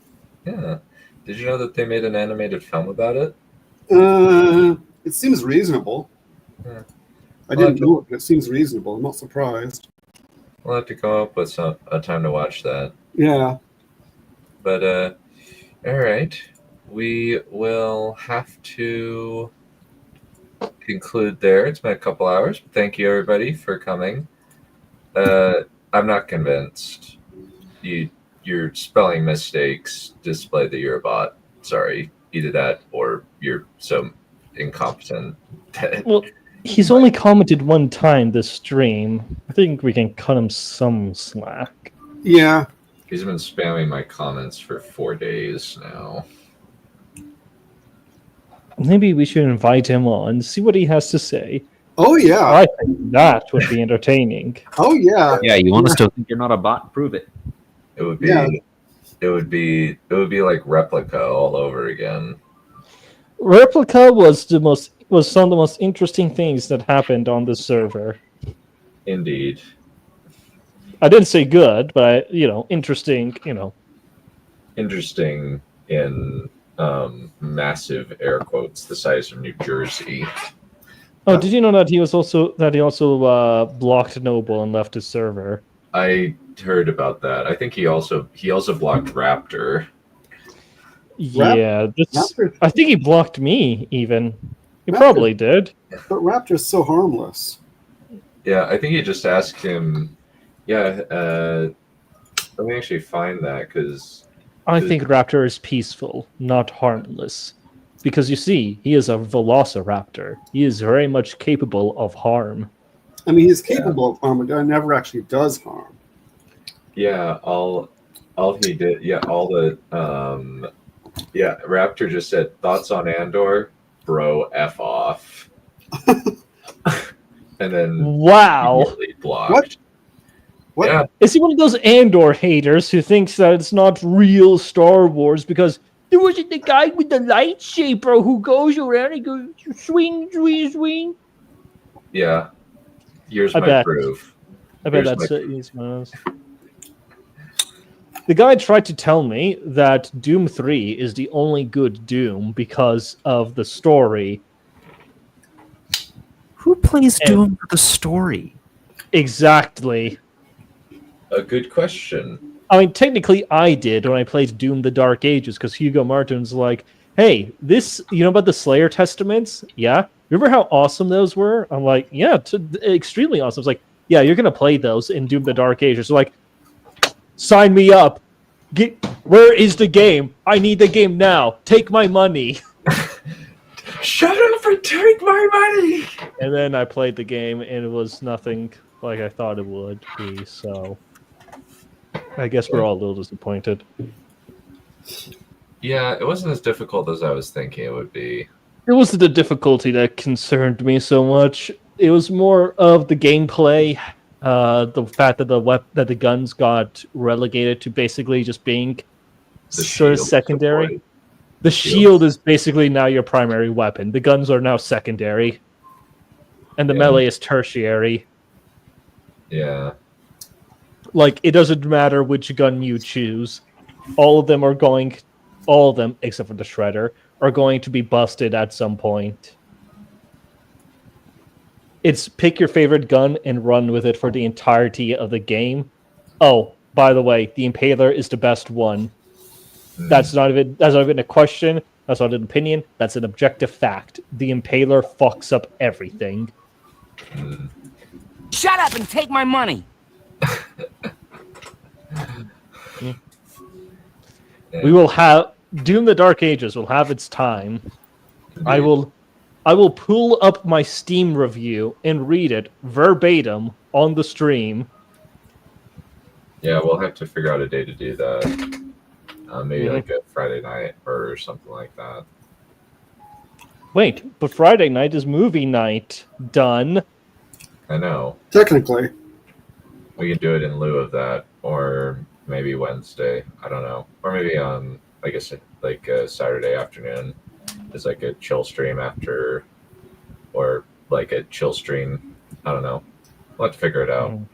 Yeah. Did you know that they made an animated film about it? It seems reasonable. Yeah. I didn't know it, but it seems reasonable. I'm not surprised. We'll have to come up with a time to watch that. Yeah. But all right. We will have to conclude there. It's been a couple hours. Thank you everybody for coming. I'm not convinced. Your spelling mistakes display that you're a bot. Sorry, either that or you're so incompetent. Well, he's only commented one time this stream. I think we can cut him some slack. Yeah. He's been spamming my comments for 4 days now. Maybe we should invite him on, see what he has to say. Oh, yeah. I think that would be entertaining. Oh, yeah. Yeah, you want us to think you're not a bot? Prove it. It would be Yeah. it would be like Replica all over again. Replica was some of the most interesting things that happened on this server. Indeed. I didn't say good, but interesting. Interesting in massive air quotes the size of New Jersey. Oh, did you know that he also blocked Noble and left his server? I heard about that. I think he also blocked Raptor. Yeah, Raptor, I think he blocked me even. He Raptor- probably did. but Raptor's so harmless. Yeah, I think he just asked him. Yeah, let me actually find that because I think Raptor is peaceful, not harmless. Because you see, he is a velociraptor. He is very much capable of harm. I mean, he's capable of harm, but never actually does harm. yeah, all he did. Yeah, all the Raptor just said thoughts on Andor, bro. F off, and then Wow! immediately blocked. What? Yeah, Is he one of those Andor haters who thinks that it's not real Star Wars because there wasn't the guy with the lightsaber who goes around and goes swing, swing, swing? yeah. Here's I my bet. proof. I bet Here's that's my- it. He's one of those. The guy tried to tell me that Doom 3 is the only good Doom because of the story. Who plays And- Doom for the story? Exactly. A good question. I mean, technically, I did when I played Doom: The Dark Ages, because Hugo Martin's like, "Hey, you know about the Slayer Testaments? Yeah, remember how awesome those were?" I'm like, "Yeah, extremely awesome." It's like, "Yeah, you're gonna play those in Doom: The Dark Ages." So like, sign me up. Where is the game? I need the game now. Take my money. Shut up and take my money. And then I played the game, and it was nothing like I thought it would be. So I guess we're all a little disappointed. Yeah, it wasn't as difficult as I was thinking it would be. It wasn't the difficulty that concerned me so much. It was more of the gameplay, the fact that the guns got relegated to basically just being The sort of shield secondary. support. The shield is basically now your primary weapon. The guns are now secondary, and the Yeah. melee is tertiary. Yeah. Like, it doesn't matter which gun you choose. All of them, except for the Shredder, are going to be busted at some point. It's pick your favorite gun and run with it for the entirety of the game. Oh, by the way, the Impaler is the best one. That's not even a question. That's not an opinion. That's an objective fact. The Impaler fucks up everything. Shut up and take my money. We will have Doom: The Dark Ages will have its time. I will pull up my Steam review and read it verbatim on the stream. Yeah, we'll have to figure out a day to do that. Maybe Mhm. like a Friday night or something like that. Wait, but Friday night is movie night. Done. I know. Technically. We could do it in lieu of that, or maybe Wednesday. I don't know, or maybe I guess like a Saturday afternoon is like a chill stream after, or like a chill stream. I don't know. We'll have to figure it out. Mhm.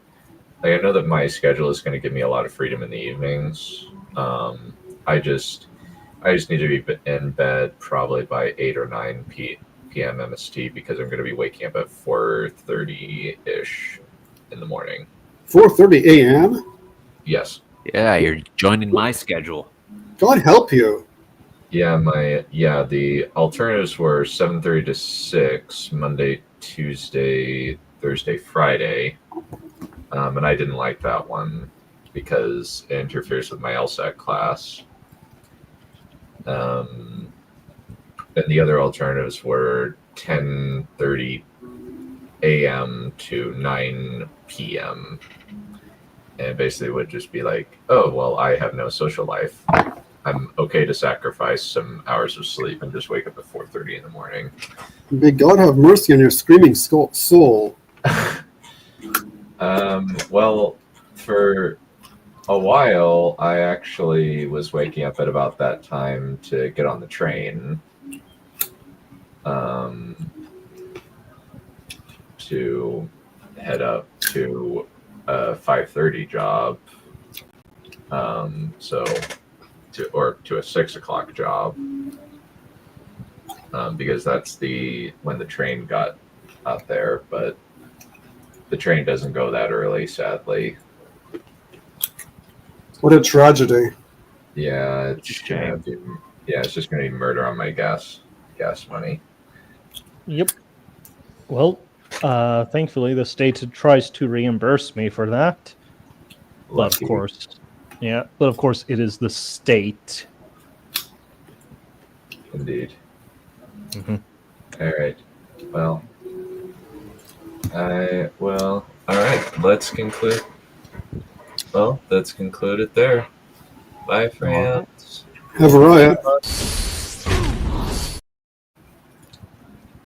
Like, I know that my schedule is going to give me a lot of freedom in the evenings. I just need to be in bed probably by 8 or 9 p.m. MST because I'm going to be waking up at 4:30 ish in the morning. 4:30 a.m.? Yes. Yeah, you're joining my schedule. God help you. Yeah, the alternatives were 7:30 to 6 Monday, Tuesday, Thursday, Friday. And I didn't like that one because it interferes with my LSAT class. And the other alternatives were 10:30 a.m. to 9 p.m. And it basically would just be like, oh, well, I have no social life. I'm okay to sacrifice some hours of sleep and just wake up at 4:30 in the morning. May God have mercy on your screaming soul. Well, for a while, I actually was waking up at about that time to get on the train to head up to a 5:30 job, to a 6 o'clock job, because that's when the train got out there, but the train doesn't go that early, sadly. What a tragedy. Yeah, it's Shame. it's just gonna be murder on my gas money. Yep. Well, thankfully the state tries to reimburse me for that. But Lucky. of course, it is the state. Indeed. Mhm. All right. Well, all right. Let's conclude. Well, let's conclude it there. Bye, friends. Have a riot.